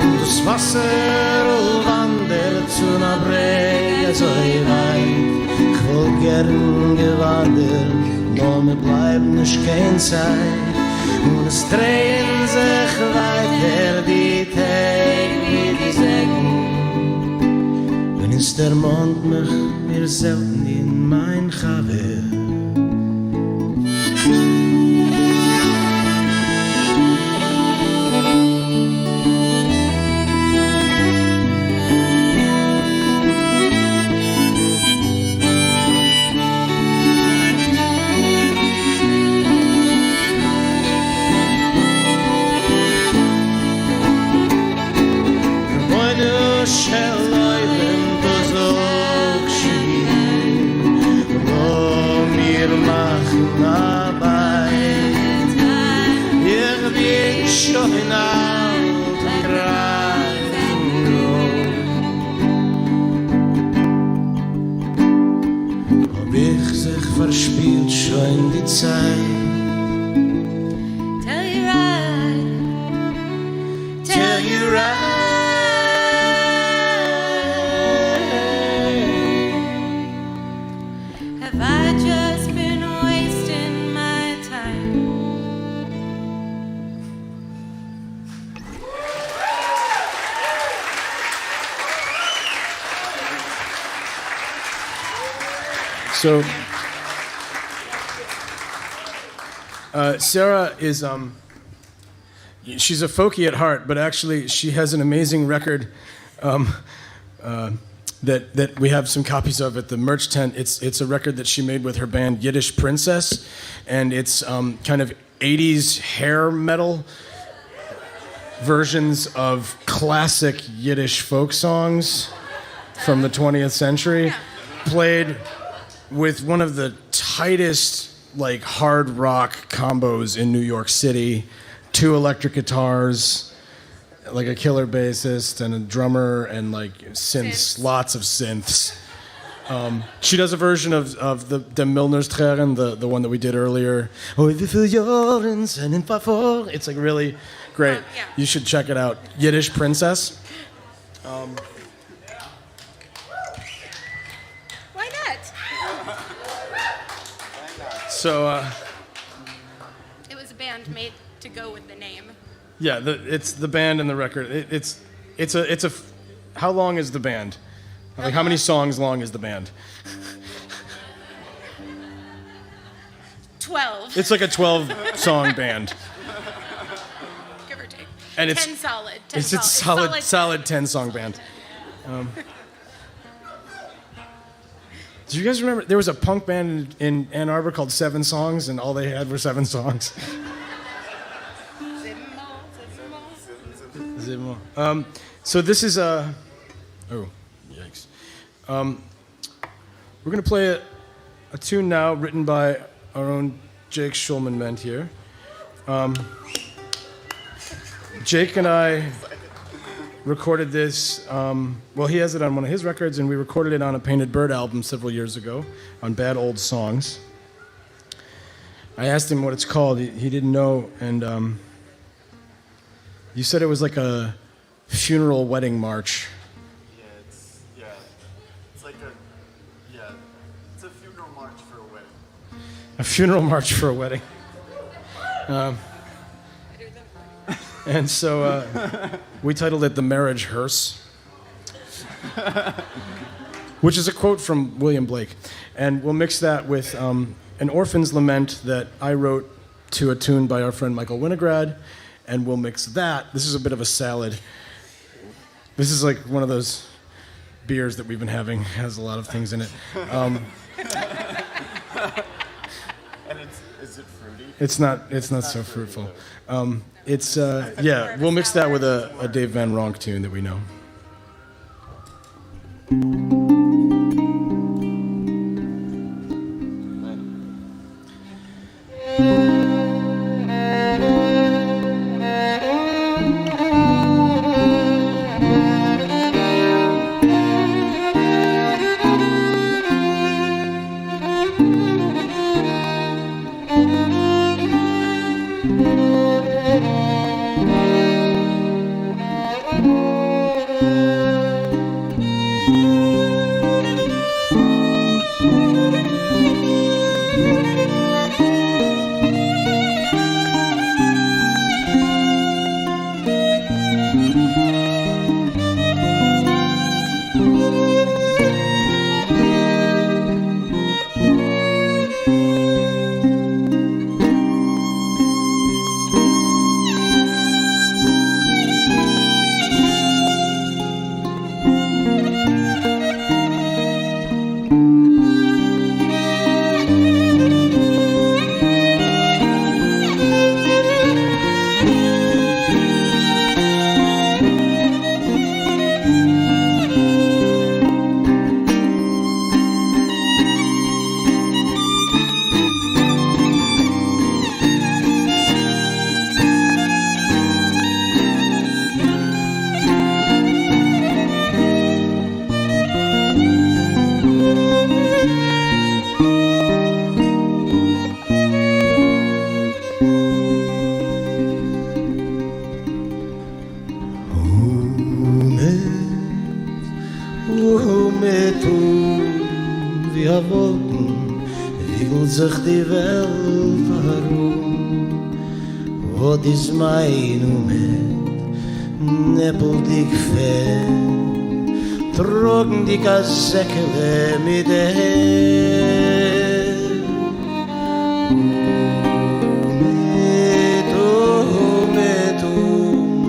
Und das Wasser wandert zu einer Brege so weit, ich will gern gewandert, nur mir bleibt nicht kein Zeit. Und es drehen sich weiter die Tage wie die Sägen. Wenn es der Mond mich mir selten in mein Chaver. verspielt schon die Zeit. Tell you right. Tell you right. Have I just been wasting my time? So, Sarah is, she's a folkie at heart, but actually she has an amazing record that we have some copies of at the merch tent. It's a record that she made with her band Yiddish Princess, and it's kind of 80s hair metal versions of classic Yiddish folk songs from the 20th century, played with one of the tightest like hard rock combos in New York City, 2 electric guitars, like a killer bassist and a drummer and like synths. Lots of synths. She does a version of the Milner's Tränen, the one that we did earlier. It's like really great. Yeah. You should check it out. Yiddish Princess. Why not? So It was a band made to go with the name. yeah, it's the band and the record. It's a. How long is the band? Like how many songs long is the band? 12. It's like a 12-song band. Give or take. And it's 10 solid. 10 It's a solid 10-song band. Do you guys remember there was a punk band in Ann Arbor called 7 Songs, and all they had were 7 songs? Zimmo. So this is a. Oh, yikes. We're gonna play a tune now written by our own Jake Schulman here. Jake and I recorded this. Well, he has it on one of his records, and we recorded it on a Painted Bird album several years ago on Bad Old Songs. I asked him what it's called. He didn't know, and you said it was like a funeral wedding march. It's like it's a funeral march for a wedding. A funeral march for a wedding. And so we titled it The Marriage Hearse, which is a quote from William Blake. And we'll mix that with an orphan's lament that I wrote to a tune by our friend Michael Winograd, and we'll mix that. This is a bit of a salad. This is like one of those beers that we've been having. It has a lot of things in it. And is it fruity? It's not so fruitful. We'll mix that with a Dave Van Ronk tune that we know. mit wie Wolken wiegelt sich die Welt herum. What is mein Neppel dick fett, trocken die Säckele mit der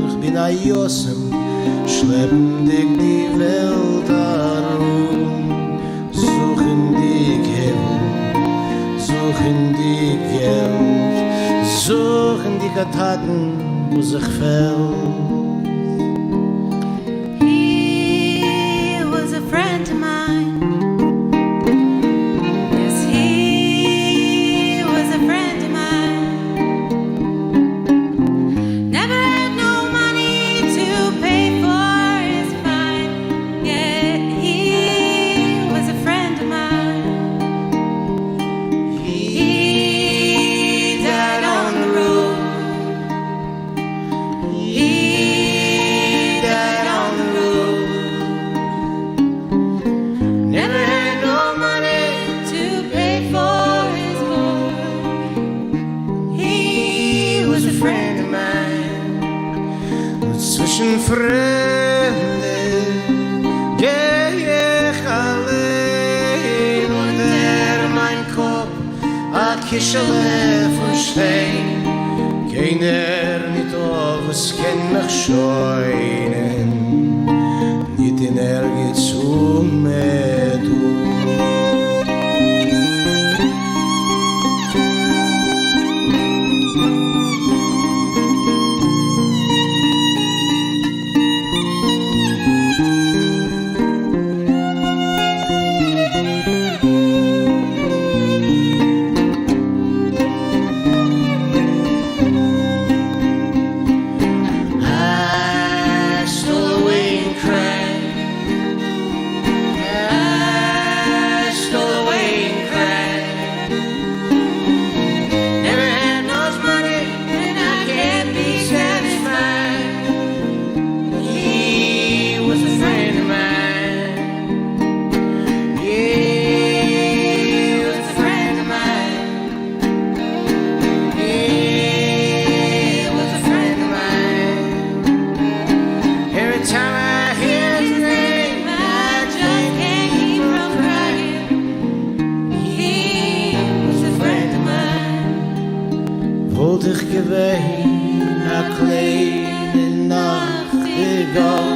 ich bin a Jossem, schleppen dich die Welt herum, suchen die Geld, suchen die Taten, wo sich fällt. He was a friend of mine. Yes, he was a friend of mine. Never had no money to pay for his fine. Yeah, he was a friend of mine. He died on the road. He died on the road. Never had no money to pay for his board. He was a friend of mine. Zwischen Fremden geh ich allein und mein Kopf a Kischele von Stein. Keiner nicht auf, es kann mich scheunen, nicht in Ergiz mit du. I stole away and cried. I stole away and cried. Never had much money and I can't be satisfied. He was a friend of mine. He was a friend of mine. He was a friend of mine. Every time I hear his name, I just can't keep from crying. He was a friend of mine. Wollte ich gewesen, a kleine Nachtigall,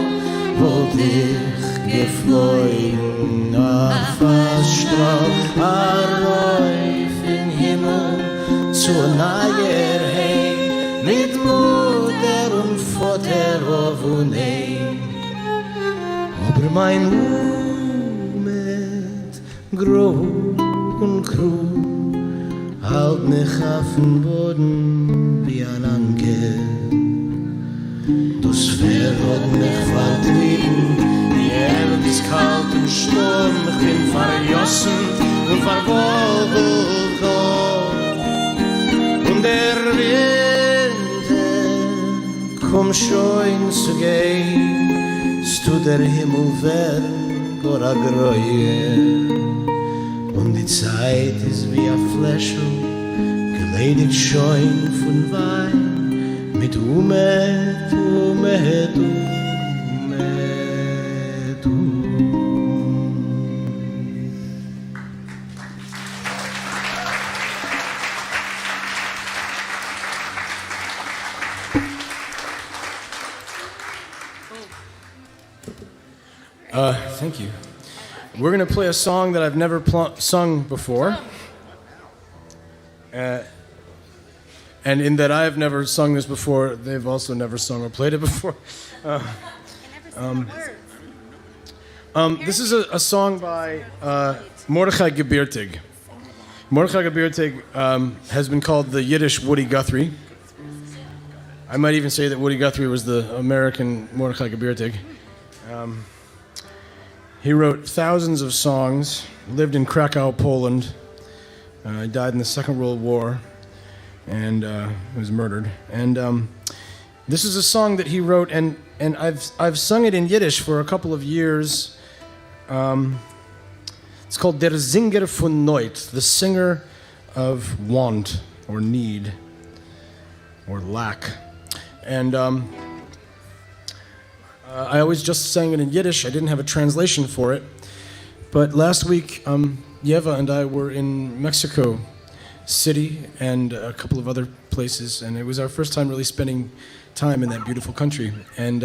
wollte ich geflogen auf das Strahl, a Rauf in Himmel zu neuer Heim, mit Mutter und Vater auf und ein. Aber mein Umet, grob und krug, halt mich auf den Boden wie ein Anker. Das Pferd hat mich vertrieben, die Erde ist kalt und sturm, ich bin verjossen und verwogelt und der Winter komm schon zu gehen, stu der Himmel werden gora groje und die Zeit ist wie ein Fläschel, geleidigt schon von Wein mit Umet, Umet, Umet, Thank you. We're going to play a song that I've never sung before. And in that I've never sung this before, they've also never sung or played it before. This is a song by Mordechai Gebirtig. Mordechai Gebirtig has been called the Yiddish Woody Guthrie. I might even say that Woody Guthrie was the American Mordechai Gebirtig. He wrote thousands of songs, lived in Krakow, Poland. He died in the Second World War and was murdered. And this is a song that he wrote, and I've sung it in Yiddish for a couple of years It's called Der Singer von Neut, the singer of want or need or lack. And I always just sang it in Yiddish. I didn't have a translation for it. But last week, Yeva and I were in Mexico City and a couple of other places, and it was our first time really spending time in that beautiful country. And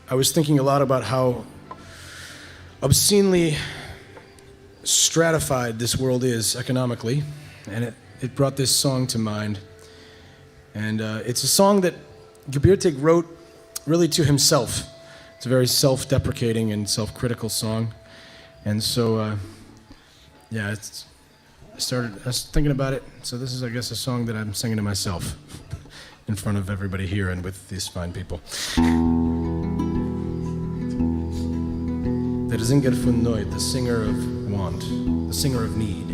I was thinking a lot about how obscenely stratified this world is economically, and it brought this song to mind. And it's a song that Gebirtig wrote really to himself. It's a very self-deprecating and self-critical song. And so, yeah, I was thinking about it, so this is, I guess, a song that I'm singing to myself in front of everybody here and with these fine people. Der Singer von Neut, the singer of want, the singer of need.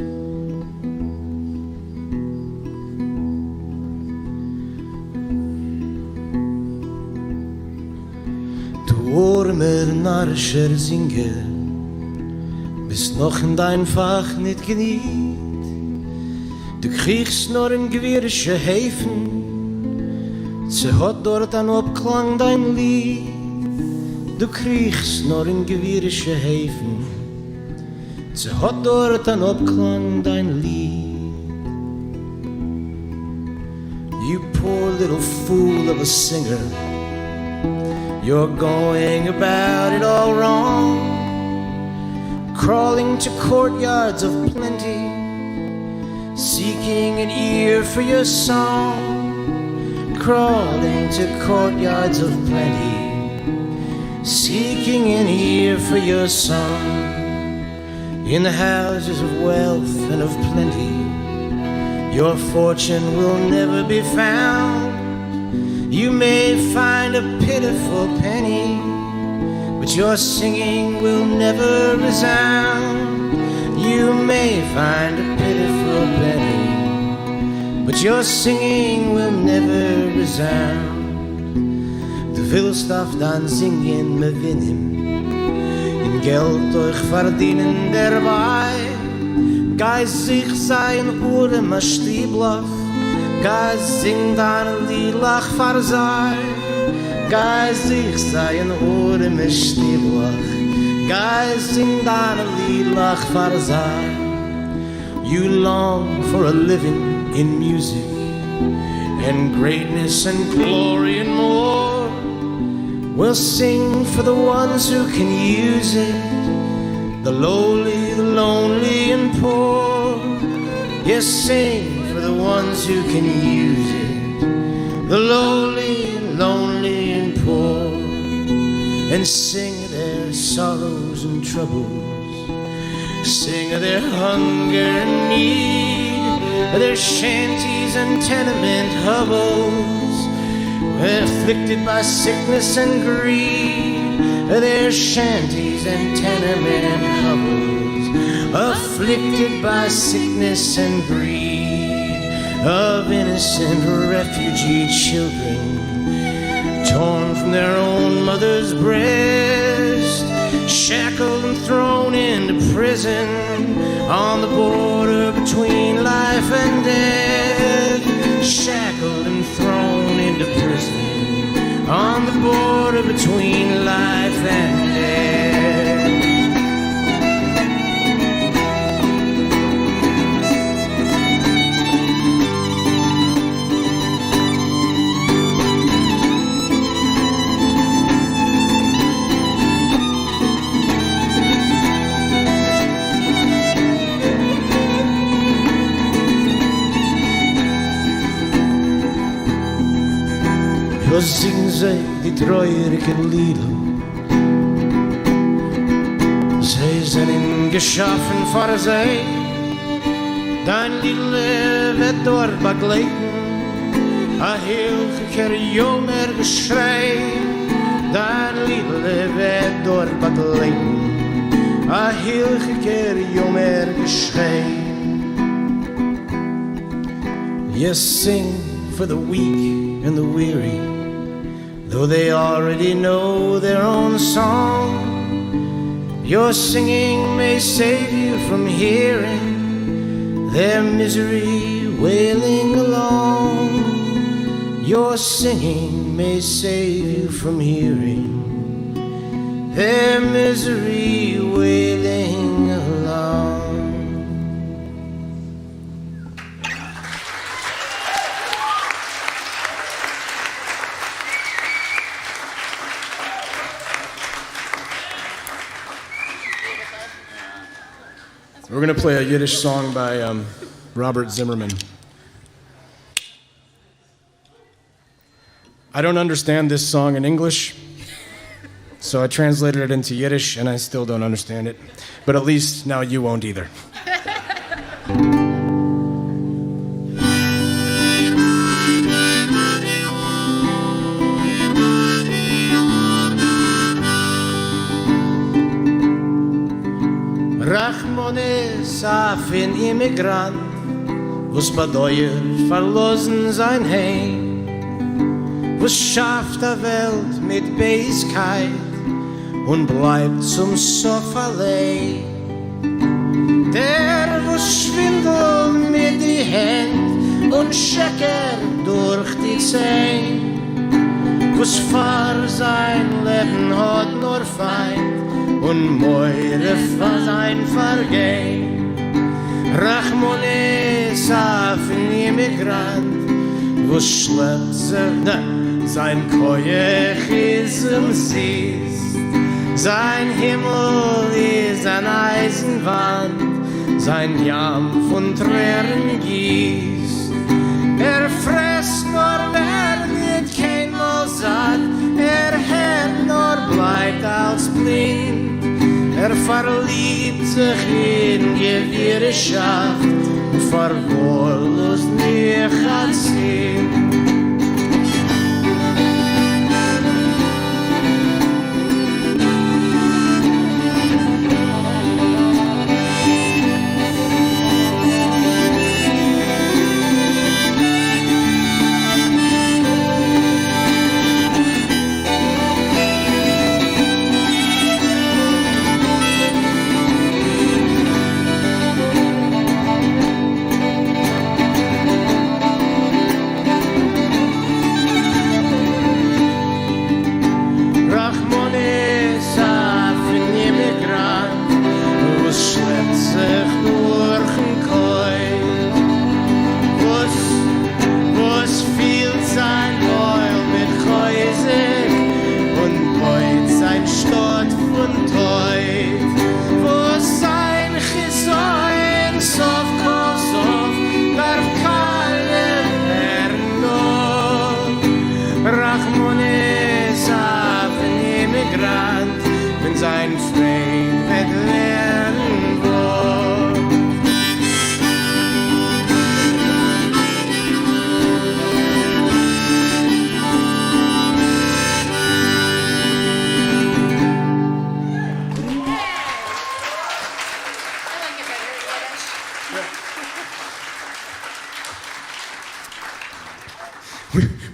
Du armer narischer Singer, bist noch in dein Fach nicht geniet. Du kriegst nur in gewirrische Häfen, ze hat dort an Obklang dein Lied. Du kriegst nur in gewirrische Häfen, ze hat dort an Obklang dein Lied. You poor little fool of a singer, you're going about it all wrong, crawling to courtyards of plenty, seeking an ear for your song, crawling to courtyards of plenty, seeking an ear for your song. In the houses of wealth and of plenty, your fortune will never be found. You may find a pitiful penny, but your singing will never resound. You may find a pitiful penny, but your singing will never resound. Du willst auf dein Singen mewinnen, in Geld euch verdienen dabei. Geist sich sein Urem a Stieblach, Geist sing deine Liedlach versei. Geist sich sein Urem a Stieblach, Geist sing deine Liedlach versei. You long for a living in music, and greatness and glory and more. We'll sing for the ones who can use it, the lowly, the lonely and poor. Yes, sing for the ones who can use it, the lowly, lonely and poor. And sing of their sorrows and troubles, sing of their hunger and need, of their shanties and tenement hovels, afflicted by sickness and greed, of their shanties and tenement hovels, afflicted by sickness and greed, of innocent refugee children, torn from their own mother's breast, shackled and thrown into prison on the border between life and death. Shackled and thrown into prison on the border between life and death. Was singen sie die treurigen Lieder? Sie sind geschaffen für sie. Dein Liedle wird dort begleiten, a hilfiger junger Geschrei. Dein Liedle wird dort begleiten, a hilfiger junger Geschrei. Yes, sing for the weak and the weary, though they already know their own song. Your singing may save you from hearing their misery wailing along. Your singing may save you from hearing their misery wailing along. We're going to play a Yiddish song by Robert Zimmerman. I don't understand this song in English, so I translated it into Yiddish, and I still don't understand it. But at least now you won't either. Rachmones auf ein Immigrant, was bedeutet verlassen sein Heim, was schafft der Welt mit Beiskeit und bleibt zum Sof allein. Der, was schwindelt mit die Hand und Schecker durch die Zähne, was vor sein Leben hat nur Feind und Meure für sein Vergehen. Rachmones auf ein Immigrant, was schleppt sein Koyech ist Siehst. Sein Himmel ist ein Eisenwand, sein Jamm von Tränen gießt. Fresst nur, wer nicht keinmal satt, hört nur, bleibt als blind. Verliebt sich in Gewirrschaft, verwahrlost nicht als Sinn.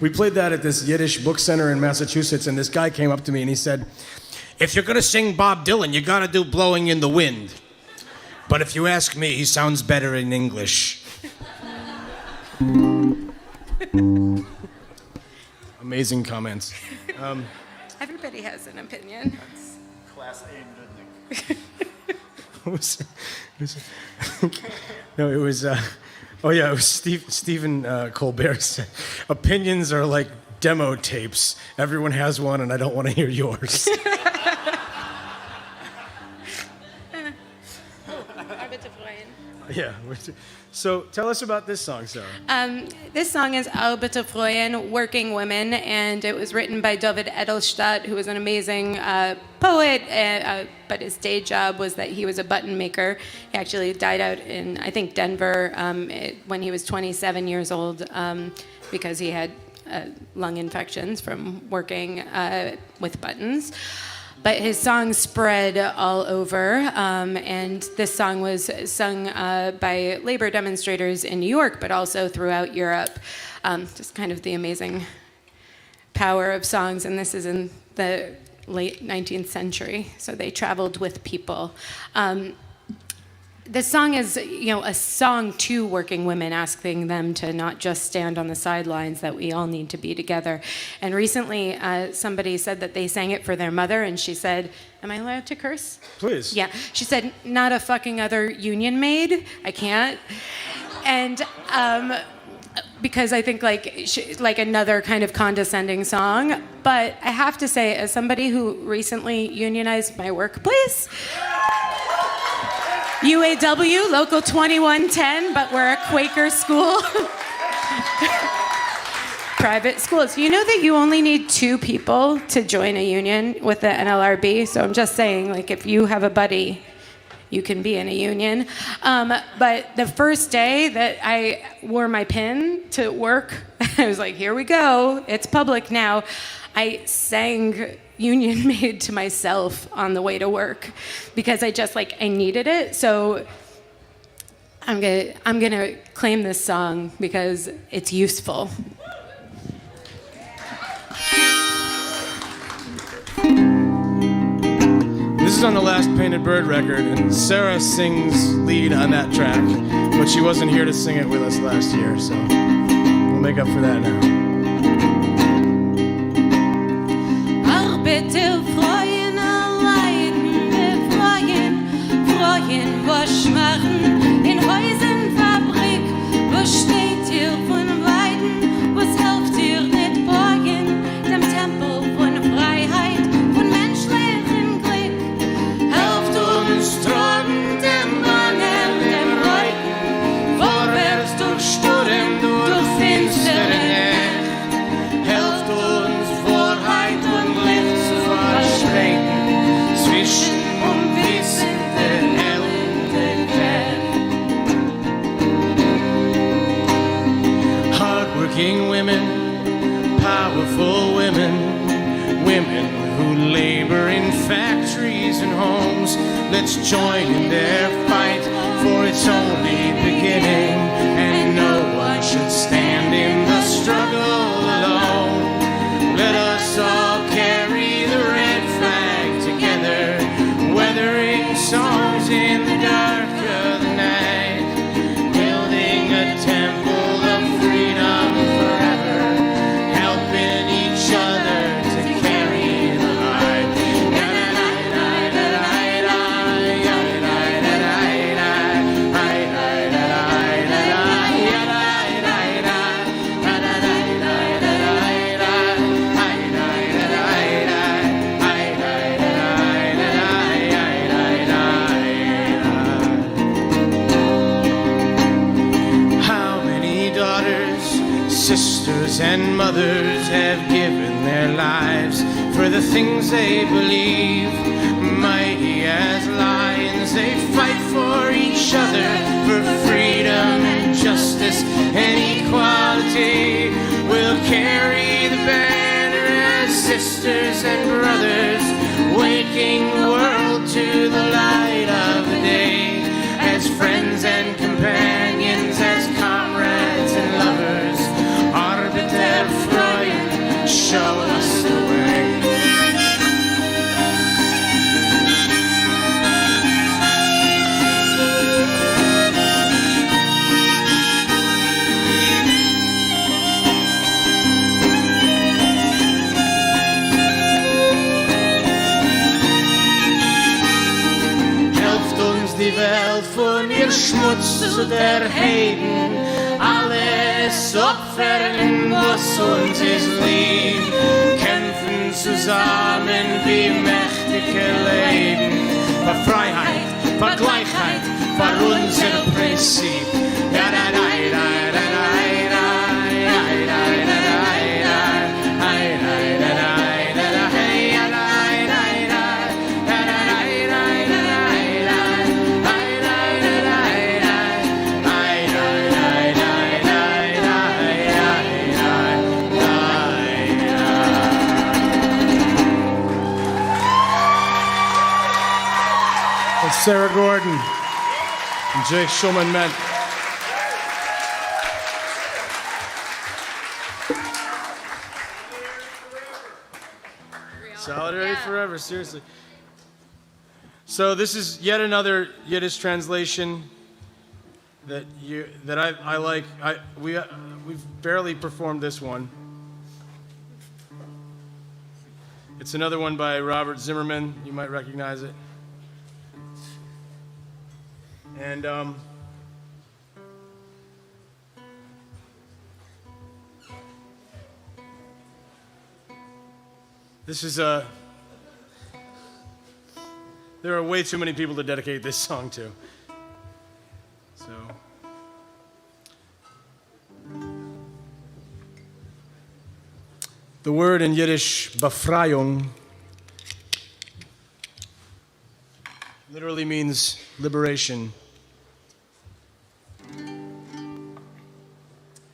We played that at this Yiddish book center in Massachusetts, and this guy came up to me and he said, "If you're gonna sing Bob Dylan, you gotta do Blowing in the Wind. But if you ask me, he sounds better in English." Amazing comments. Everybody has an opinion. That's class A Nudnik. No, it was. It was Stephen Colbert said, "Opinions are like demo tapes. Everyone has one, and I don't want to hear yours." Yeah. So tell us about this song, Sarah. This song is Arbeiter Freuen, Working Women, and it was written by David Edelstadt, who was an amazing poet, but his day job was that he was a button maker. He actually died out in, I think, Denver when he was 27 years old because he had lung infections from working with buttons. But his song spread all over, and this song was sung by labor demonstrators in New York, but also throughout Europe. Just kind of the amazing power of songs, and this is in the late 19th century. So they traveled with people. The song is, a song to working women, asking them to not just stand on the sidelines, that we all need to be together. And recently, somebody said that they sang it for their mother, and she said, am I allowed to curse? Please. Yeah. She said, not a fucking other union maid. I can't. And because I think like another kind of condescending song. But I have to say, as somebody who recently unionized my workplace, UAW, Local 2110, but we're a Quaker school. Private schools. You know that you only need 2 people to join a union with the NLRB? So I'm just saying, if you have a buddy, you can be in a union. But the first day that I wore my pin to work, I was like, here we go. It's public now. I sang Union Maid to myself on the way to work because I just I needed it. So I'm gonna claim this song because it's useful. This is on the last Painted Bird record, and Sarah sings lead on that track, but she wasn't here to sing it with us last year, so we'll make up for that now. Bitte freuen, leiden, freuen, was machen in Häusern, Fabrik, was steht ihr von Weiden, was helft ihr nicht borgen, dem Tempel von Freiheit, von menschlichem Glück, helft uns tragen dem Banner, dem Reuten, vorwärts durch Sturm, durch finstere Nacht, helft uns Wahrheit und Licht zwischen unwissende Hardworking women, powerful women, women who labor in factories and homes. Let's join in their fight, for it's only beginning, and no one should stand in the struggle alone. Let us all carry the red flag together, weathering songs in the dark of the night, building a temple of freedom forever, helping each other to carry the light. Sisters and mothers have given their lives for the things they believe. Mighty as lions, they fight for each other, for freedom and justice and equality. We'll carry the banner as sisters and brothers, waking the world to the light of the day, as friends and companions, as comrades and lovers. Arbiter Freund, show us the way. Helft uns die Welt von ihr Schmutz zu der Heiden, alles opfern, was uns ist lieb, kämpfen zusammen wie mächtige Leben, für Freiheit, für Gleichheit, für unser Prinzip. Ja, da, da, da, da, da, da, Sarah Gordon and Jake Schulman Ment. Solidarity forever, seriously. So this is yet another Yiddish translation that I like. We've barely performed this one. It's another one by Robert Zimmerman. You might recognize it. And this is there are way too many people to dedicate this song to. So the word in Yiddish, Befreiung, literally means liberation.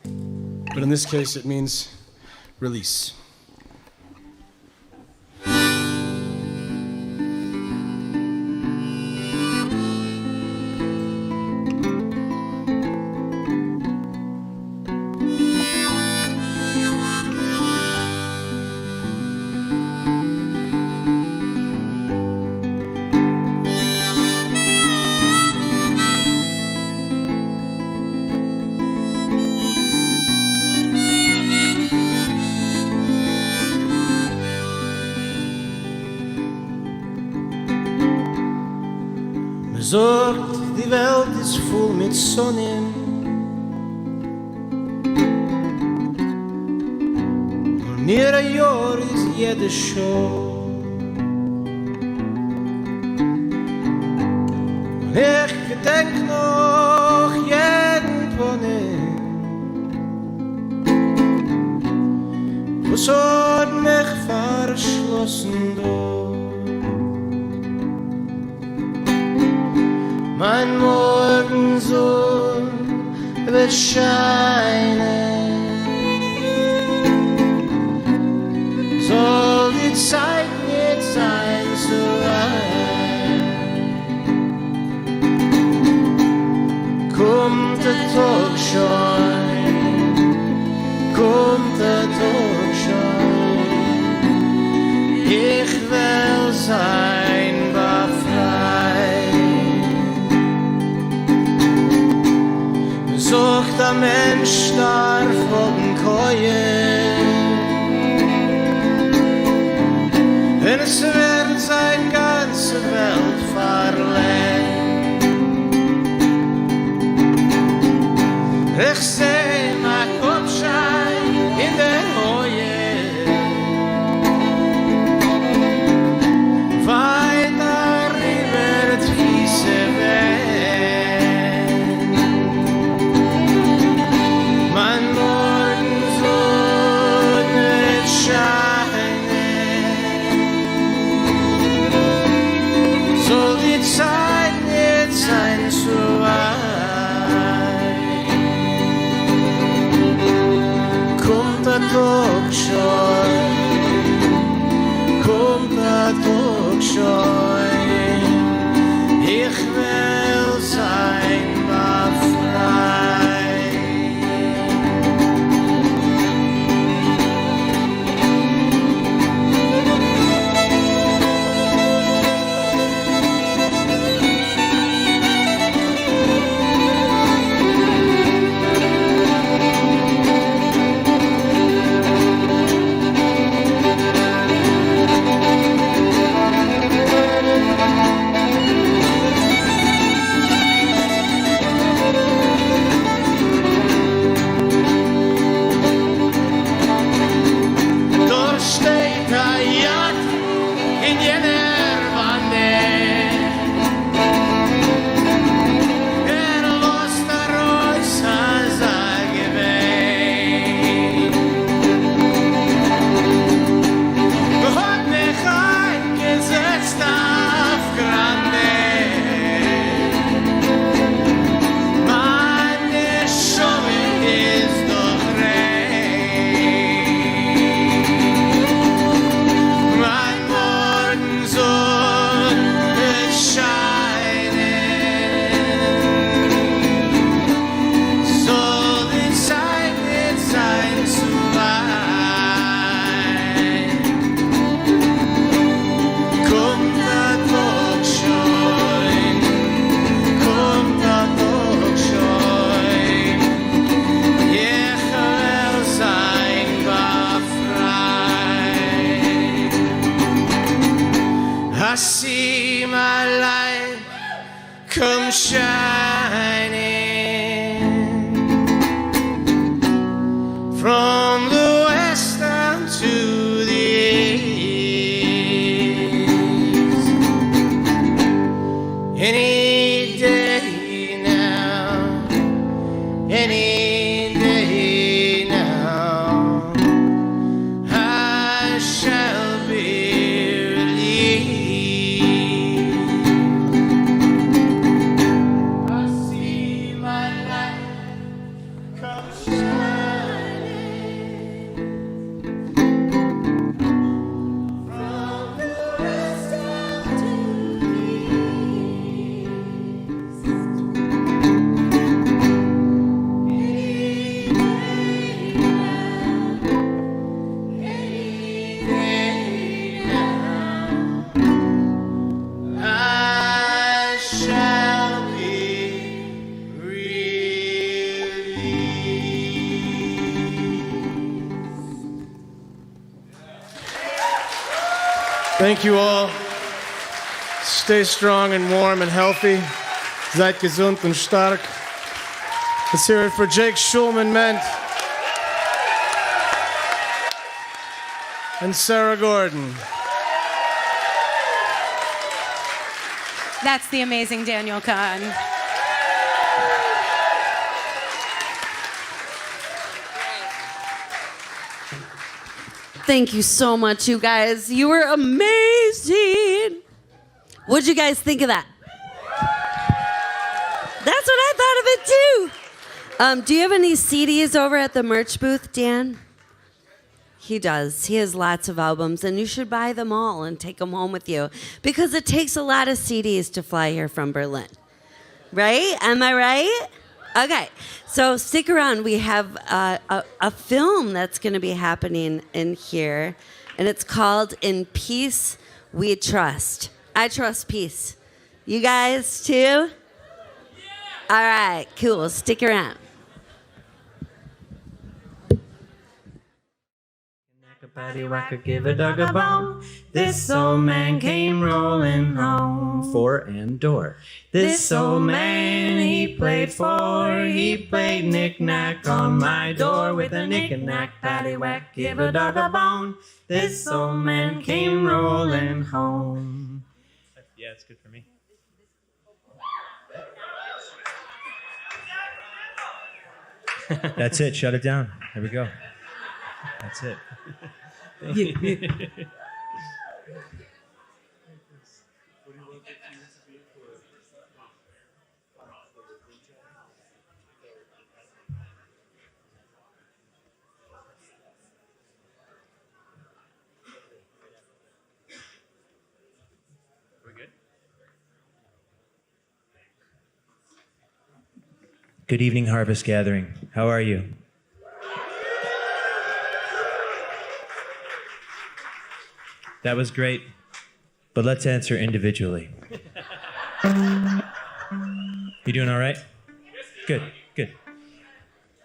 But in this case, it means release. Sagt, die Welt ist voll mit Sonnen. Und mir ein Jahr ist jede Show. Und ich gedenk noch jeden Tonnen. Was hat mich verschlossen da? Mein Morgensohn wird scheinen, soll die Zeit nicht sein zu weinen. Kommt der Tag schon, kommt der Tag schon, ich will sein befreit. Sucht der Mensch darf von Keuen, denn es wird seine ganze Welt verlängern. Ich seh mein Kopfschein in der Höhe, weiter über die Wiese weg. Soll die Zeit nicht sein zu weit. see my light come shining from the west down to the east. Any day now, any day now, I shall be relieved. I see my light come shining from the west down to the east. I shall be Thank you all. Stay strong and warm and healthy. Seid gesund und stark. Let's hear it for Jake Schulman-Ment and Sarah Gordon. That's the amazing Daniel Kahn. Thank you so much, you guys. You were amazing. What'd you guys think of that? That's what I thought of it too. Do you have any CDs over at the merch booth, Dan? He does. He has lots of albums, and you should buy them all and take them home with you because it takes a lot of CDs to fly here from Berlin. Right? Am I right? Okay. So stick around. We have a film that's going to be happening in here, and it's called In Peace We Trust. I trust peace. You guys too? All right. Cool. Stick around. Paddywhacker, give a dog a bone. This old man came rolling home. Four and door. This old man, he played knick-knack on my door with a knick-knack, paddywhack, give a dog a bone. This old man came rolling home. Yeah, it's good for me. That's it. Shut it down. There we go. That's it. Good evening, Harvest Gathering. How are you? That was great, but let's answer individually. You doing all right? Good, good.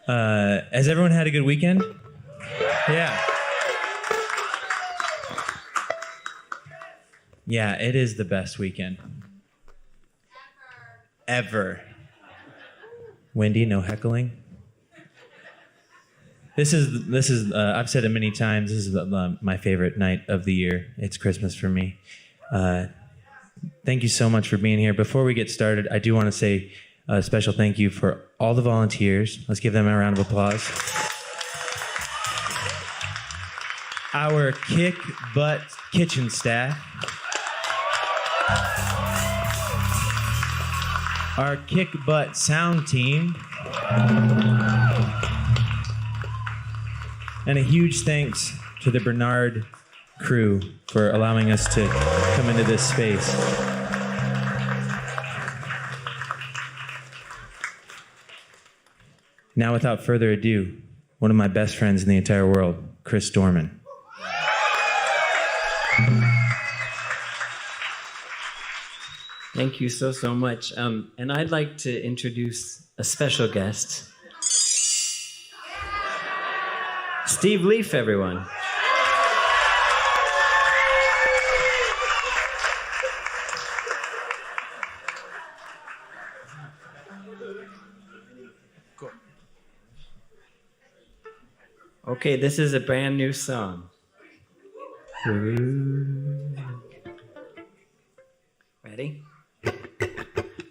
Has everyone had a good weekend? Yeah. Yeah, it is the best weekend. Ever. Wendy, no heckling. This is. I've said it many times. This is my favorite night of the year. It's Christmas for me. Thank you so much for being here. Before we get started, I do want to say a special thank you for all the volunteers. Let's give them a round of applause. Our kick butt kitchen staff. Our kick butt sound team. And a huge thanks to the Bernard crew for allowing us to come into this space. Now, without further ado, one of my best friends in the entire world, Chris Dorman. Thank you so much. And I'd like to introduce a special guest. Steve Leaf, everyone. Okay, this is a brand new song. Ready?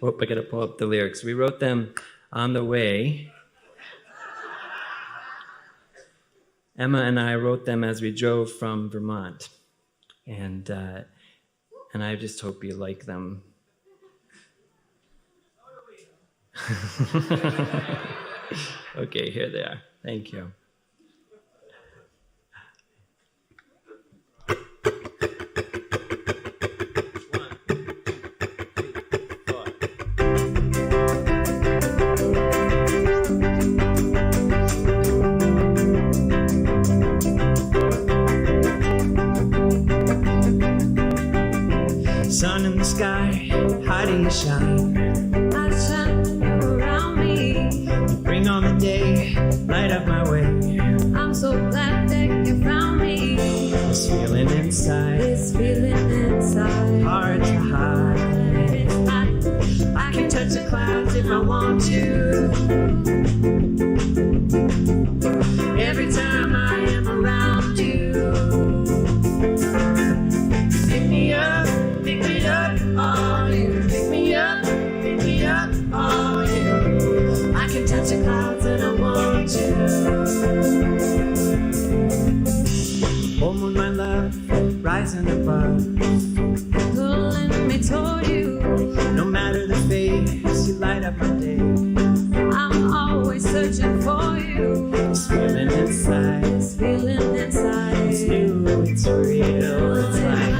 Oh, I gotta pull up the lyrics. We wrote them on the way. Emma and I wrote them as we drove from Vermont. And I just hope you like them. Okay, here they are. Thank you. Sun in the sky, hiding the shine. I shine around me. Bring on the day, light up my way. I'm so glad that you found me. This feeling inside, This feeling inside, hard to hide. it's hot. I can touch the clouds if I want to. Every time I am around you. Pick me up, oh you. Pick me up, oh you. I can touch the clouds and I want to. Oh moon, my love, rising above. Pulling me toward you. No matter the face, you light up my day. I'm always searching for you. This feeling inside, This feeling inside, it's new, it's real. It's like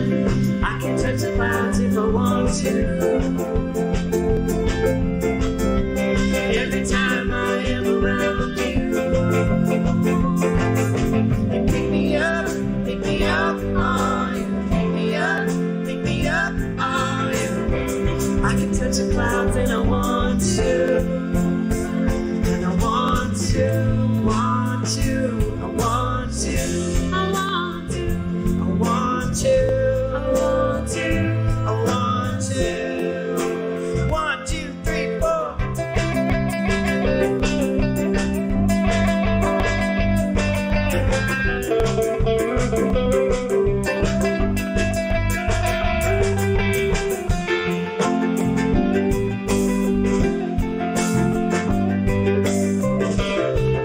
I can touch the clouds if I want to. Every time I am around you. You pick me up, oh you. Pick me up, oh you. I can touch the clouds and I want to. And I want to, I want to. I want to, I want to. I want to. I want to. 1, 2, 3, 4.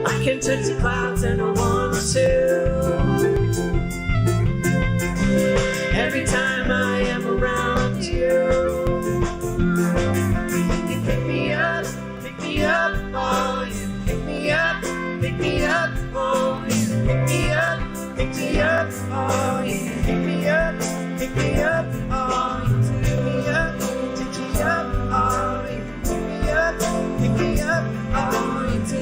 I can touch the clouds and I want to. Every time I am around you. You pick me up, oh you. Pick me up, oh you. Pick me up, oh you. Pick me up, oh you. Pick me up, oh you. Pick me up, oh you. Pick me up, oh you. Pick me up, oh you. Pick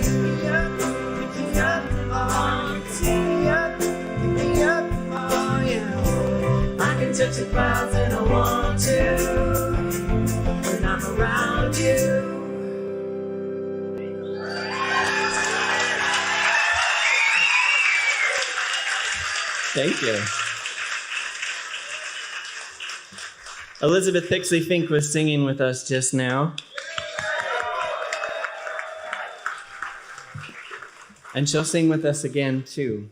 me up, oh yeah. I can touch the clouds and I want to when I'm around you. Thank you. Elizabeth Pixley Fink was singing with us just now. And she'll sing with us again too.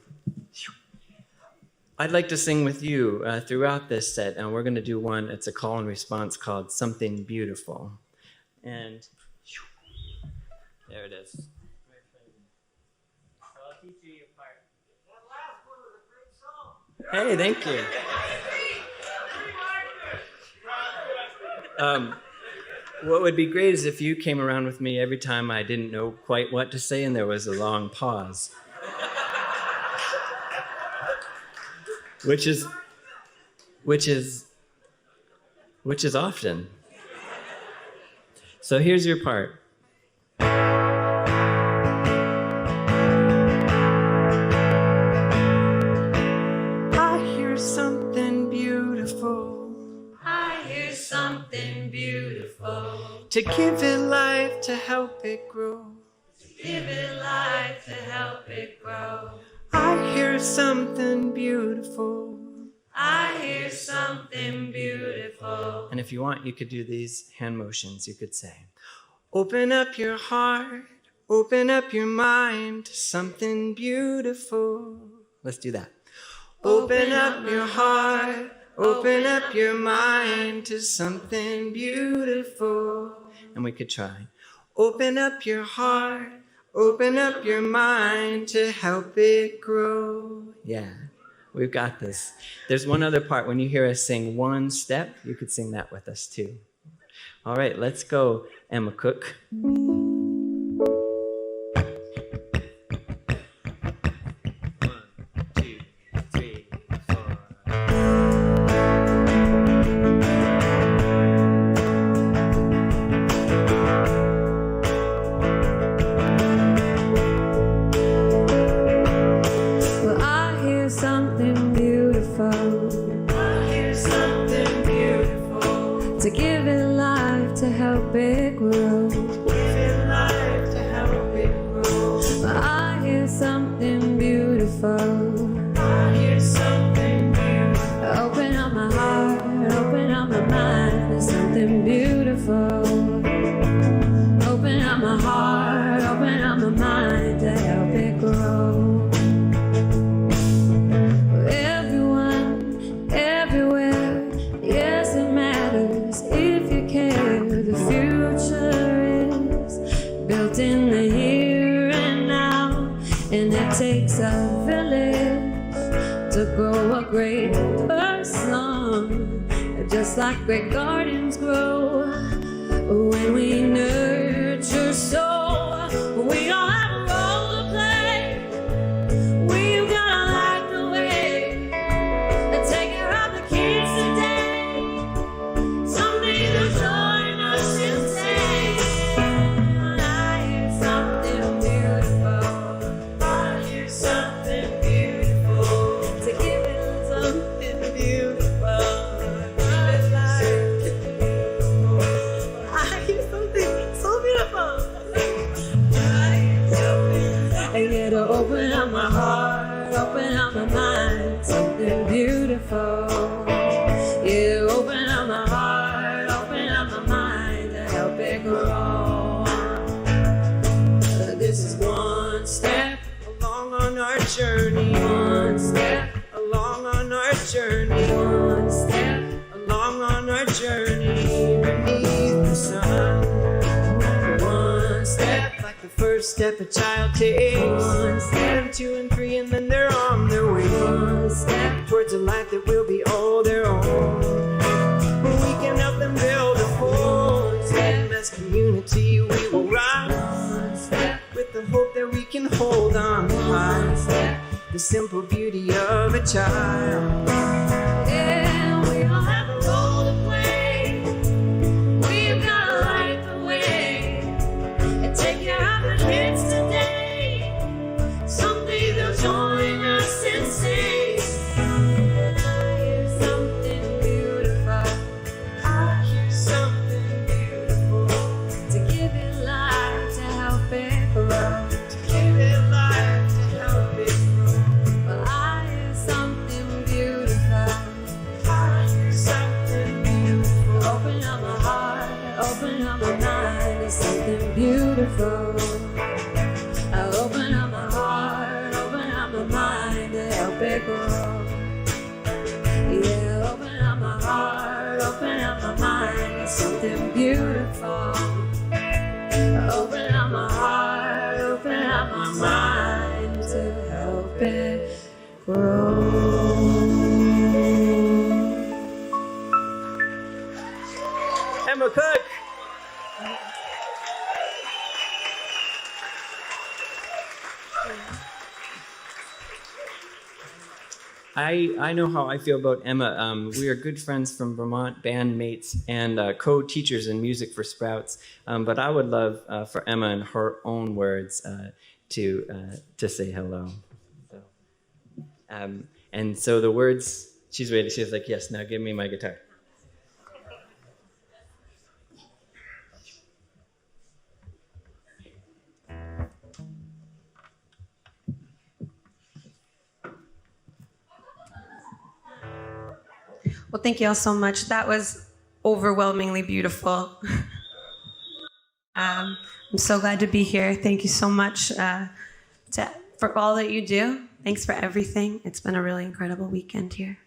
I'd like to sing with you throughout this set, and we're going to do one. It's a call and response called Something Beautiful. And there it is. I'll teach you your part. That last one was a great song. Hey, thank you. What would be great is if you came around with me every time I didn't know quite what to say and there was a long pause. Which is often. So here's your part. I hear something beautiful. I hear something beautiful. To give it life, to help it grow. Give it life to help it grow. I hear something beautiful. I hear something beautiful. And if you want, you could do these hand motions. You could say, open up your heart, Open up your mind to something beautiful. Let's do that. Open up your heart. Open up your mind to something beautiful. And we could try. Open up your heart. Open up your mind to help it grow. Yeah, we've got this. There's one other part. When you hear us sing one step, you could sing that with us too. All right, let's go, Emma Cook. Great gardens grow when we nurture so. We all have a role to play. We've gotta light the way and take care of the kids today. Someday they'll join us and say, I hear something beautiful. I hear something beautiful. To give it something beautiful. Open up my heart, open up my mind, something beautiful. Yeah, open up my heart, open up my mind to help it grow. This is one step along on our journey. One step along on our journey. One step along on our journey beneath the sun. One step. The first step a child takes, one step, 2 and 3, and then they're on their way. One step towards a life that will be all their own. We can help them build a whole step. As community, we will rise. One step with the hope that we can hold on high. Step, the simple beauty of a child. Yeah, we all have a role to play. We've got to light the way and take care of kids today. Someday they'll join us and say, I hear something beautiful. I hear something beautiful. To give it life, to help it grow. To give it life, to help it grow. Well, I hear something beautiful. I hear something beautiful. Open up my heart, open up my mind. There's something beautiful. Open up my heart, open up my mind to help it grow. Yeah, open up my heart, open up my mind, there's something beautiful. Open up my heart, open up my mind to help it grow. Emma Cook. I know how I feel about Emma. We are good friends from Vermont, bandmates, and co-teachers in music for Sprouts. But I would love for Emma, in her own words, to say hello. So, and so the words, she's ready. She's like, yes, now give me my guitar. Well, thank you all so much. That was overwhelmingly beautiful. I'm so glad to be here. Thank you so much for all that you do. Thanks for everything. It's been a really incredible weekend here.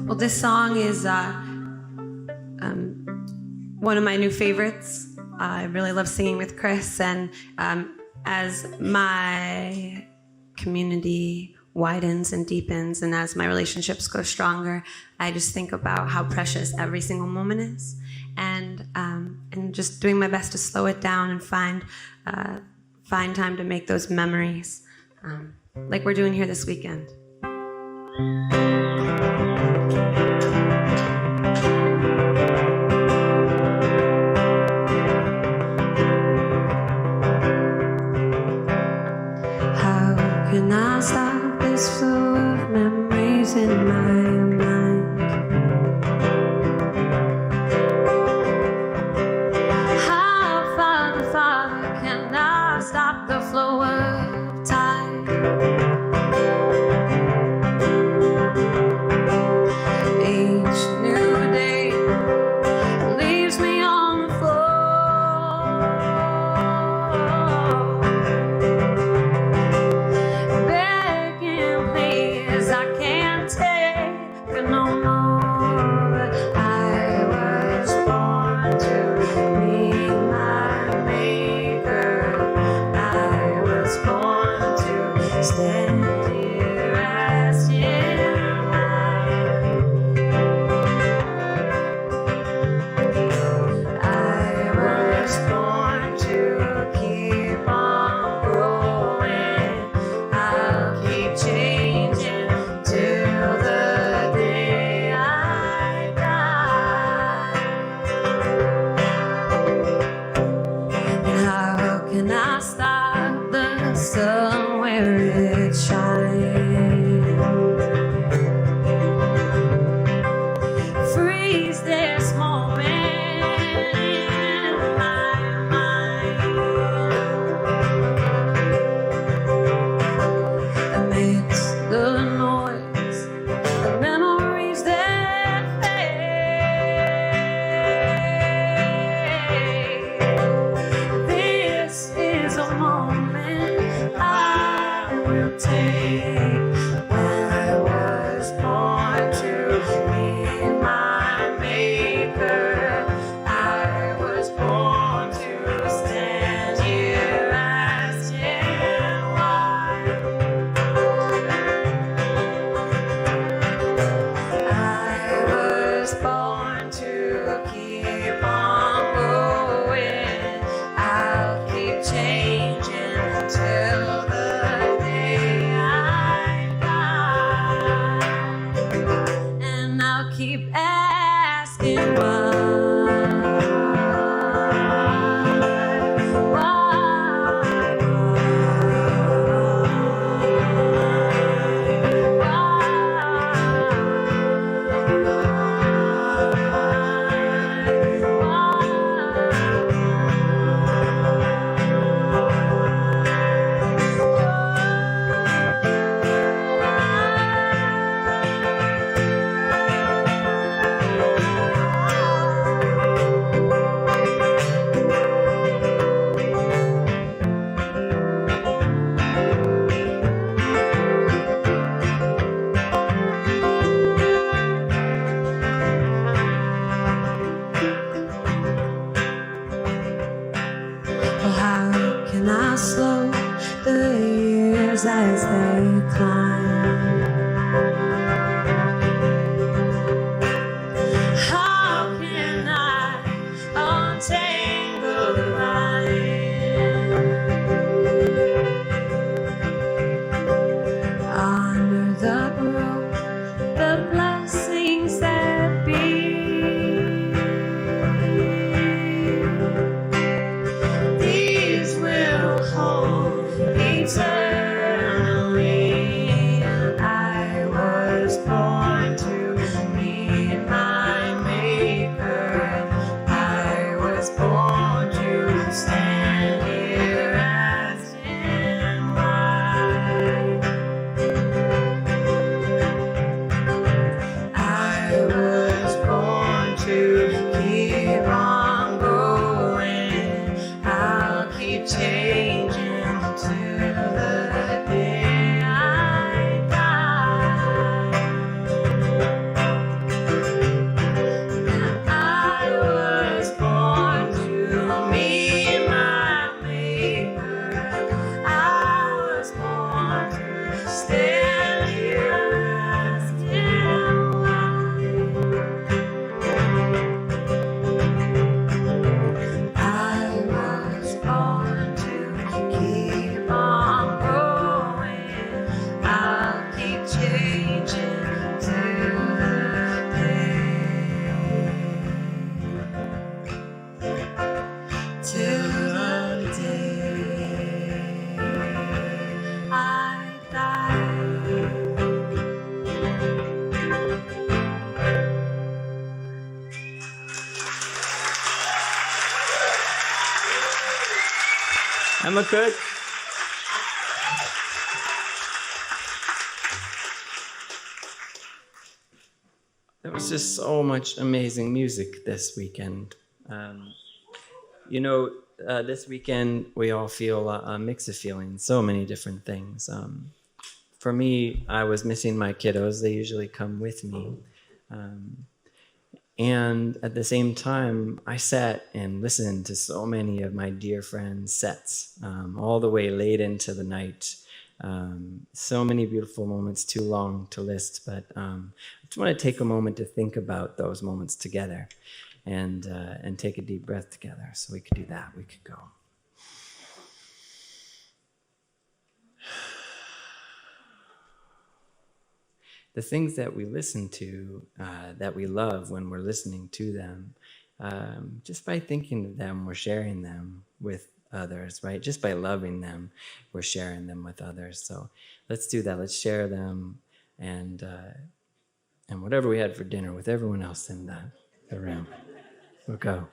Well, this song is one of my new favorites. I really love singing with Chris, and as my community widens and deepens, and as my relationships go stronger, I just think about how precious every single moment is, and just doing my best to slow it down and find time to make those memories, like we're doing here this weekend. Can I stop this flow of memories in my mind? How far can I stop the flow of time? Each new day leaves me on the floor. As they climb, how can I untangle the line? Honor the growth, the blessings that be. These will hold eternally. I'm a good. There was just so much amazing music this weekend. This weekend we all feel a mix of feelings, so many different things. For me, I was missing my kiddos. They usually come with me. And at the same time, I sat and listened to so many of my dear friends' sets, all the way late into the night. So many beautiful moments, too long to list, but I just want to take a moment to think about those moments together and take a deep breath together. So we could do that. We could go. The things that we listen to, that we love when we're listening to them, just by thinking of them, we're sharing them with others, right? Just by loving them, we're sharing them with others. So let's do that. Let's share them and whatever we had for dinner with everyone else in the room. We'll go.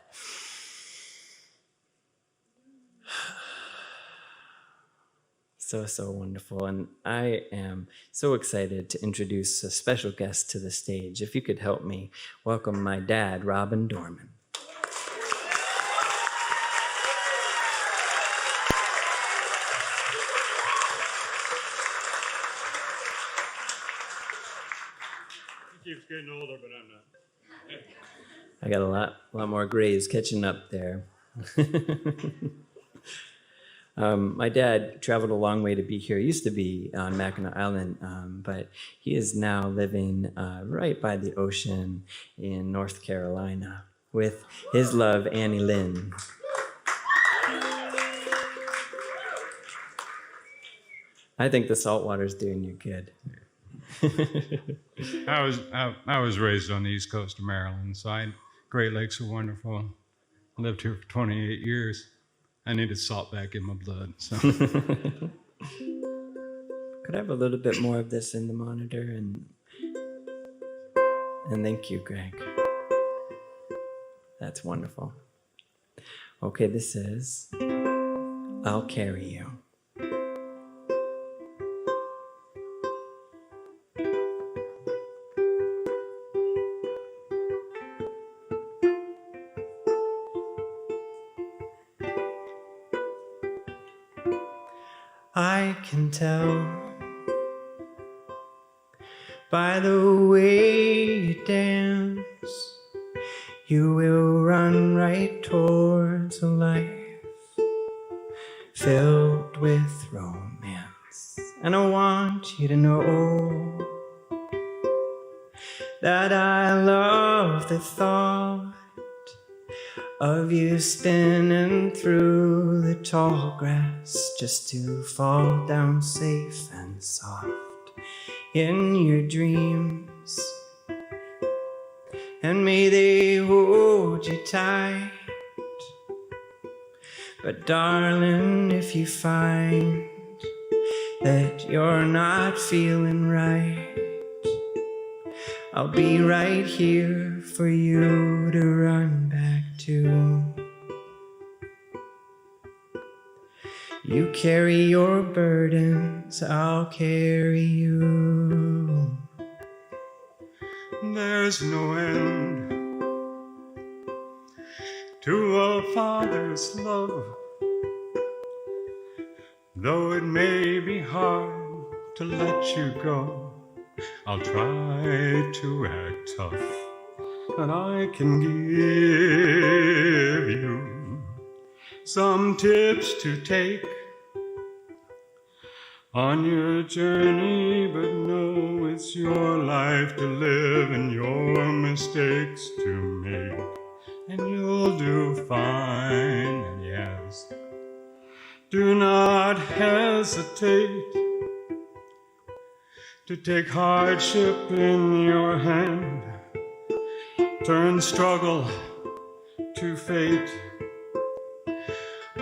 So wonderful. And I am so excited to introduce a special guest to the stage. If you could help me welcome my dad, Robin Dorman. He keeps getting older, but I'm not. I got a lot more grays catching up there. My dad traveled a long way to be here. He used to be on Mackinac Island, but he is now living right by the ocean in North Carolina with his love, Annie Lynn. I think the salt water's doing you good. I was raised on the east coast of Maryland, so Great Lakes are wonderful. I lived here for 28 years. I needed salt back in my blood. So. Could I have a little bit more of this in the monitor? And thank you, Greg. That's wonderful. Okay, this is I'll Carry You. I can tell by the way you dance, you will run right towards a life filled with romance. And I want you to know that I love the thought of you spinning through the tall grass just to fall down safe and soft in your dreams. And may they hold you tight. But darling, if you find that you're not feeling right, I'll be right here for you to run back to. You carry your burdens, I'll carry you. There's no end to a father's love, though it may be hard to let you go. I'll try to act tough, and I can give you some tips to take on your journey, but know it's your life to live and your mistakes to make, and you'll do fine. And yes, do not hesitate to take hardship in your hand, turn struggle to fate.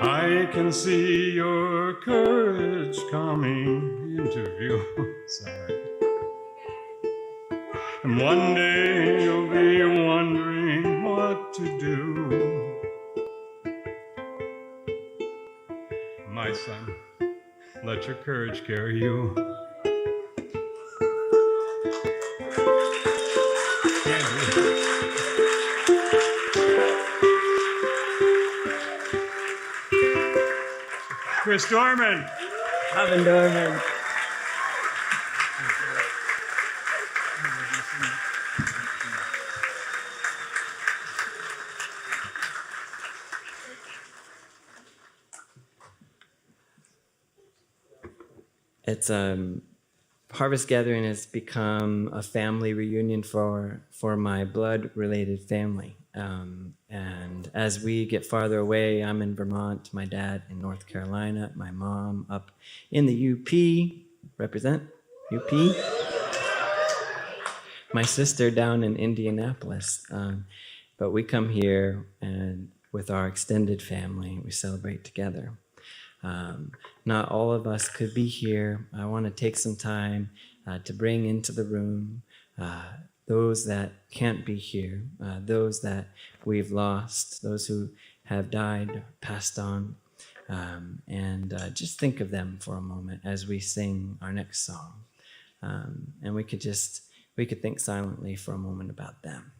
I can see your courage coming into view. Sorry. And one day you'll be wondering what to do. My my son. Let your courage carry you. Chris Dorman. Evan Dorman. It's Harvest Gathering has become a family reunion for my blood-related family. And as we get farther away, I'm in Vermont, my dad in North Carolina, my mom up in the UP, represent UP. My sister down in Indianapolis. But we come here and with our extended family, we celebrate together. Not all of us could be here. I want to take some time to bring into the room those that can't be here, those that we've lost, those who have died, passed on, and just think of them for a moment as we sing our next song. And we could think silently for a moment about them.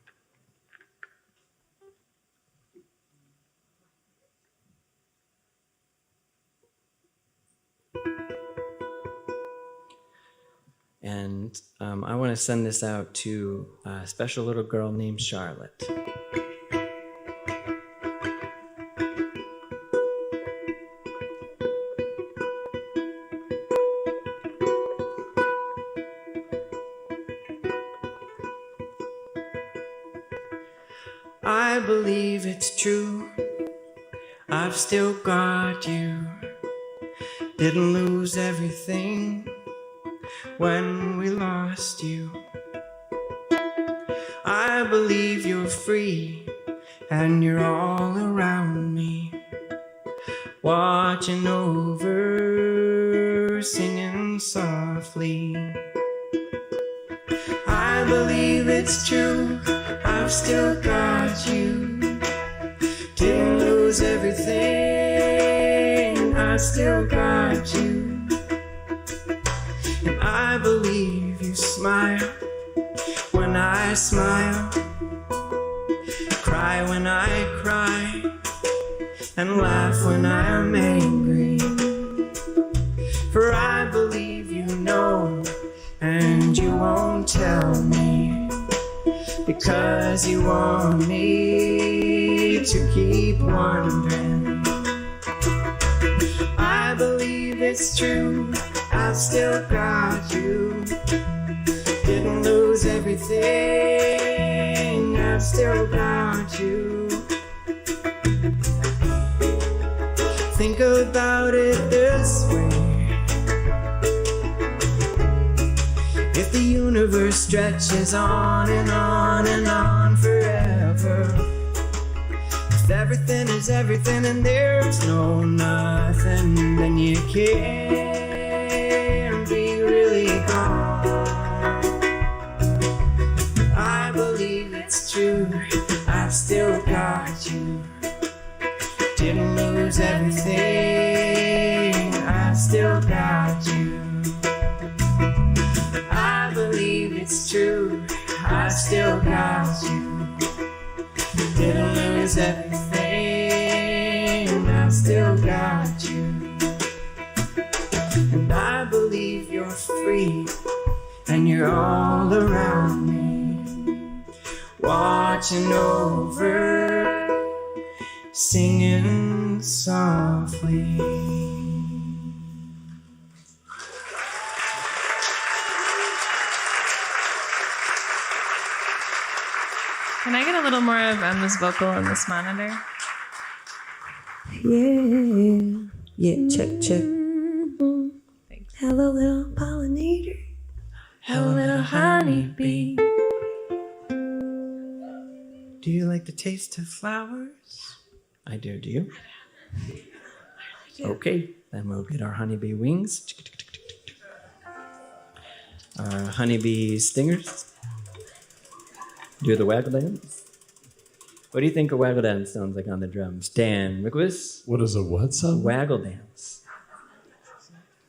And I want to send this out to a special little girl named Charlotte. I believe it's true. I've still got you. Didn't lose everything when we lost you. I believe you're free and you're all around me, watching over, singing softly. I believe it's true, I've still got you. Didn't lose everything, I still got you. And I believe you smile when I smile, cry when I cry, and laugh when I am angry. For I believe you know, and you won't tell me, because you want me to keep wondering. I believe it's true, I've still got you. Didn't lose everything, I've still got you. Think about it this way. If the universe stretches on and on and on forever, if everything is everything and there's no nothing, then you can't be really gone. I believe it's true, I've still got you. Didn't lose everything, I've still got you. I believe it's true, I still got you. Didn't lose everything, I still got you. And I believe you're free and you're all around me, watching over, singing softly. Can I get a little more of Emma's vocal on this monitor? Yeah, check. Hello, little pollinator. Hello, little honeybee. Do you like the taste of flowers? I do you? Okay, then we'll get our honeybee wings. Our honeybee stingers. Do the waggle dance. What do you think a waggle dance sounds like on the drums? Dan Rickwitz? What is a what sound? Waggle dance.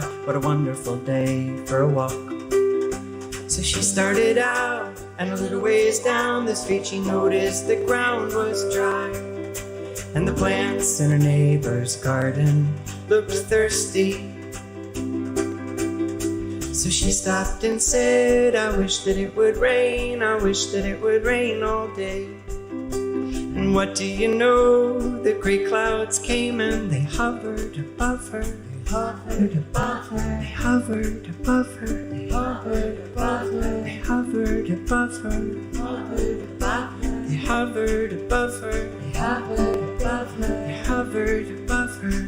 thought, what a wonderful day for a walk. So she started out, and a little ways down the street she noticed the ground was dry, and the plants in her neighbor's garden looked thirsty. So she stopped and said, I wish that it would rain, I wish that it would rain all day. And what do you know, the gray clouds came and they hovered above her. They hovered above her. They hovered above her. They hovered above her. They hovered above her. They hovered above her. They hovered above her. They hovered above her.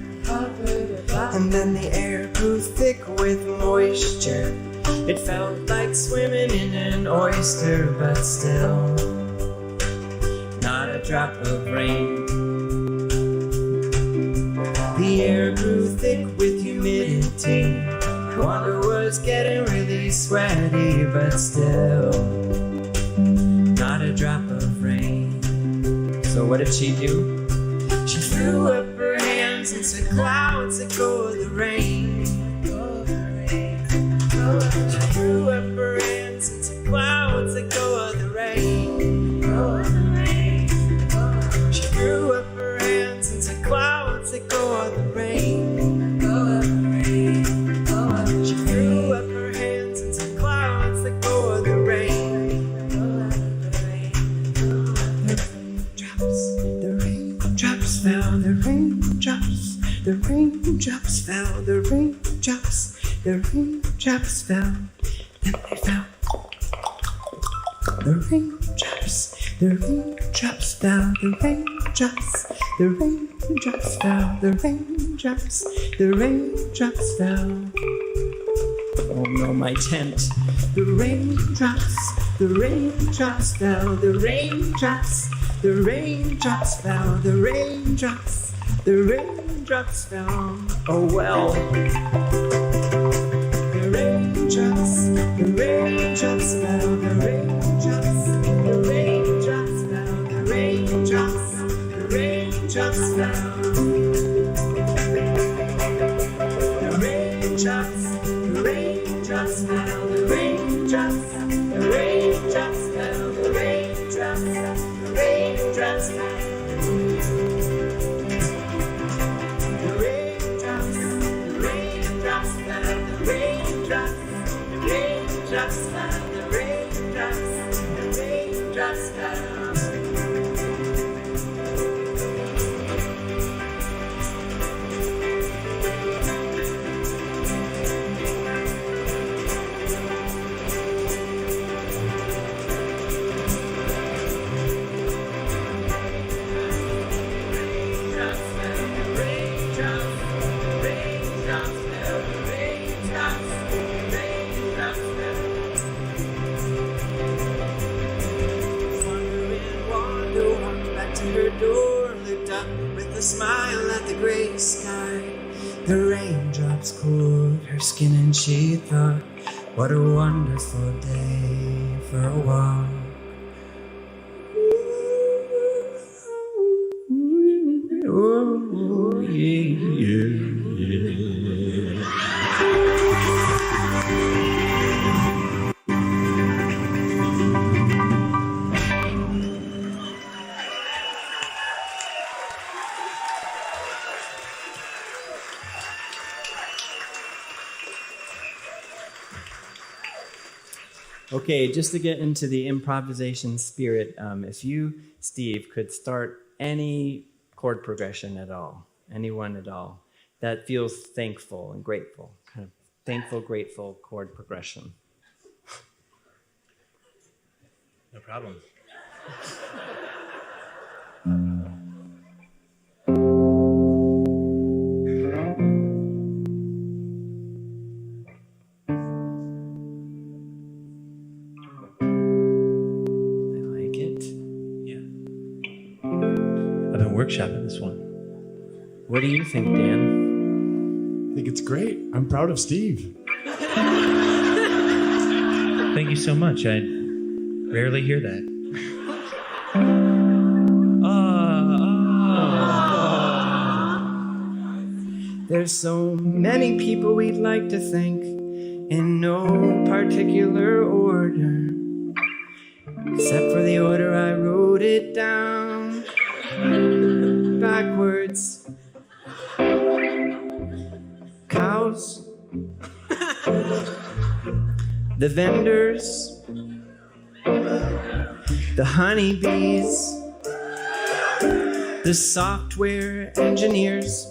And then the air grew thick with moisture. It felt like swimming in an oyster, but still not a drop of rain. The air grew thick with humidity. The water was getting really sweaty, but still not a drop of rain. So what did she do? She threw up her hands and said, clouds that go the rain. She threw up her hands and said, clouds that go the rain. She threw up her hands and said, clouds that go the rain. She threw up her hands and said, clouds that go the rain. The raindrops fell, the raindrops, the raindrops fell, the raindrops, the raindrops fell, then they fell. The raindrops fell, the raindrops, the raindrops fell, the raindrops, the raindrops fell. Oh no, my tent. The raindrops fell, the raindrops, the raindrops fell, the raindrops, the raindrops fell. Oh well. The raindrops fell, the raindrops, the raindrops fell, the raindrops, the raindrops fell. The raindrops, the raindrops fell, the raindrops, the raindrops fell, the raindrops, the raindrops fell. The raindrops, the raindrops fell, the raindrops, the raindrops fell, the raindrops, the raindrops fell. Her door, looked up with a smile at the gray sky. The raindrops cooled her skin and she thought, what a wonderful day for a walk. Ooh, yeah, yeah, yeah. Okay, just to get into the improvisation spirit, if you, Steve, could start any chord progression at all, anyone at all, that feels thankful and grateful, kind of thankful, grateful chord progression. No problem. Workshopping this one. What do you think, Dan? I think it's great. I'm proud of Steve. Thank you so much. I rarely hear that. There's so many people we'd like to thank in no particular order, except for the order I wrote it down backwards. Cows, the vendors, the honeybees, the software engineers,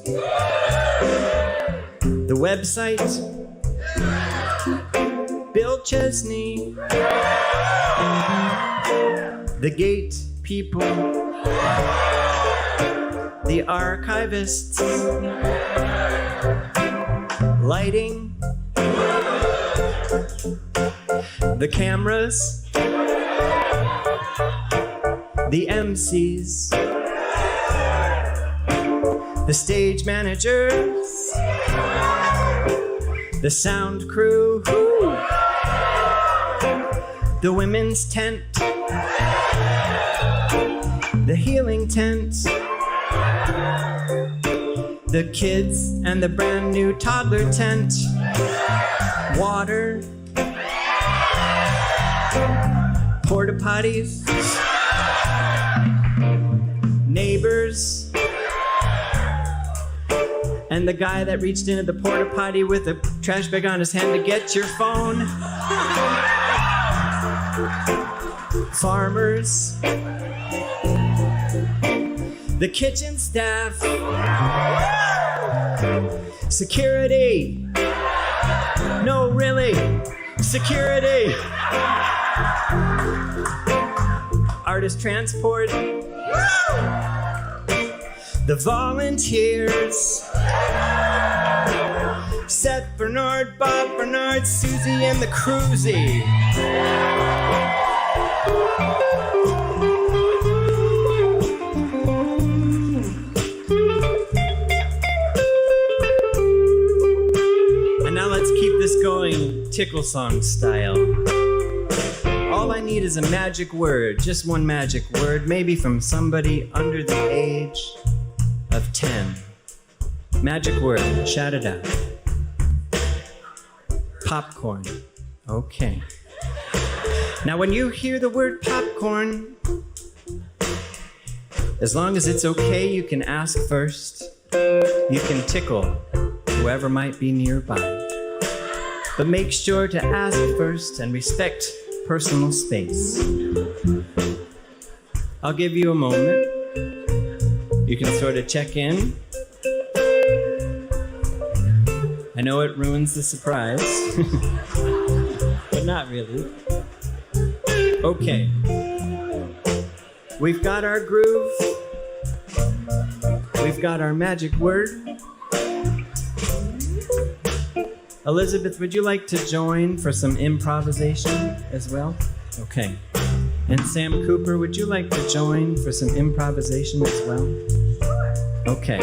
the website, Bill Chesney, the gate people, the archivists, lighting, the cameras, the MCs, the stage managers, the sound crew, the women's tent, the healing tent, the kids and the brand new toddler tent, water, porta potties, neighbors, and the guy that reached into the porta potty with a trash bag on his hand to get your phone. Farmers, the kitchen staff, security, no really, security, artist transport, the volunteers, Seth Bernard, Bob Bernard, Susie, and the Cruisy. And now let's keep this going tickle song style. All I need is a magic word, just one magic word, maybe from somebody under the age of 10. Magic word, shout it out. Popcorn. Okay. Now when you hear the word popcorn, as long as it's okay, you can ask first. You can tickle whoever might be nearby. But make sure to ask first and respect personal space. I'll give you a moment. You can sort of check in. I know it ruins the surprise, but not really. Okay. We've got our groove. We've got our magic word. Elizabeth, would you like to join for some improvisation as well? Okay. And Sam Cooper, would you like to join for some improvisation as well? Okay.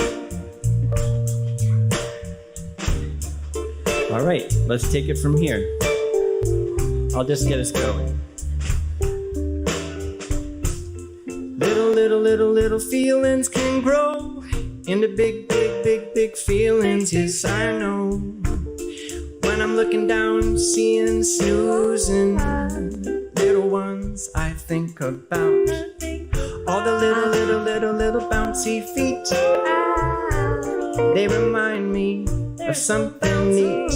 All right, let's take it from here. I'll just get us going. Little feelings can grow into big feelings. Yes, I know. When I'm looking down, seeing snoozing little ones, I think about all the little bouncy feet. They remind me of something neat.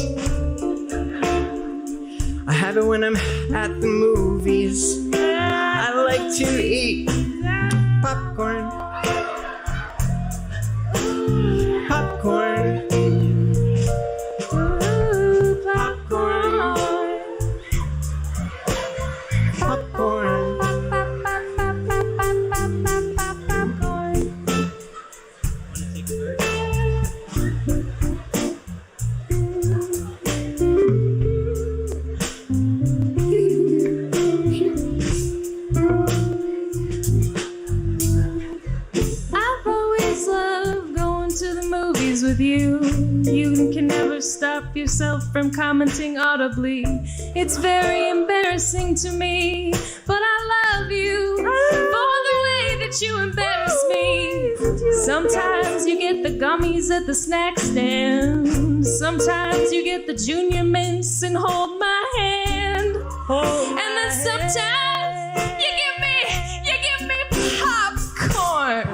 I have it when I'm at the movies. I like to eat popcorn. Popcorn. With you, you can never stop yourself from commenting audibly. It's very embarrassing to me, but I love you for the way that you embarrass me. Sometimes you get the gummies at the snack stand. Sometimes you get the junior mints and hold my hand. And then sometimes you give me popcorn.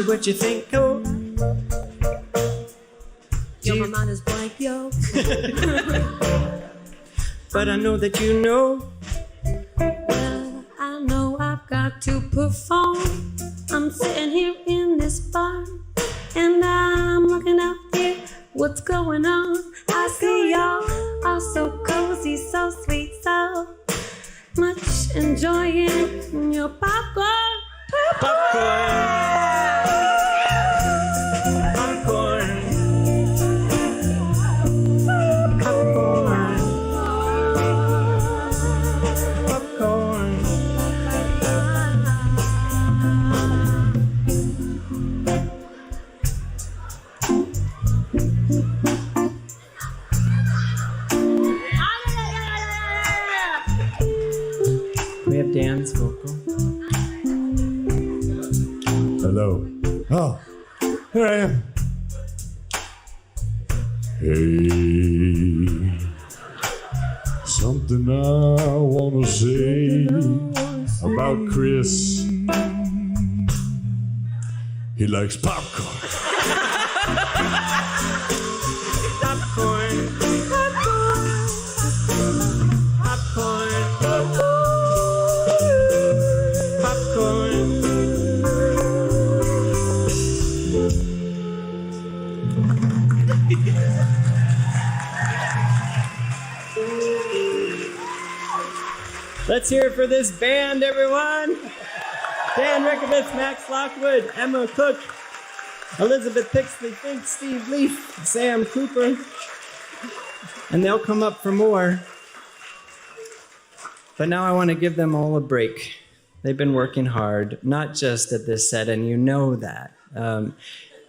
What you think, oh? Yo, my mind is blank, yo. But I know that you know. Well, I know I've got to perform. I'm sitting here in this bar, and I'm looking out there. What's going on? I see y'all are so cozy, so sweet, so much enjoying your popcorn. Popcorn. We have Dan's vocal. Hello. Oh, here I am. Hey, something I wanna say about Chris. He likes popcorn. Popcorn. Popcorn. Popcorn. Let's hear it for this band, everyone. Dan Rickovitz, Max Lockwood, Emma Cook, Elizabeth Pixley Fink, Steve Leaf, Sam Cooper. And they'll come up for more. But now I want to give them all a break. They've been working hard, not just at this set, and you know that.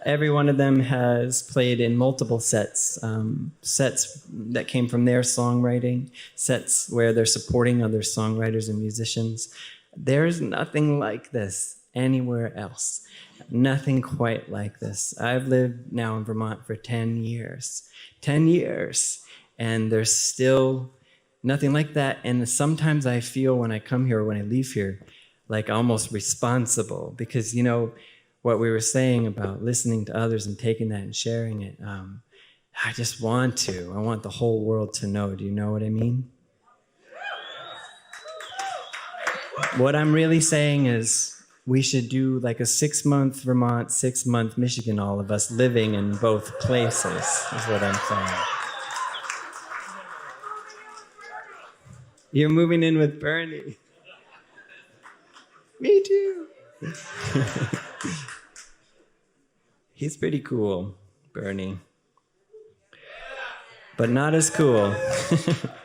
Every one of them has played in multiple sets, sets that came from their songwriting, sets where they're supporting other songwriters and musicians. There's nothing like this anywhere else. Nothing quite like this. I've lived now in Vermont for 10 years. 10 years. And there's still nothing like that. And sometimes I feel when I come here or when I leave here, like almost responsible, because, you know, what we were saying about listening to others and taking that and sharing it, I just want to. I want the whole world to know. Do you know what I mean? What I'm really saying is we should do like a 6-month Vermont, 6-month Michigan, all of us living in both places, is what I'm saying. You're moving in with Bernie. Me too. He's pretty cool, Bernie. But not as cool.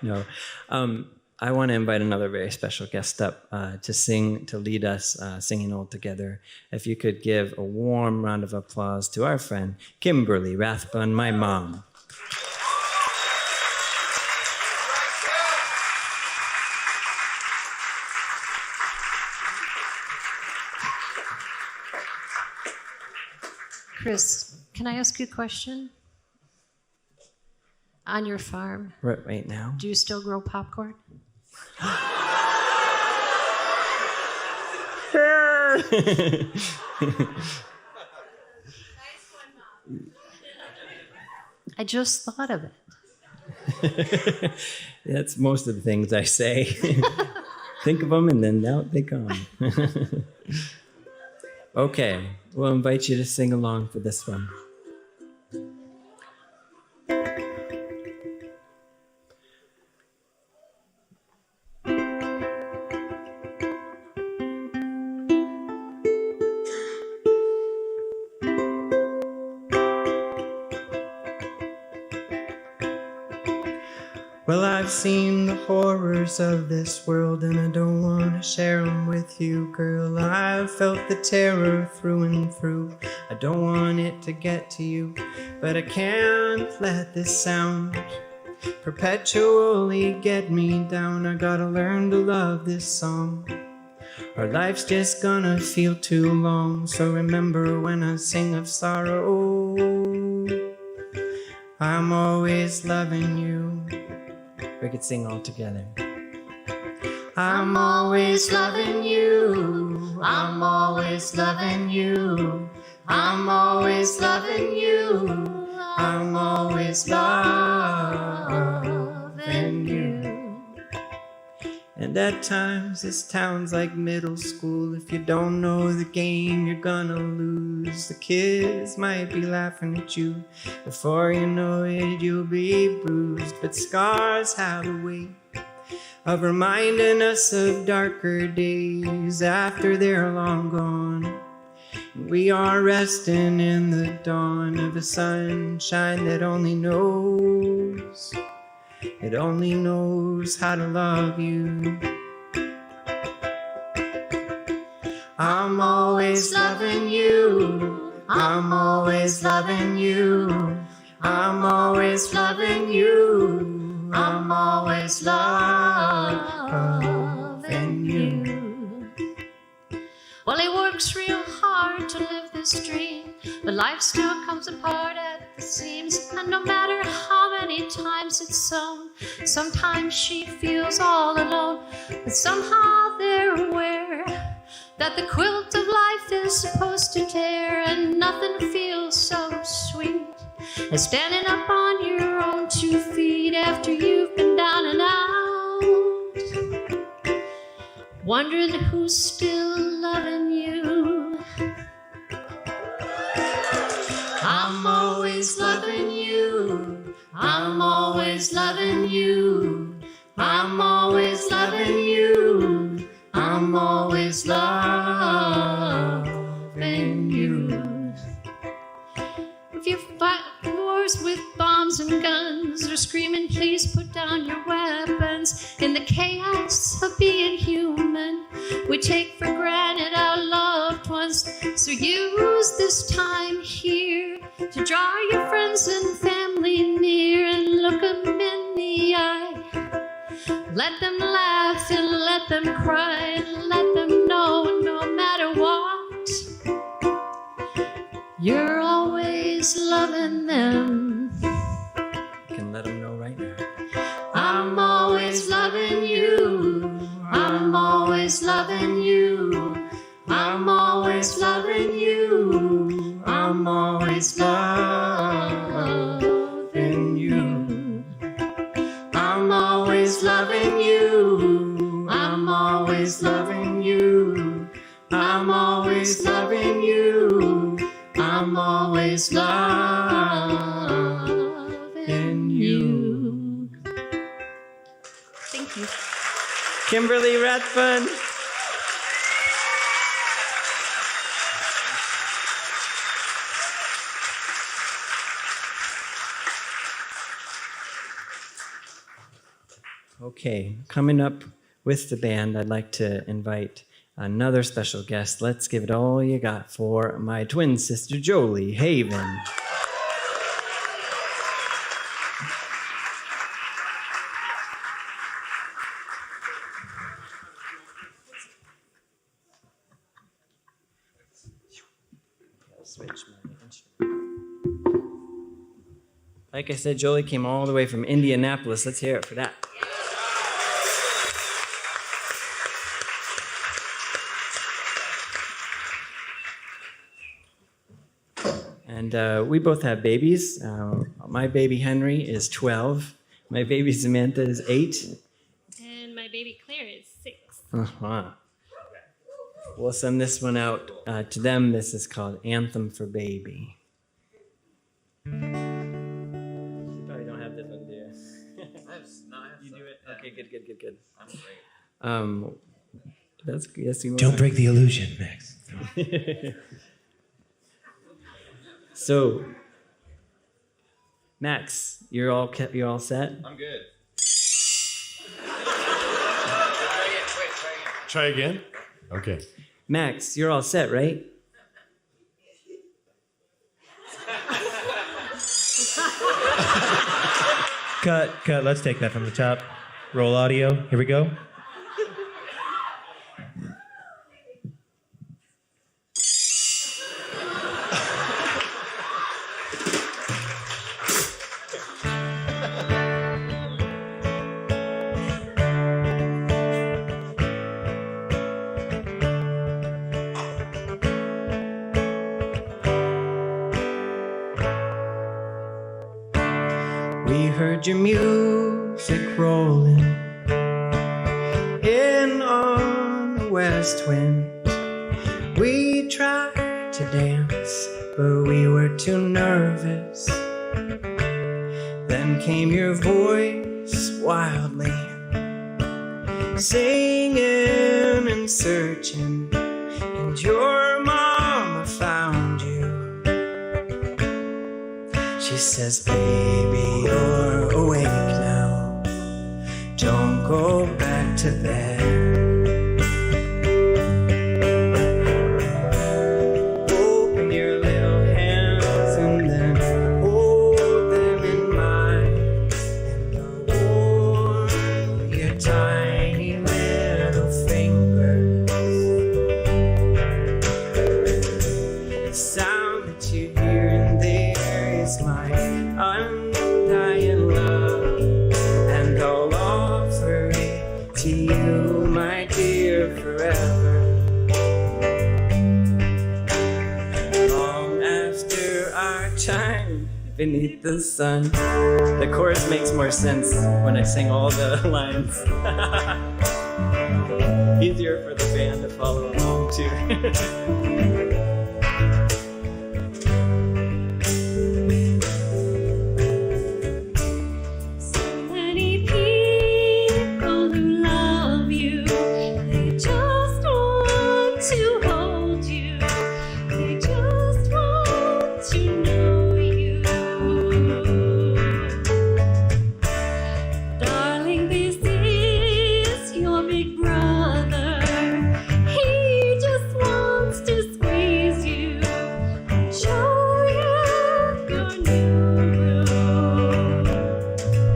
No. I want to invite another very special guest up to sing, to lead us singing all together. If you could give a warm round of applause to our friend, Kimberly Rathbun, my mom. Chris, can I ask you a question? On your farm, Right now? do you still grow popcorn? I just thought of it. That's most of the things I say. Think of them and then out they come. Okay, we'll invite you to sing along for this one. Well, I've seen the horrors of this world, and I don't want to share them with you, girl. I've felt the terror through and through. I don't want it to get to you, but I can't let this sound perpetually get me down. I gotta learn to love this song, or life's just gonna feel too long. So remember when I sing of sorrow, I'm always loving you. We could sing all together. I'm always loving you. I'm always loving you. I'm always loving you. I'm always loving you. And at times this town's like middle school. If you don't know the game, you're gonna lose. The kids might be laughing at you. Before you know it, you'll be bruised. But scars have a way of reminding us of darker days after they're long gone. We are resting in the dawn of a sunshine that only knows, it only knows how to love you. I'm always loving you. I'm always loving you. I'm always loving you. I'm always loving you. Well, he works real hard to live this dream, but life still comes apart at the seams. And no matter how many times it's sown, sometimes she feels all alone. But somehow they're aware that the quilt of life is supposed to tear, and nothing feels so sweet as standing up on your own 2 feet after you've been down and out, wondering who's still loving you. I'm always loving you. I'm always loving you. I'm always loving you. I'm always loving you. If you fight wars with bombs and guns, or screaming, please put down your weapons, in the chaos of being human, we take for granted our loved ones. So use this time here to draw your friends and family near and look them in the eye. Let them laugh and let them cry and let them know no matter what, you're always loving them. You can let them know right now. I'm always loving you. I'm always loving you. I'm always loving you. I'm always loving you. I'm always loving you. I'm always loving you. I'm always loving you. I'm always loving you. Thank you. Kimberly Rathbun. Okay, coming up with the band, I'd like to invite another special guest. Let's give it all you got for my twin sister, Jolie Haven. Switch my instrument. Like I said, Jolie came all the way from Indianapolis. Let's hear it for that. And we both have babies. My baby Henry is 12. My baby Samantha is 8. And my baby Claire is 6. Uh-huh. We'll send this one out to them. This is called Anthem for Baby. You probably don't have this one, do you? You do it? Okay, good. I'm great. That's yes, you Don't are. break the illusion, Max. So, Max, you're all set? I'm good. Try again? Okay. Max, you're all set, right? Cut. Let's take that from the top. Roll audio. Here we go. We heard your music rolling in on the west wind. We tried to dance, but we were too nervous. Then came your voice wildly, singing and searching, and your mama found you. She says, baby, you're awake now. Don't go back to bed. Open your little hands and then hold them in mine. And I'll warm your tiny little fingers. The sound that you hear in there is my undying love, and I'll offer it to you, my dear, forever. Long after our time beneath the sun. The chorus makes more sense when I sing all the lines. Easier for the band to follow along too. Many people who love you, they just want to hold you, they just want to know you. Darling, this is your big brother. He just wants to squeeze you and show you your new room.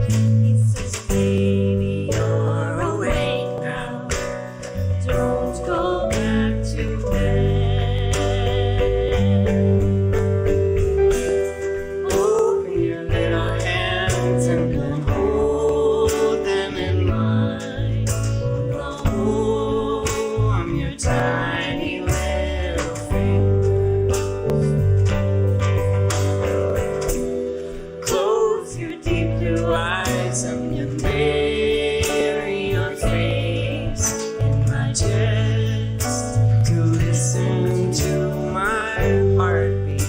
He says, baby, you're awake now. Don't go back to bed. Open your little hands and then hold them in mine. I'll warm your tiny little fingers. Close your deep blue eyes and you bury your face in my chest to listen to my heartbeat.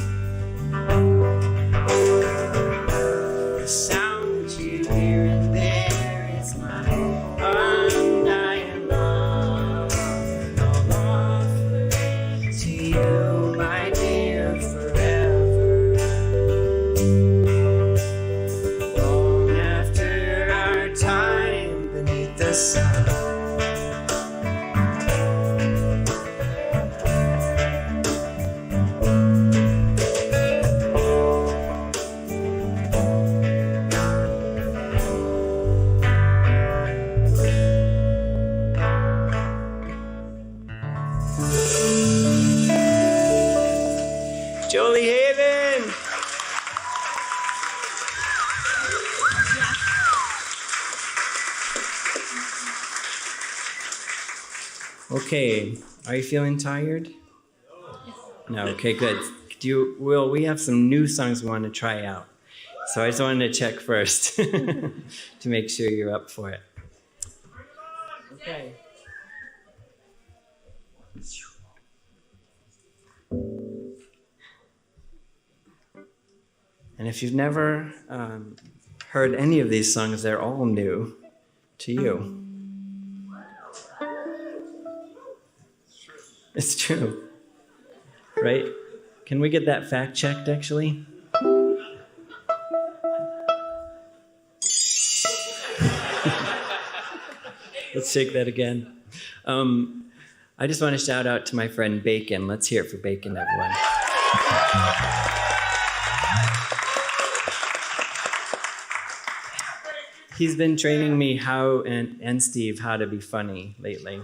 The sound that you hear in there is my undying love. I'll offer it to you, my dear, forever. Long after our time beneath the sun. Jolie Haven! Okay, are you feeling tired? No, okay, good. Will, we have some new songs we want to try out. So I just wanted to check first to make sure you're up for it. Okay. And if you've never heard any of these songs, they're all new to you. It's true. Right? Can we get that fact checked, actually? Let's take that again. I just want to shout out to my friend Bacon. Let's hear it for Bacon, everyone. He's been training me and Steve how to be funny lately.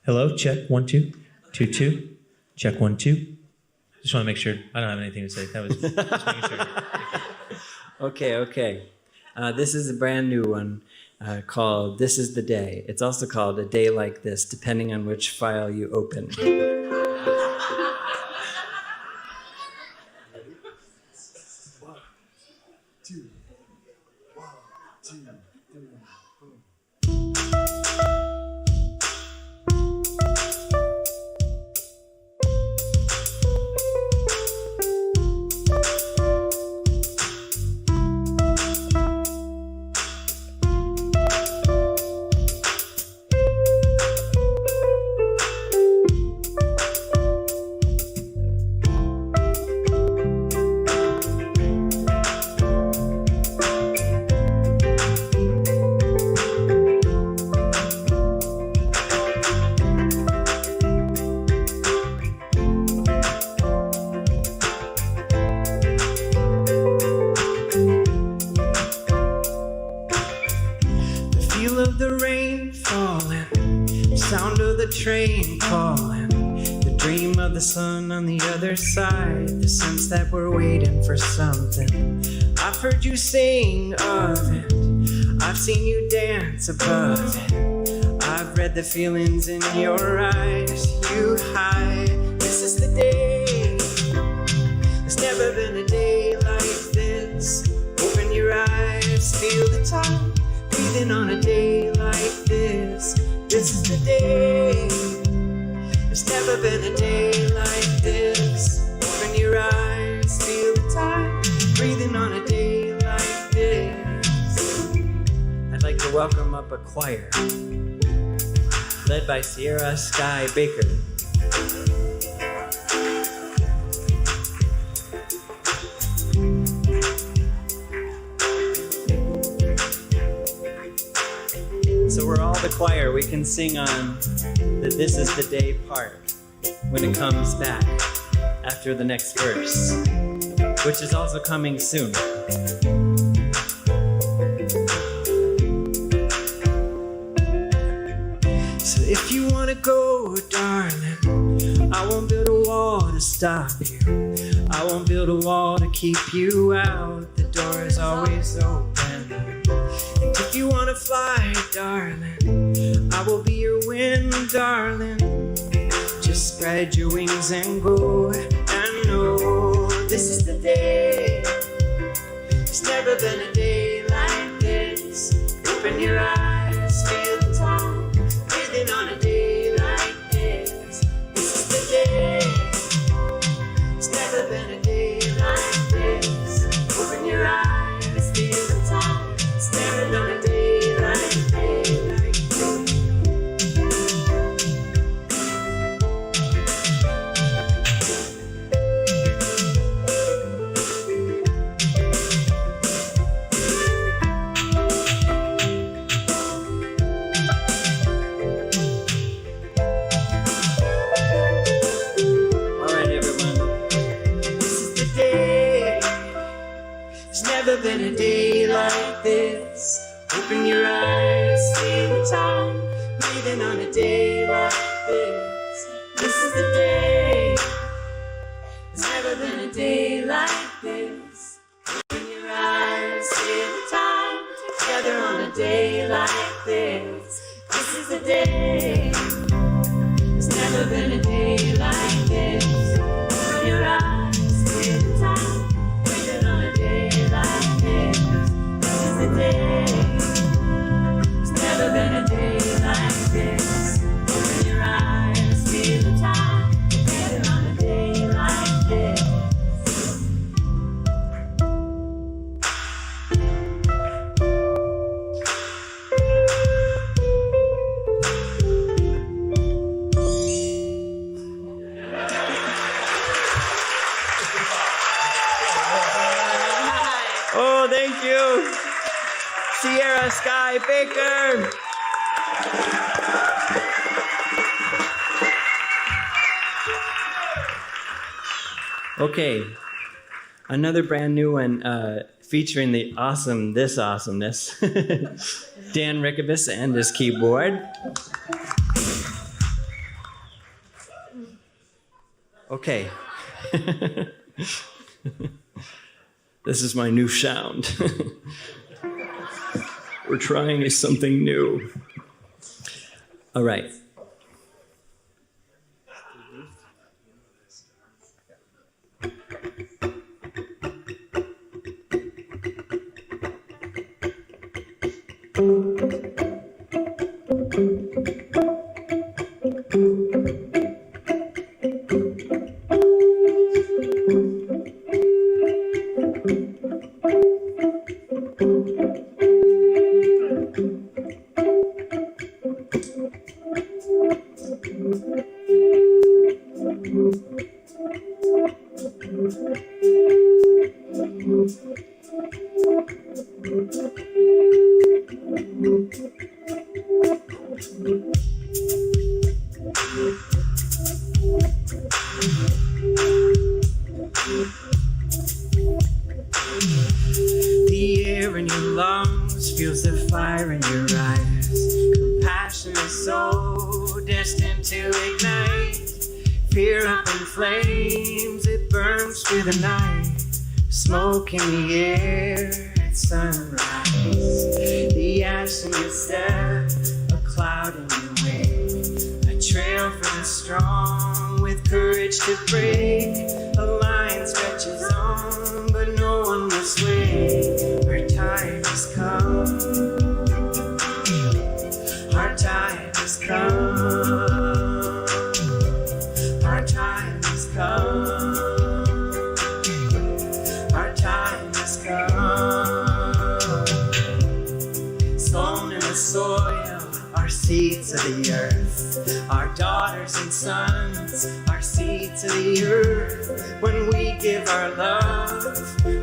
Hello, check 1 2 2 2. Check 1 2. Just want to make sure. I don't have anything to say. That was just making sure. Okay. This is a brand new one called "This Is the Day." It's also called "A Day Like This," depending on which file you open. Train calling, the dream of the sun on the other side, the sense that we're waiting for something. I've heard you sing of it, I've seen you dance above it, I've read the feelings in your eyes you hide. This is the day, there's never been a day like this. Open your eyes, feel the time, breathing on a day like this. This is the day, there's never been a day like this. Open your eyes, feel the time, breathing on a day like this. I'd like to welcome up a choir, led by Sierra Sky Baker. So we're all the choir. We can sing on the "This Is the Day" part when it comes back after the next verse, which is also coming soon. So if you want to go, darling, I won't build a wall to stop you. I won't build a wall to keep you out. The door is always open. And if you want to fly, darling, I will be your wind, darling. Just spread your wings and go. And know this is the day. There's never been a day like this. Open your eyes, feel the time, breathing on a day like this. This is the day. There's never been a day like this. Open your eyes, feel the time. It's never been a day like this. All right, everyone. This is the day. There's never been a day like this. Open your eyes, feel the time, breathing on a day like this. This is the day. There's never been a day like this. Open your eyes, feel the time, together on a day like this. This is the day. There's never been a day like this. Open your eyes, feel the time, breathing on a day like this. This is the day. There's never been a day like this. Open your eyes, feel the time, breathing on a day like this. Oh, thank you, Sierra Sky Baker. Okay, another brand new one featuring the awesomeness, Dan Rickabis and his keyboard. Okay. This is my new sound. We're trying something new. All right. The air in your lungs feels the fire in your eyes. Compassion is so destined to ignite. Fear up in flames, it burns through the night. Smoke in the air at sunrise. The ash in your step, a cloud in your wake. A trail for the strong with courage to break. A line stretches on, but no one will sway. Our time has come. Our time has come. Our time has come. Our time has come. Sown in the soil, our seeds of the earth. Our daughters and sons, our seeds of the earth. When we give our love,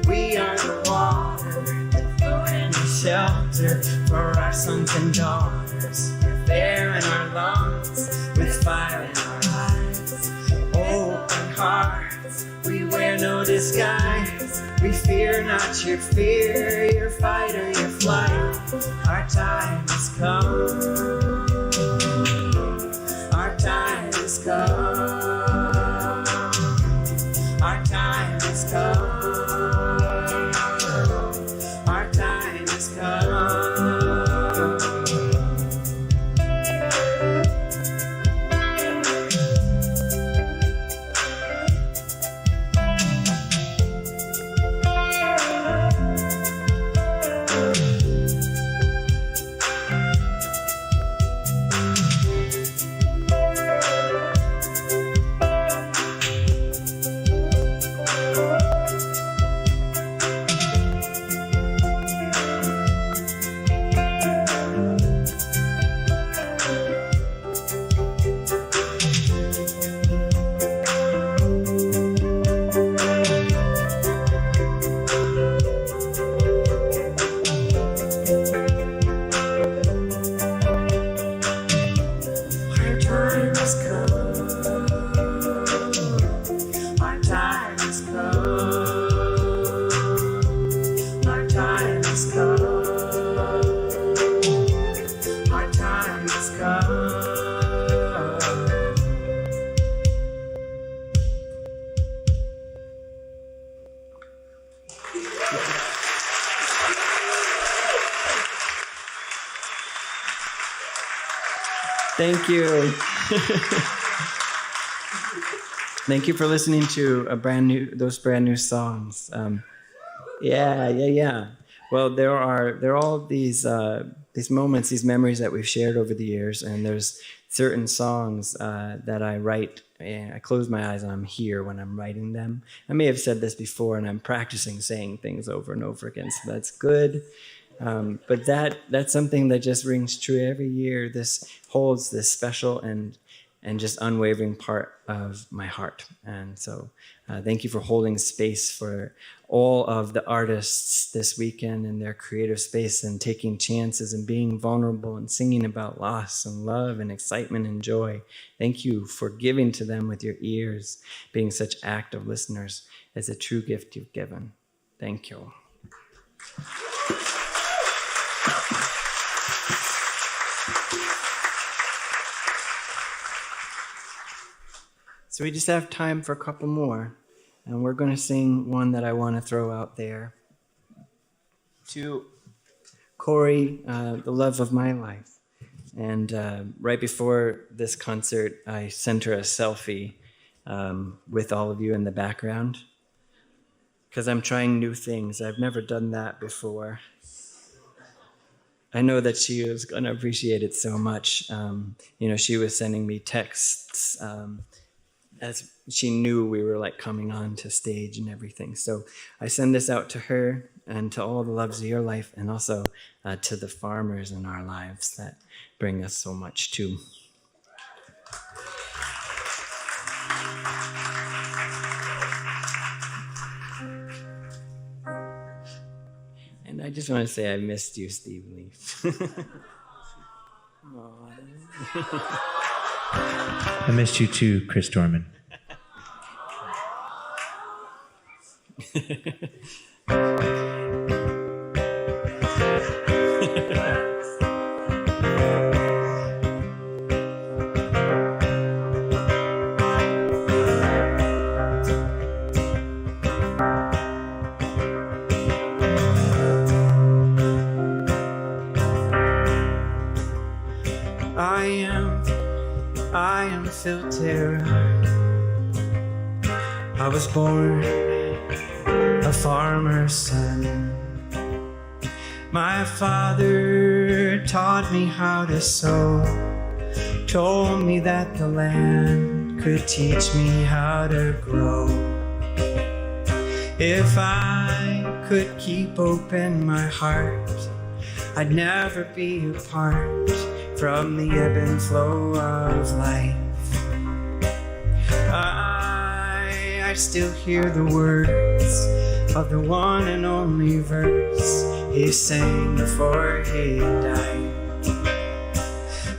we are the water that flow and shelter for our sons and daughters. With air in our lungs, with fire in our eyes. Open hearts, we wear no disguise. We fear not your fear, your fight or your flight. Our time has come. Our time has come. Our time has come. Our time has come. Thank you. Thank you for listening to those brand new songs. Yeah. Well, there are all these moments, these memories that we've shared over the years, and there's certain songs that I write. And I close my eyes and I'm here when I'm writing them. I may have said this before, and I'm practicing saying things over and over again, so that's good. But that's something that just rings true every year. This holds this special and and just unwavering part of my heart. And so thank you for holding space for all of the artists this weekend in their creative space and taking chances and being vulnerable and singing about loss and love and excitement and joy. Thank you for giving to them with your ears, being such active listeners. It's a true gift you've given. Thank you. So we just have time for a couple more, and we're going to sing one that I want to throw out there. To Corey, the love of my life. And right before this concert, I sent her a selfie with all of you in the background, because I'm trying new things. I've never done that before. I know that she was going to appreciate it so much. She was sending me texts as she knew we were like coming on to stage and everything. So I send this out to her and to all the loves of your life, and also to the farmers in our lives that bring us so much too. And I just want to say I missed you, Steve Leaf. I missed you too, Chris Dorman. I am Phil Terra. I was born a farmer's son. My father taught me how to sow, told me that the land could teach me how to grow. If I could keep open my heart, I'd never be apart from the ebb and flow of life. I still hear the words of the one and only verse he sang before he died.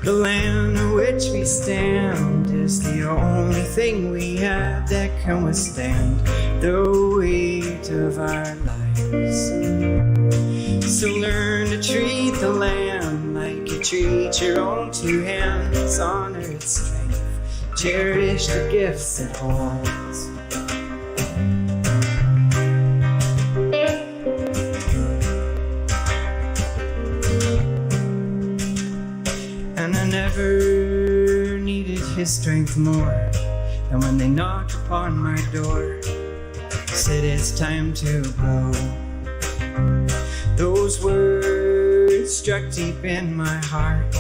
The land on which we stand is the only thing we have that can withstand the weight of our lives. So learn to treat the land like you treat your own two hands. Honor its strength, cherish the gifts it holds. And I never needed his strength more than when they knocked upon my door, said it's time to go. Those words struck deep in my heart.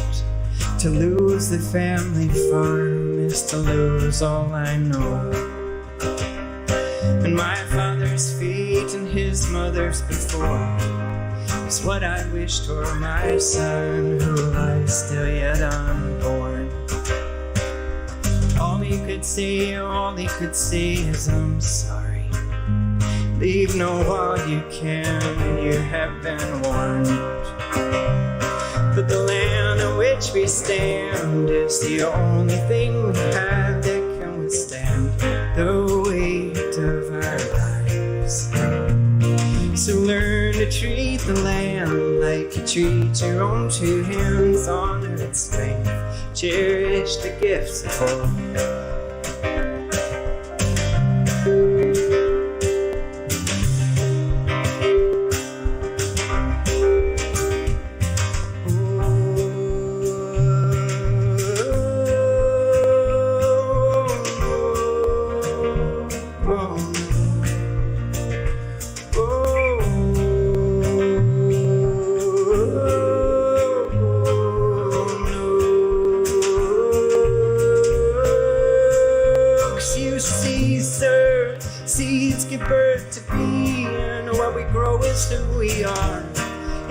To lose the family farm is to lose all I know. And my father's fate and his mother's before is what I wish for my son, who lies still yet unborn. All he could say is I'm sorry. Leave no while you can, you have been warned. But the land on which we stand is the only thing we have that can withstand the weight of our lives. So learn to treat the land like you treat your own two hands. Honor its strength, cherish the gifts it holds.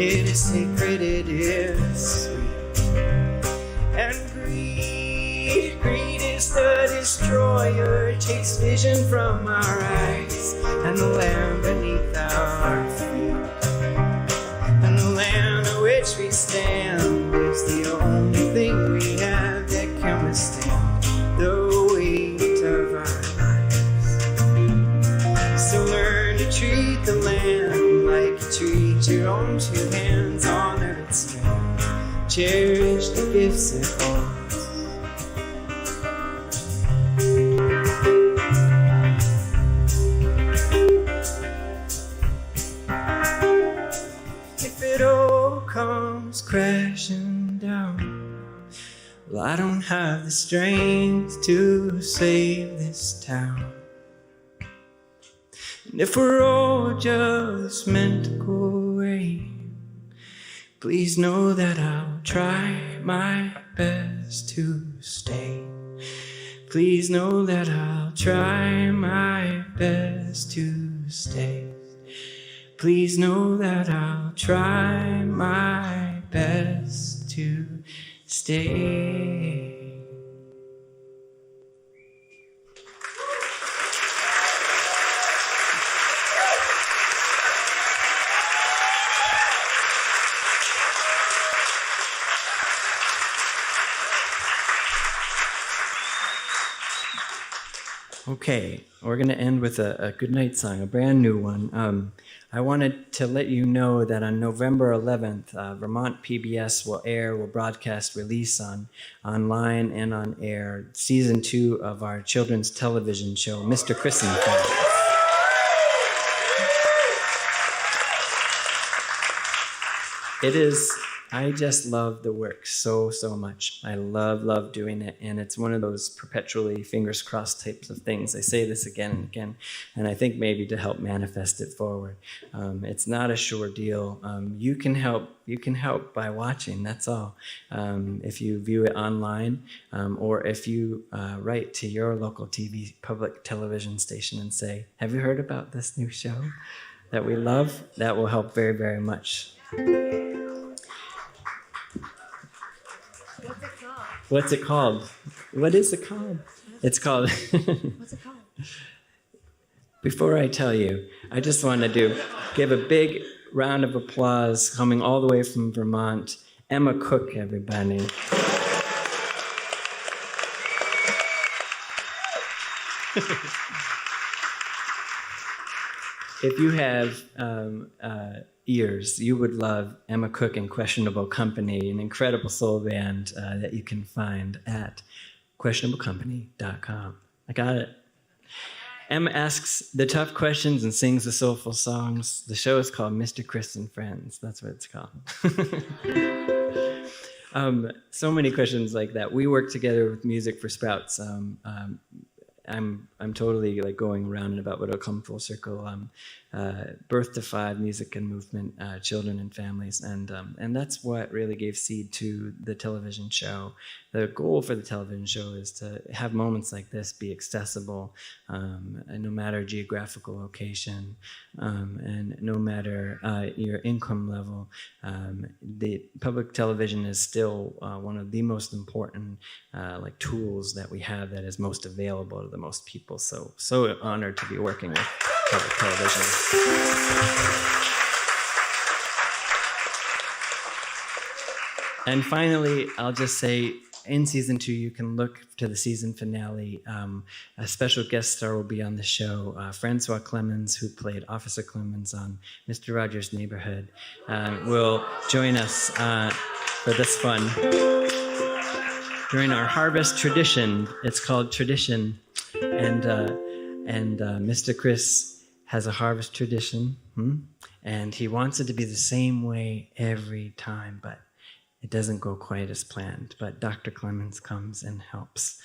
It is sacred, it is sweet. And greed as the destroyer takes vision from our eyes, and the land beneath our feet, and the land on which we stand is the only thing we have that can withstand the weight of our lives. So learn to treat the land like you treat your own two hands, honor its strength, cherish the gifts it holds. If it all comes crashing down, well, I don't have the strength to save this town. And if we're all just meant to go away, please know that I'll try my best to stay. Please know that I'll try my best to stay. Please know that I'll try my best to stay. Okay, we're going to end with a goodnight song, a brand new one. I wanted to let you know that on November 11th, Vermont PBS will broadcast, release online and on air, season 2 of our children's television show, Mr. Chris and Friends. It is, I just love the work so much. I love doing it, and it's one of those perpetually fingers crossed types of things. I say this again and again, and I think maybe to help manifest it forward. It's not a sure deal. You can help by watching, that's all. If you view it online, or if you write to your local public television station and say, have you heard about this new show that we love? That will help very much. What's it called? What is it called? It's called... What's it called? Before I tell you, I just want to give a big round of applause coming all the way from Vermont. Emma Cook, everybody. If you have ears, you would love Emma Cook and Questionable Company, an incredible soul band that you can find at questionablecompany.com. I got it. Emma asks the tough questions and sings the soulful songs. The show is called Mr. Chris and Friends. That's what it's called. So many questions like that. We work together with Music for Sprouts. I'm totally like going around and about, but it'll come full circle. Birth to 5, music and movement, children and families, and that's what really gave seed to the television show. The goal for the television show is to have moments like this be accessible, no matter geographical location, and no matter your income level. The public television is still one of the most important like tools that we have that is most available to the most people. So honored to be working with public television. And finally, I'll just say, in season 2, you can look to the season finale. A special guest star will be on the show. Francois Clemens, who played Officer Clemens on Mr. Rogers' Neighborhood, will join us for this fun. During our harvest tradition, it's called Tradition, and Mr. Chris has a harvest tradition, and he wants it to be the same way every time, but it doesn't go quite as planned. But Dr. Clemens comes and helps.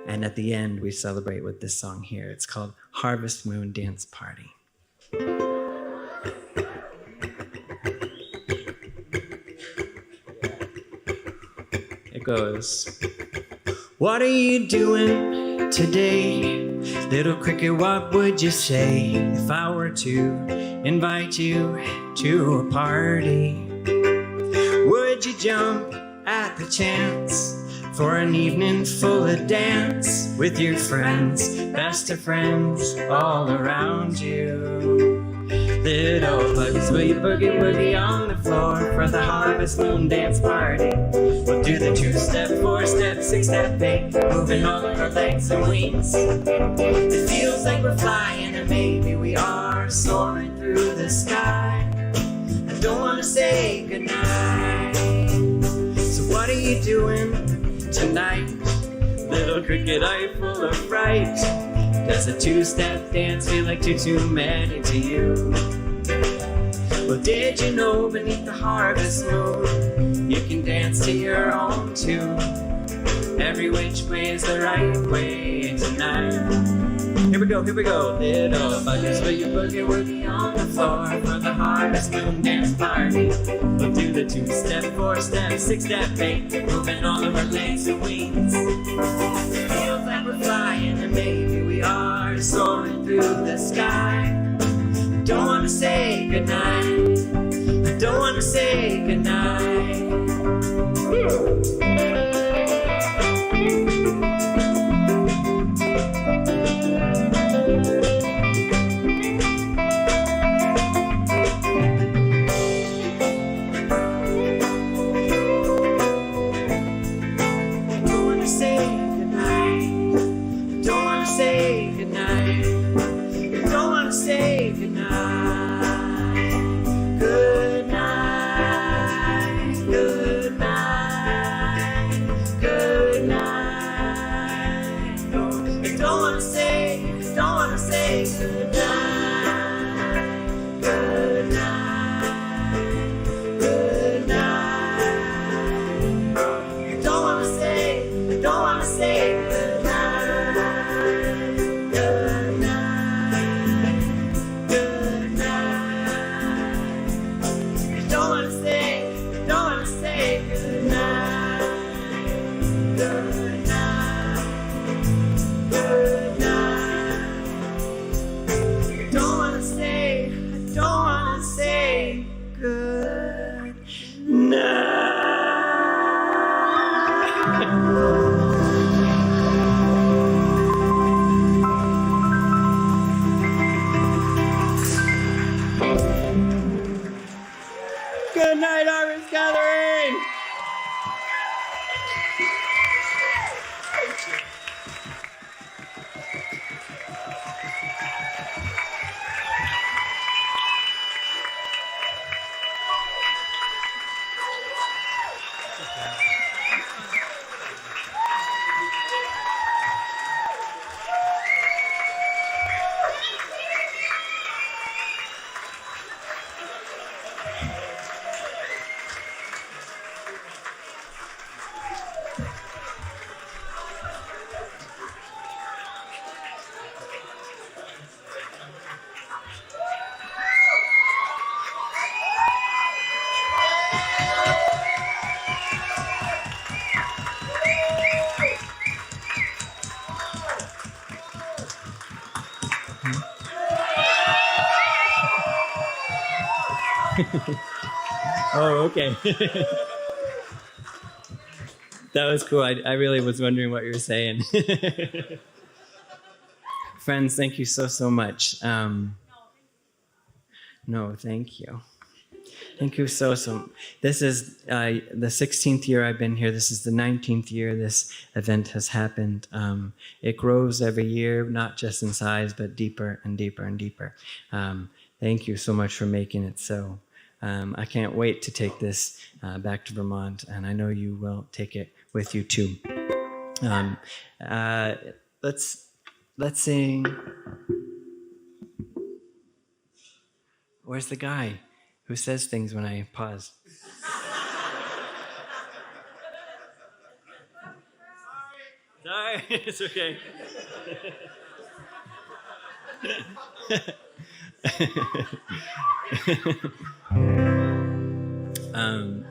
And at the end, we celebrate with this song here. It's called Harvest Moon Dance Party. It goes, what are you doing today? Little cricket, what would you say if I were to invite you to a party? Would you jump at the chance for an evening full of dance with your friends, best of friends all around you. Little bugs, will you boogie woogie on the floor for the Harvest Moon dance party? We'll do the 2-step, 4-step, 6-step, 8, moving all of our legs and wings. It feels like we're flying, and maybe we are soaring through the sky. I don't want to say goodnight. So what are you doing tonight? Little cricket eye full of fright. Does a 2-step dance feel like too many to you? Well, did you know beneath the harvest moon you can dance to your own tune? Every which way is the right way tonight. Here we go, here we go. Little buggers, will you boogie woogie on the floor for the Harvest Moon dance party? We'll do the 2-step, 4-step, 6-step, 8, moving all of our legs and wings. It feels like we're flying, and maybe we are soaring through the sky. Don't want to say goodnight. I don't want to say goodnight. Good night, Harvest Gathering! Oh, okay. That was cool. I really was wondering what you were saying. Friends, thank you so much. No, thank you. Thank you so. This is the 16th year I've been here. This is the 19th year this event has happened. It grows every year, not just in size, but deeper and deeper and deeper. Thank you so much for making it so. I can't wait to take this back to Vermont, and I know you will take it with you too. Let's sing. Where's the guy who says things when I pause? Sorry, it's okay.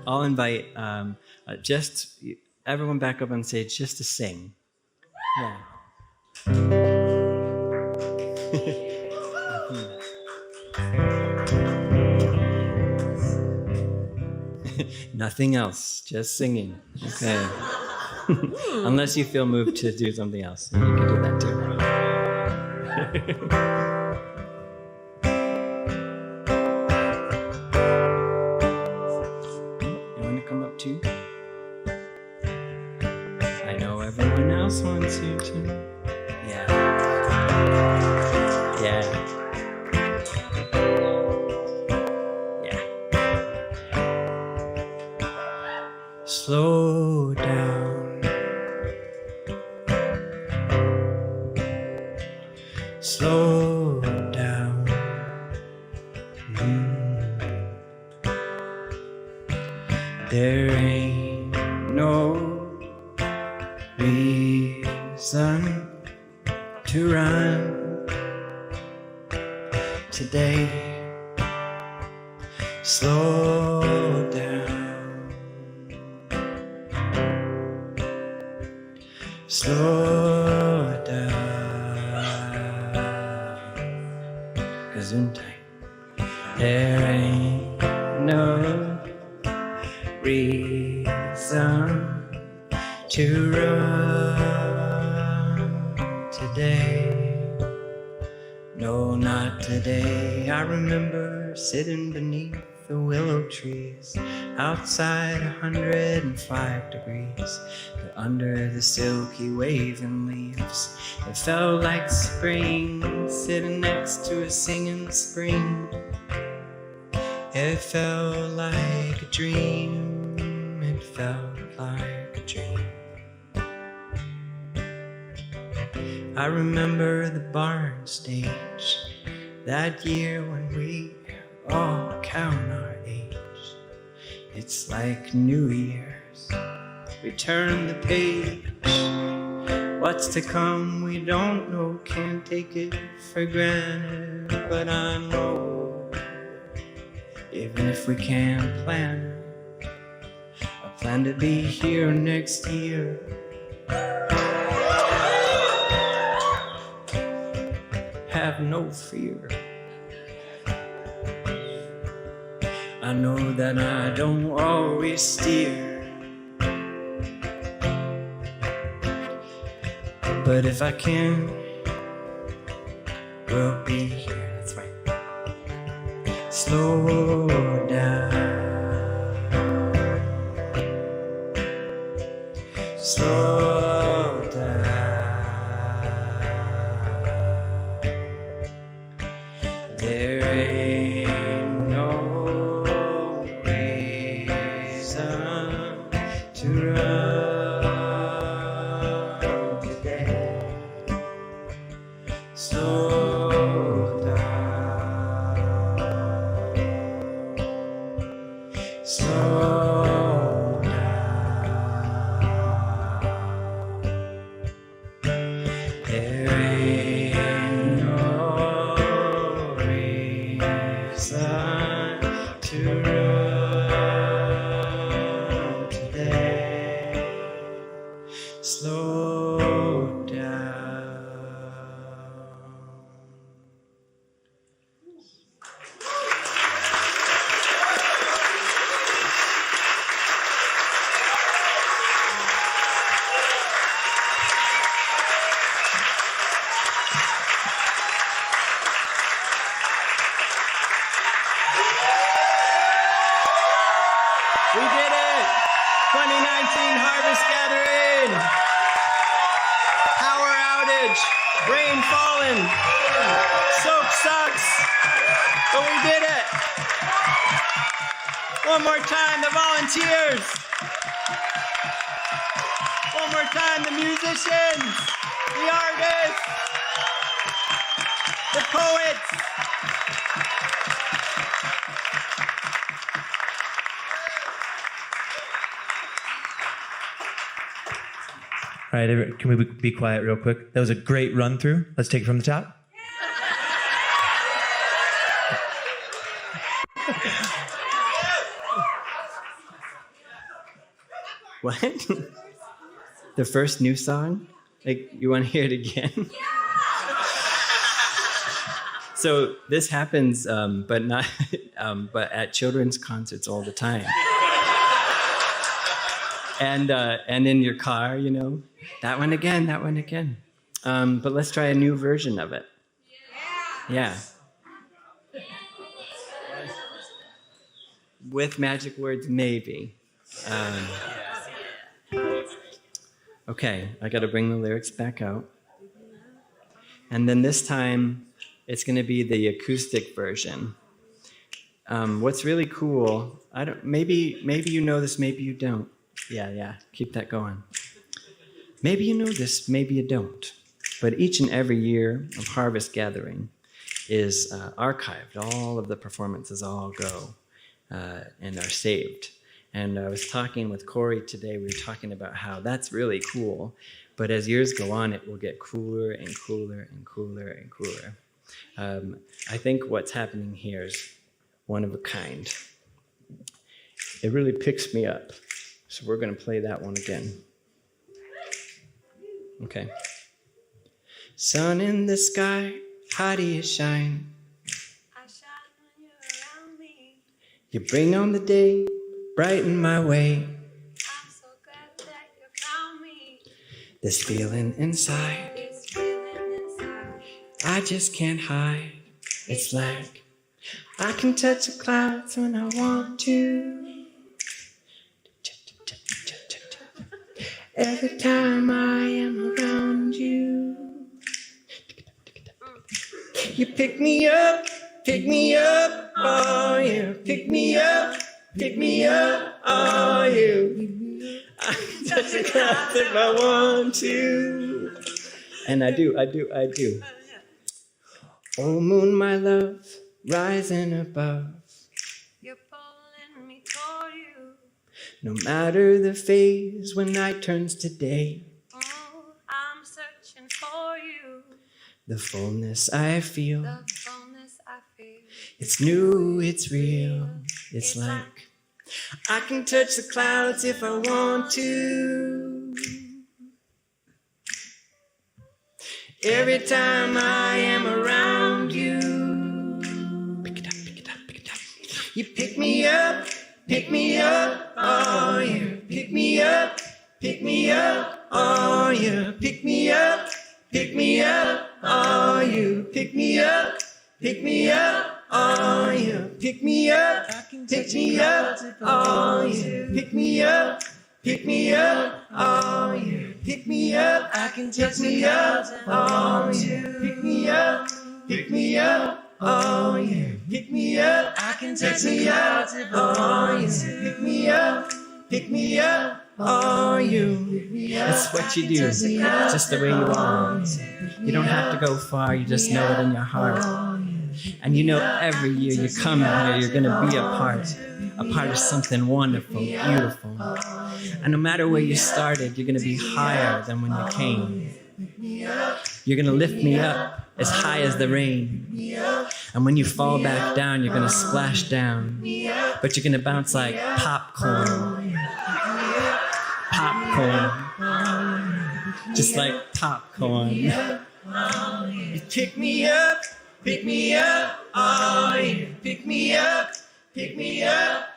I'll invite just everyone back up on stage just to sing. Yeah. Nothing else, just singing. Okay. Unless you feel moved to do something else, you can do that too. You want to come up too? I know everyone else wants you to. Yeah. Yeah. Slow down. Slow down. There ain't no reason to run today. Slow down. Slow down. Gesundheit. There ain't no reason to run today. No, not today. I remember sitting beneath the willow trees outside 105 degrees, but under the silky waving leaves it felt like spring, sitting next to a singing spring. It felt like a dream, it felt like a dream. I remember the barn stage that year when we all count our age. It's like New Year's, we turn the page. What's to come we don't know, can't take it for granted. But I know, even if we can't plan it, I plan to be here next year. Have no fear. I know that I don't always steer, but if I can, we'll be here. That's right. Slow down. Slow down. There ain't no reason to run today. Slow down. Slow down. There ain't no reason to run today. Slow down. We did it! 2019 Harvest Gathering! Power outage, rain falling, soap sucks, but we did it! One more time, the volunteers! One more time, the musicians, the artists, the poets! All right, can we be quiet real quick? That was a great run through. Let's take it from the top. What? The first new song? Like, you want to hear it again? So this happens, but not, but at children's concerts all the time. and in your car, you know, that one again, that one again. But let's try a new version of it. Yeah. With magic words, maybe. Okay, I got to bring the lyrics back out. And then this time, it's going to be the acoustic version. What's really cool, maybe you know this, maybe you don't. Yeah, keep that going. Maybe you know this, maybe you don't. But each and every year of Harvest Gathering is archived. All of the performances all go and are saved. And I was talking with Corey today, we were talking about how that's really cool, but as years go on, it will get cooler and cooler and cooler and cooler. I think what's happening here is one of a kind. It really picks me up, so we're going to play that one again. Okay. Sun in the sky, how do you shine? I shine when you're around me. You bring on the day, brighten my way. I'm so glad that you found me. This feeling inside, This feeling inside. I just can't hide. It's like I can touch the clouds when I want to. Every time I am around you, you pick me up, oh yeah, pick me up, oh yeah. I can touch the clouds if I want to. And I do. Oh, moon, my love, rising above. You're pulling me toward you. No matter the phase when night turns to day, Oh, I'm searching for you. the fullness I feel, The fullness I feel. it's new, it's real. It's like I can touch the clouds if I want to. Every time I am around you, pick it up. You pick me up, oh yeah. Pick me up, oh yeah. Pick me up, oh you. Pick me up, oh yeah. Pick me up, oh yeah. Pick me up, oh yeah. Pick me up, I can touch me up, oh yeah. Pick me up, oh yeah. Pick me up, I can touch me up, oh yeah. Pick me up, oh you. That's what you do, just the way you are. You don't have to go far, you just know it in your heart. And you know every year you come here, you're gonna be a part of something wonderful, beautiful. And no matter where you started, you're gonna be higher than when you came. You're gonna lift me up as high as the rain. And when you fall back down, you're gonna splash down. But you're gonna bounce like popcorn. Just like popcorn. You pick me up, oh yeah. Pick me up, oh yeah. Pick me up,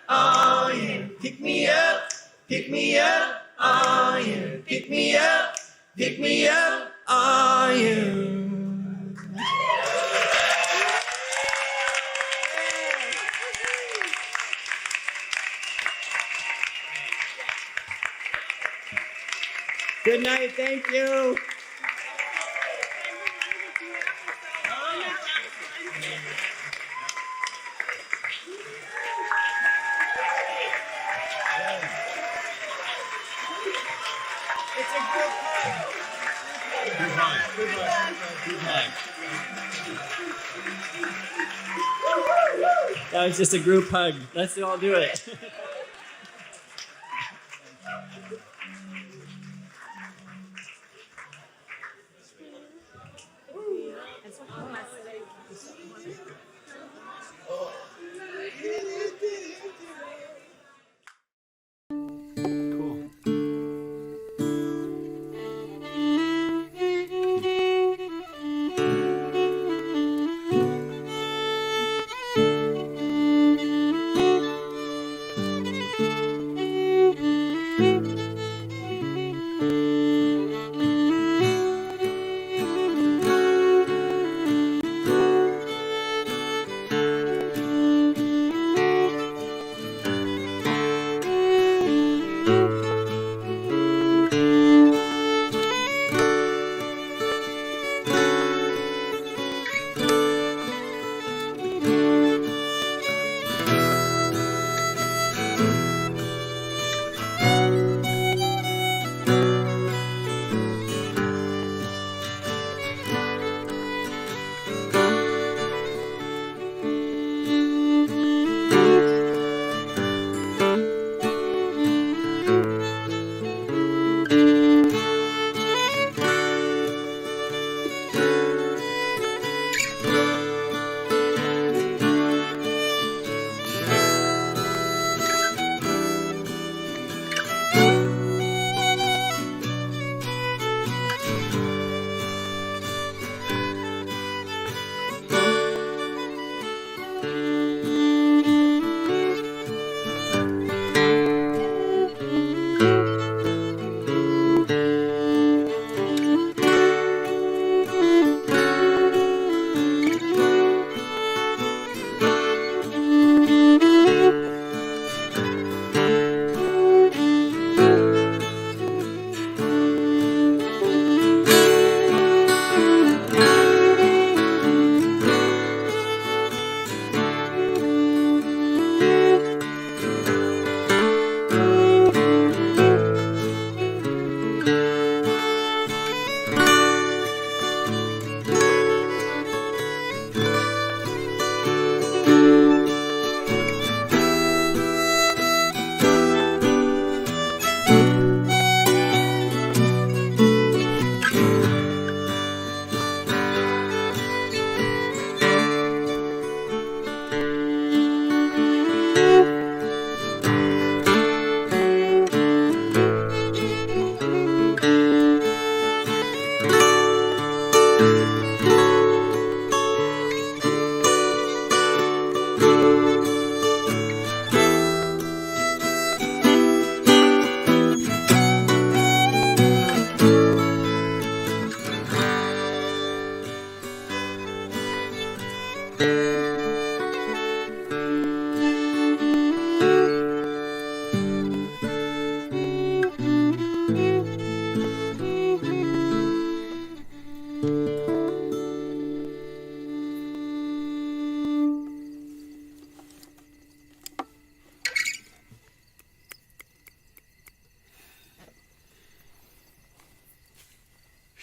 oh yeah. Pick me up, oh yeah. Good night, thank you. That was just a group hug. Let's all do it.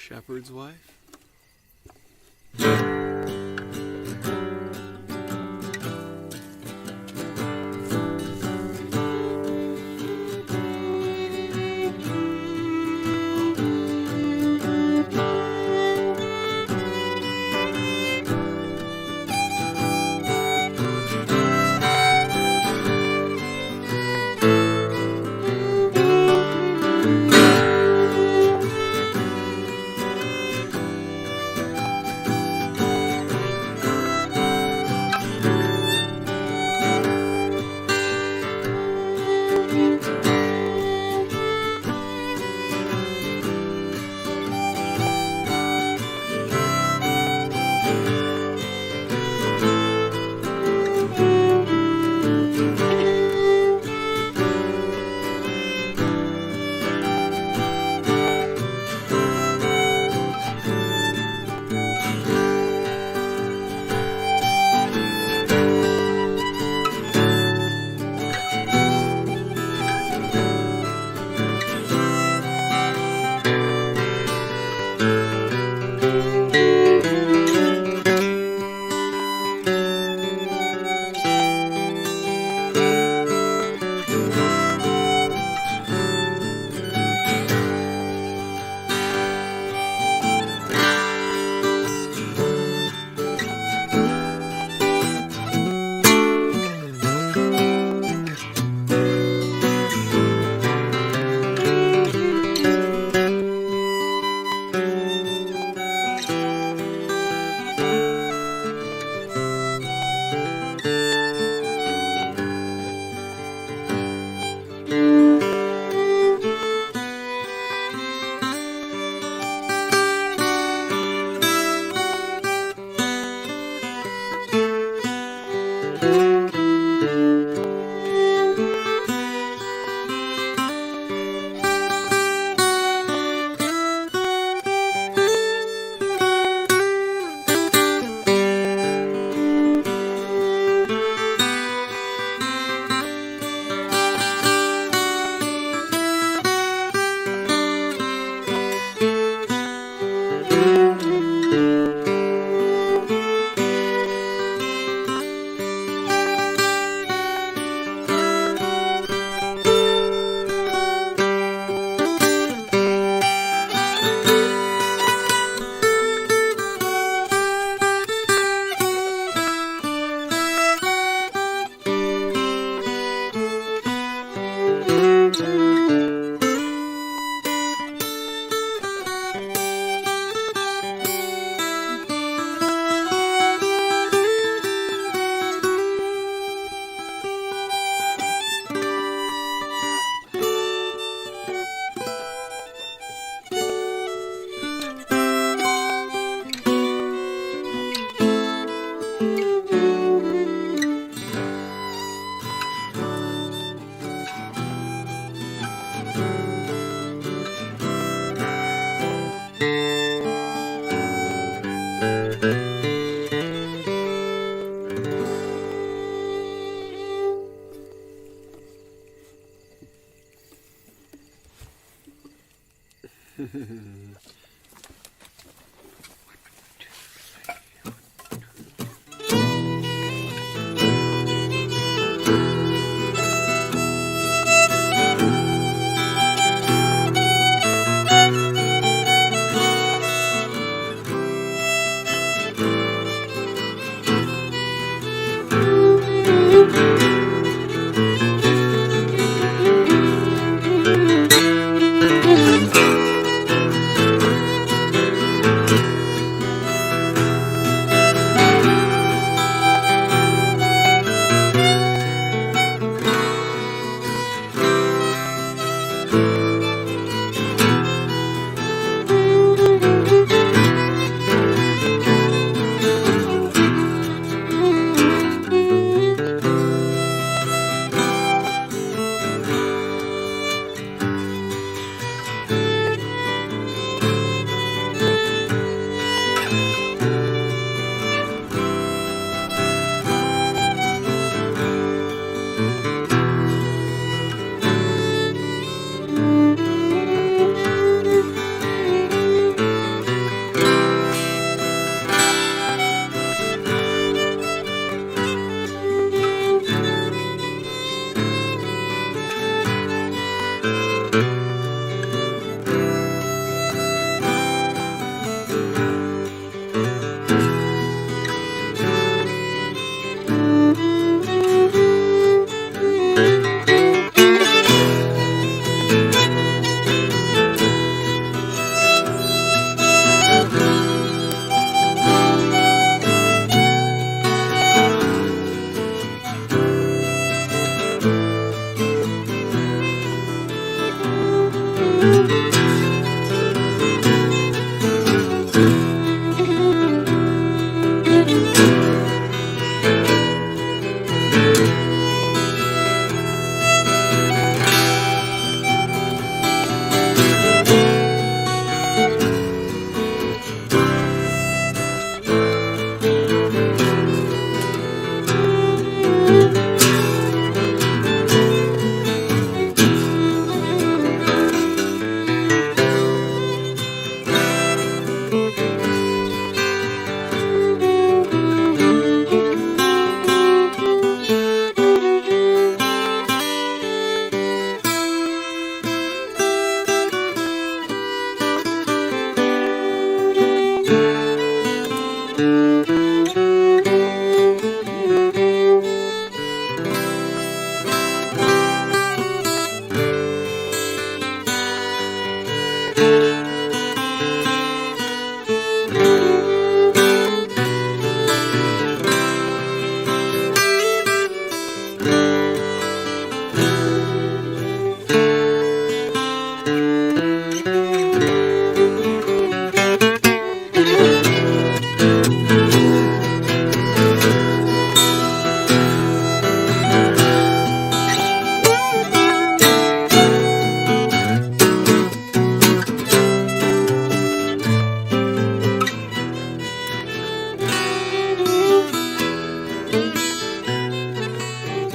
shepherd's wife?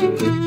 Thank you.